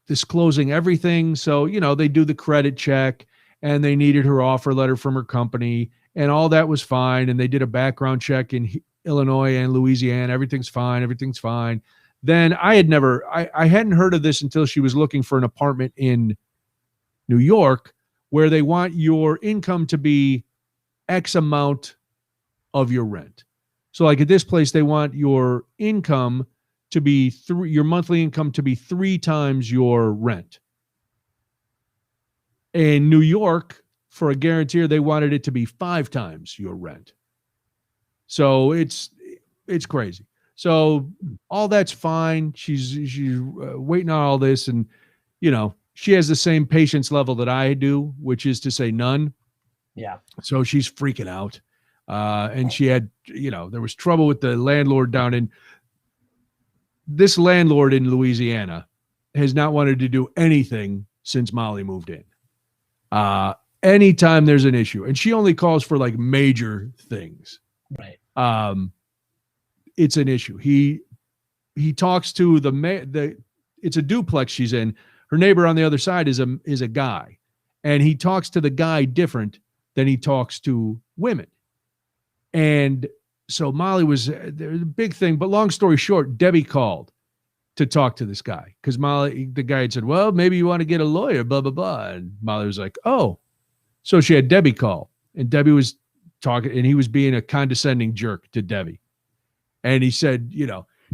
disclosing everything. So, they do the credit check, and they needed her offer letter from her company, and all that was fine. And they did a background check in Illinois and Louisiana. Everything's fine. Then I hadn't heard of this until she was looking for an apartment in New York, where they want your income to be X amount of your rent. So like at this place, they want your income to be your monthly income to be 3 times your rent. In New York, for a guarantor, they wanted it to be 5 times your rent. So it's crazy. So all that's fine. She's waiting on all this, and she has the same patience level that I do, which is to say none. Yeah. So she's freaking out, and she had there was trouble with the landlord down in. This landlord in Louisiana has not wanted to do anything since Molly moved in. Anytime there's an issue, and she only calls for like major things. Right. It's an issue. He talks to it's a duplex she's in. Her neighbor on the other side is a guy, and he talks to the guy different than he talks to women. And so Molly was a big thing, but long story short, Debbie called to talk to this guy because the guy had said, well, maybe you want to get a lawyer, blah, blah, blah. And Molly was like, oh. So she had Debbie call, and Debbie was talking, and he was being a condescending jerk to Debbie. And he said,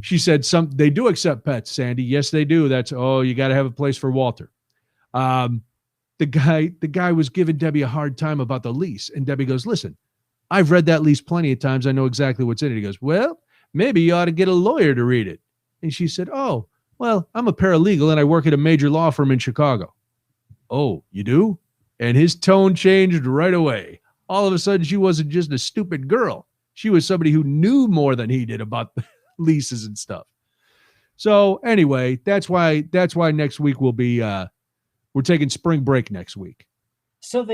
she said, they do accept pets, Sandy. Yes, they do. You got to have a place for Walter. The guy was giving Debbie a hard time about the lease. And Debbie goes, listen, I've read that lease plenty of times. I know exactly what's in it. He goes, well, maybe you ought to get a lawyer to read it. And she said, oh, well, I'm a paralegal and I work at a major law firm in Chicago. Oh, you do? And his tone changed right away. All of a sudden, she wasn't just a stupid girl. She was somebody who knew more than he did about leases and stuff. So anyway, that's why next week we'll be, we're taking spring break next week. So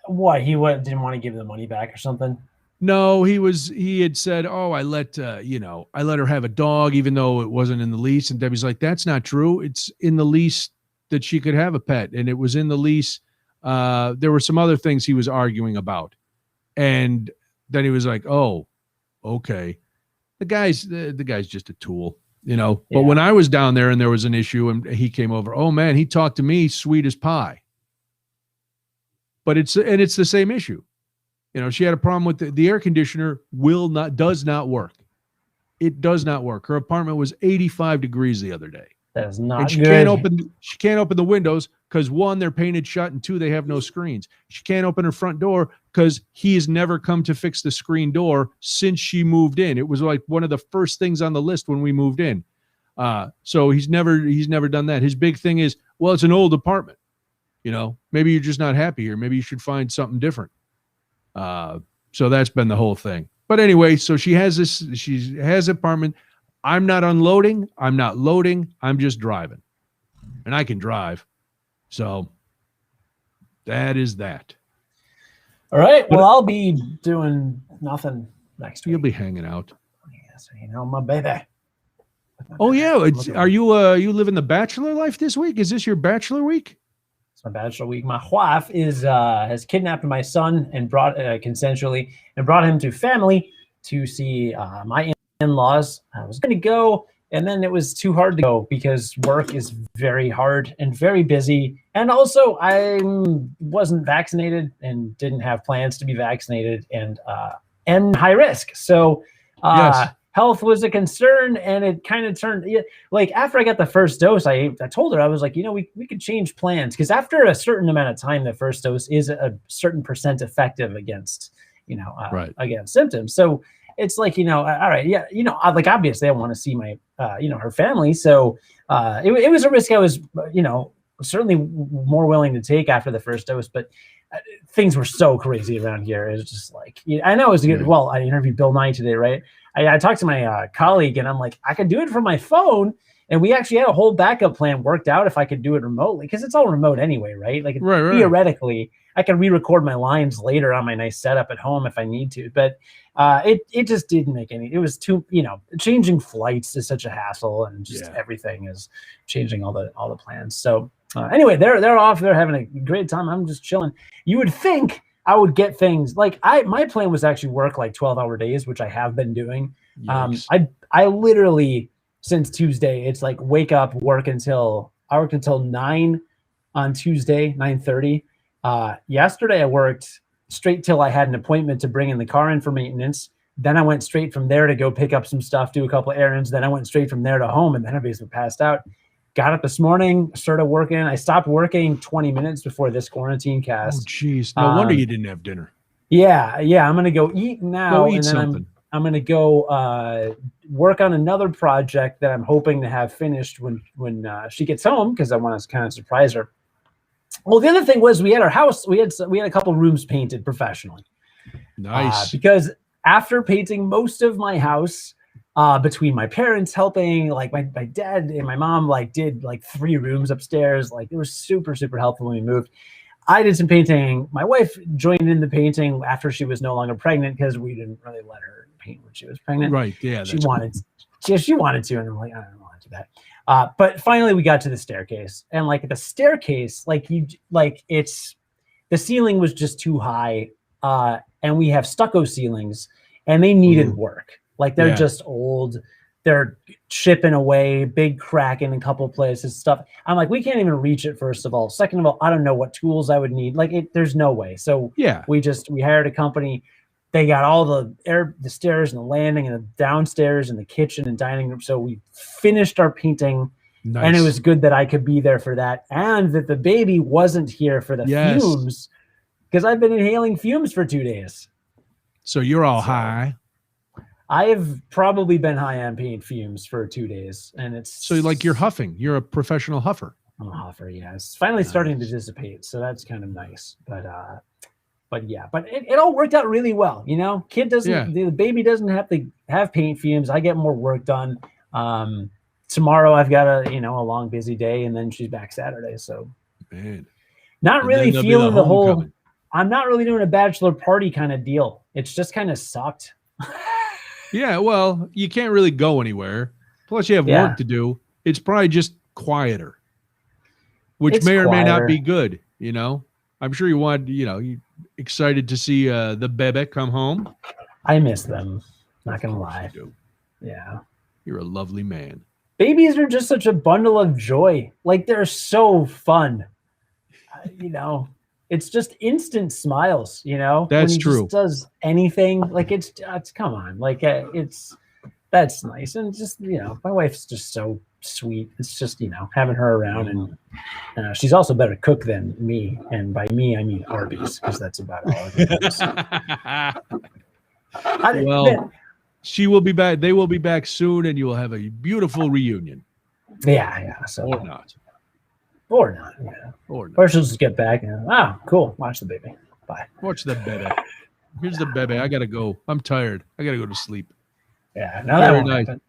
What didn't want to give the money back or something? No, he had said, "Oh, I let her have a dog even though it wasn't in the lease." And Debbie's like, "That's not true. It's in the lease that she could have a pet, and it was in the lease. There were some other things he was arguing about." And then he was like, "Oh, okay." The guy's just a tool, But when I was down there and there was an issue and he came over, oh man, he talked to me sweet as pie. But it's the same issue. She had a problem with the air conditioner does not work. It does not work. Her apartment was 85 degrees the other day. That is not and she good. She can't open the windows because one, they're painted shut, and two, they have no screens. She can't open her front door because he has never come to fix the screen door since she moved in. It was like one of the first things on the list when we moved in. So he's never done that. His big thing is, well, it's an old apartment. Maybe you're just not happy here. Maybe you should find something different. So that's been the whole thing. But anyway, so she has an apartment. I'm not unloading. I'm not loading. I'm just driving. And I can drive. So that is that. All right. Well, I'll be doing nothing next week. You'll be hanging out. Yes, my baby. Oh, yeah. Are you living the bachelor life this week? Is this your bachelor week? It's my bachelor week. My wife has kidnapped my son and brought consensually and brought him to family to see my in-laws. I was going to go, and then it was too hard to go because work is very hard and very busy. And also I wasn't vaccinated and didn't have plans to be vaccinated and high risk. So yes. Health was a concern, and it kind of turned like after I got the first dose, I told her, I was like, we could change plans because after a certain amount of time, the first dose is a certain % effective against, right. against symptoms. So it's like, all right, yeah, like obviously I want to see my, her family. So it was a risk I was, certainly more willing to take after the first dose, but things were so crazy around here. It was just like, I know it was good. Well, I interviewed Bill Nye today, right? I talked to my colleague, and I'm like, I could do it from my phone. And we actually had a whole backup plan worked out if I could do it remotely, because it's all remote anyway, right? Like theoretically, I can re-record my lines later on my nice setup at home if I need to. But it just didn't make any. It was too, changing flights is such a hassle, and just everything is changing all the plans. So anyway, they're off. They're having a great time. I'm just chilling. You would think I would get things like my plan was actually work like 12-hour days, which I have been doing. I literally since Tuesday, it's like wake up, I worked until 9 on Tuesday, 9:30. Yesterday I worked straight till I had an appointment to bring in the car in for maintenance. Then I went straight from there to go pick up some stuff, do a couple of errands. Then I went straight from there to home, and then I basically passed out. Got up this morning, started working. I stopped working 20 minutes before this QuarantineCast. Oh, geez. No wonder you didn't have dinner. Yeah. I'm going to go eat now. Go eat something. I'm going to go work on another project that I'm hoping to have finished when she gets home, because I want to kind of surprise her. Well, the other thing was we had our house. We had a couple rooms painted professionally. Nice. Because after painting most of my house, between my parents helping, like my dad and my mom did 3 rooms upstairs. It was super, super helpful when we moved. I did some painting. My wife joined in the painting after she was no longer pregnant, because we didn't really let her paint when she was pregnant. Right. Yeah. She wanted to, and I'm like, I don't want to do that. But finally we got to the staircase, and the staircase, the ceiling was just too high. And we have stucco ceilings, and they needed work. They're just old. They're chipping away, big crack in a couple of places, stuff. I'm like, we can't even reach it, first of all. Second of all, I don't know what tools I would need. There's no way. So we hired a company. They got all the stairs and the landing and the downstairs and the kitchen and dining room. So we finished our painting. Nice. And it was good that I could be there for that, and that the baby wasn't here for the fumes, because I've been inhaling fumes for 2 days. So you're all high. I have probably been high on paint fumes for 2 days, and it's so you're huffing. You're a professional huffer. I'm a huffer. Yeah, it's finally starting to dissipate, so that's kind of nice. But it all worked out really well. Kid doesn't, the baby doesn't have to have paint fumes. I get more work done. Tomorrow I've got a long busy day, and then she's back Saturday. So not really feeling the whole. I'm not really doing a bachelor party kind of deal. It's just kind of sucked. Yeah, well, you can't really go anywhere. Plus, you have work to do. It's probably just quieter, which It's may or may not quieter. be good. You know, I'm sure you excited to see the bebe come home. I miss them. Not gonna You lie. do. Yeah. You're a lovely man. Babies are just such a bundle of joy. Like they're so fun. It's just instant smiles, That's when he true. just does anything. Like it's come on. Like that's nice. And just, my wife's just so sweet. It's just, having her around, and she's also a better cook than me. And by me, I mean Arby's, because that's about all it is. Well, she will be back. They will be back soon, and you will have a beautiful reunion. Yeah. So Or not. Yeah. Or not. Or she'll just get back and cool. Watch the baby. Bye. Watch the bebe. Here's the bebe. I gotta go. I'm tired. I gotta go to sleep. Yeah. Now that won't happen.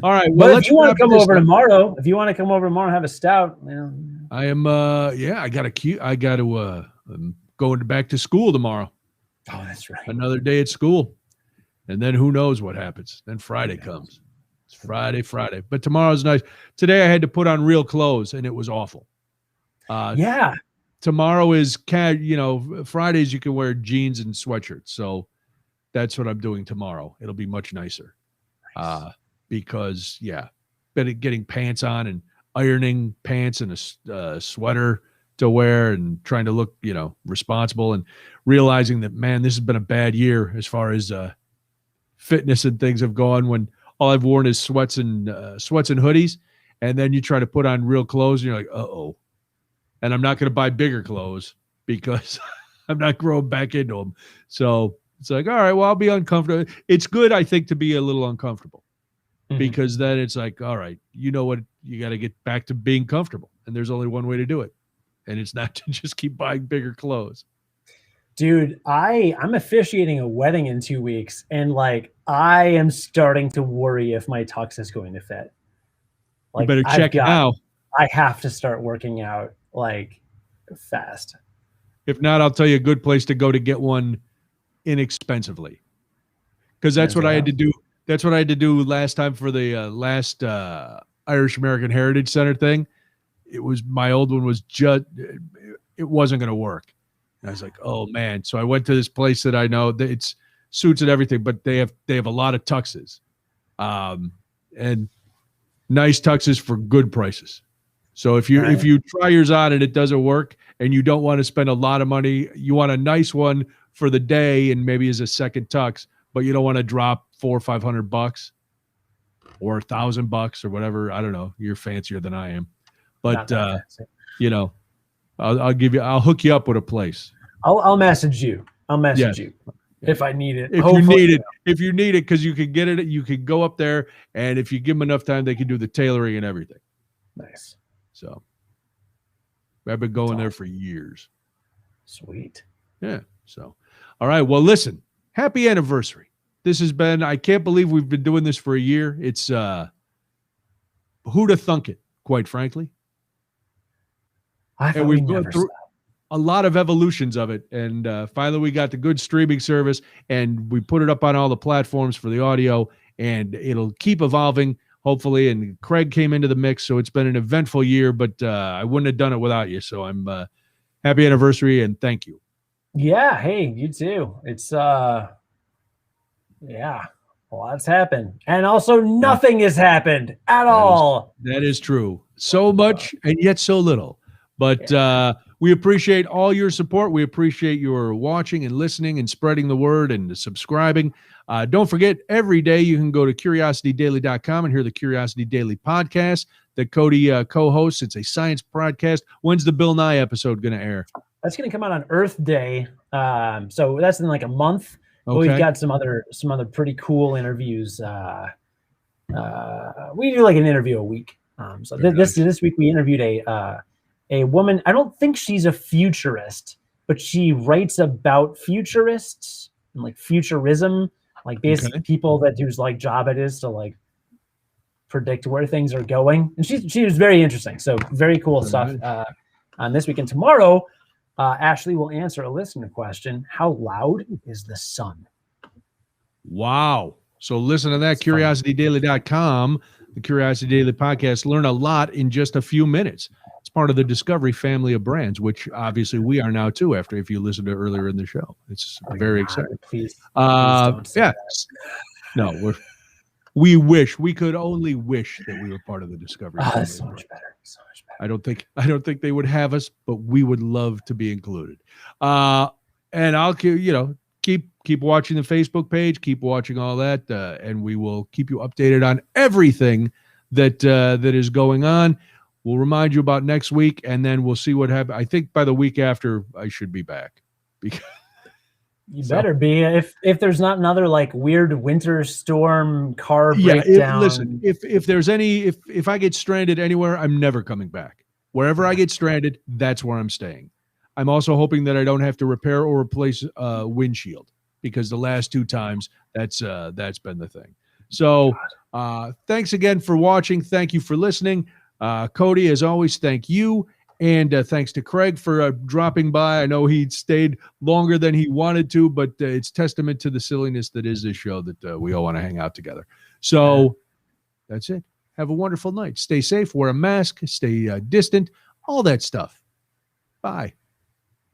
All right. Well, But if you want to come over tomorrow, and have a stout, I am. I got to. I'm going back to school tomorrow. Oh, that's right. Another day at school, and then who knows what happens? Then Friday comes. It's Friday. But tomorrow's nice. Today I had to put on real clothes, and it was awful. Yeah. Tomorrow is Fridays you can wear jeans and sweatshirts. So that's what I'm doing tomorrow. It'll be much nicer. Nice. Because getting pants on and ironing pants and a sweater to wear and trying to look, responsible, and realizing that, man, this has been a bad year as far as fitness and things have gone, when all I've worn is sweats and hoodies. And then you try to put on real clothes and you're like, uh-oh. And I'm not going to buy bigger clothes because I'm not growing back into them. So it's like, all right, well, I'll be uncomfortable. It's good, I think, to be a little uncomfortable, because then it's like, all right, you know what? You got to get back to being comfortable. And there's only one way to do it. And it's not to just keep buying bigger clothes. Dude, I'm officiating a wedding in 2 weeks. And I am starting to worry if my tux is going to fit. You better check it now. I have to start working out fast. If not, I'll tell you a good place to go to get one inexpensively. Because that's what I had to do. That's what I had to do last time for the last Irish American Heritage Center thing. It was, my old one was it wasn't going to work. And I was like, oh man. So I went to this place that I know that it's suits and everything, but they have a lot of tuxes, and nice tuxes for good prices. So if you try yours on and it doesn't work and you don't want to spend a lot of money, you want a nice one for the day and maybe as a second tux, but you don't want to drop $400 or $500 or $1,000 or whatever. I don't know. You're fancier than I am, but I'll hook you up with a place. I'll message you. You if I need it. If you need it, because you can get it. You can go up there, and if you give them enough time, they can do the tailoring and everything. Nice. So I've been going there for years. Sweet. Yeah. So, all right. Well, listen, happy anniversary. This has been, I can't believe we've been doing this for a year. It's who'd have thunk it, quite frankly. And we've gone through a lot of evolutions of it. And finally we got the good streaming service, and we put it up on all the platforms for the audio, and it'll keep evolving, hopefully. And Craig came into the mix, so it's been an eventful year, but I wouldn't have done it without you. So I'm happy anniversary, and thank you. Yeah. Hey, you too. It's yeah, a lot's happened, and also nothing has happened at all. That is true. So much and yet so little. But we appreciate all your support. We appreciate your watching and listening and spreading the word and subscribing. Don't forget, every day you can go to curiositydaily.com and hear the Curiosity Daily podcast that Cody co-hosts. It's a science podcast. When's the Bill Nye episode going to air? That's going to come out on Earth Day. So that's in a month. Okay. We've got some other pretty cool interviews. We do an interview a week. So this week we interviewed a woman. I don't think she's a futurist, but she writes about futurists and futurism, basically people that whose job it is to predict where things are going. And she was very interesting. So very cool stuff on this week. And tomorrow Ashley will answer a listener question. How loud is the sun? Wow. So listen to that, curiositydaily.com, the Curiosity Daily podcast. Learn a lot in just a few minutes. It's part of the Discovery family of brands, which obviously we are now too, after if you listened to earlier in the show. It's very exciting. Please don't say that. No, we could only wish that we were part of the Discovery family. That's so much better. So much better. I don't think they would have us, but we would love to be included. And I'll keep watching the Facebook page, keep watching all that, and we will keep you updated on everything that is going on. We'll remind you about next week, and then we'll see what happens. I think by the week after, I should be back. Because you better be. If there's not another like weird winter storm car breakdown. Listen, if there's if I get stranded anywhere, I'm never coming back. Wherever I get stranded, that's where I'm staying. I'm also hoping that I don't have to repair or replace a windshield, because the last 2 times that's been the thing. So thanks again for watching. Thank you for listening. Cody, as always, thank you. And thanks to Craig for dropping by. I know he stayed longer than he wanted to, but it's testament to the silliness that is this show that we all want to hang out together. So that's it. Have a wonderful night. Stay safe. Wear a mask. Stay distant. All that stuff. Bye.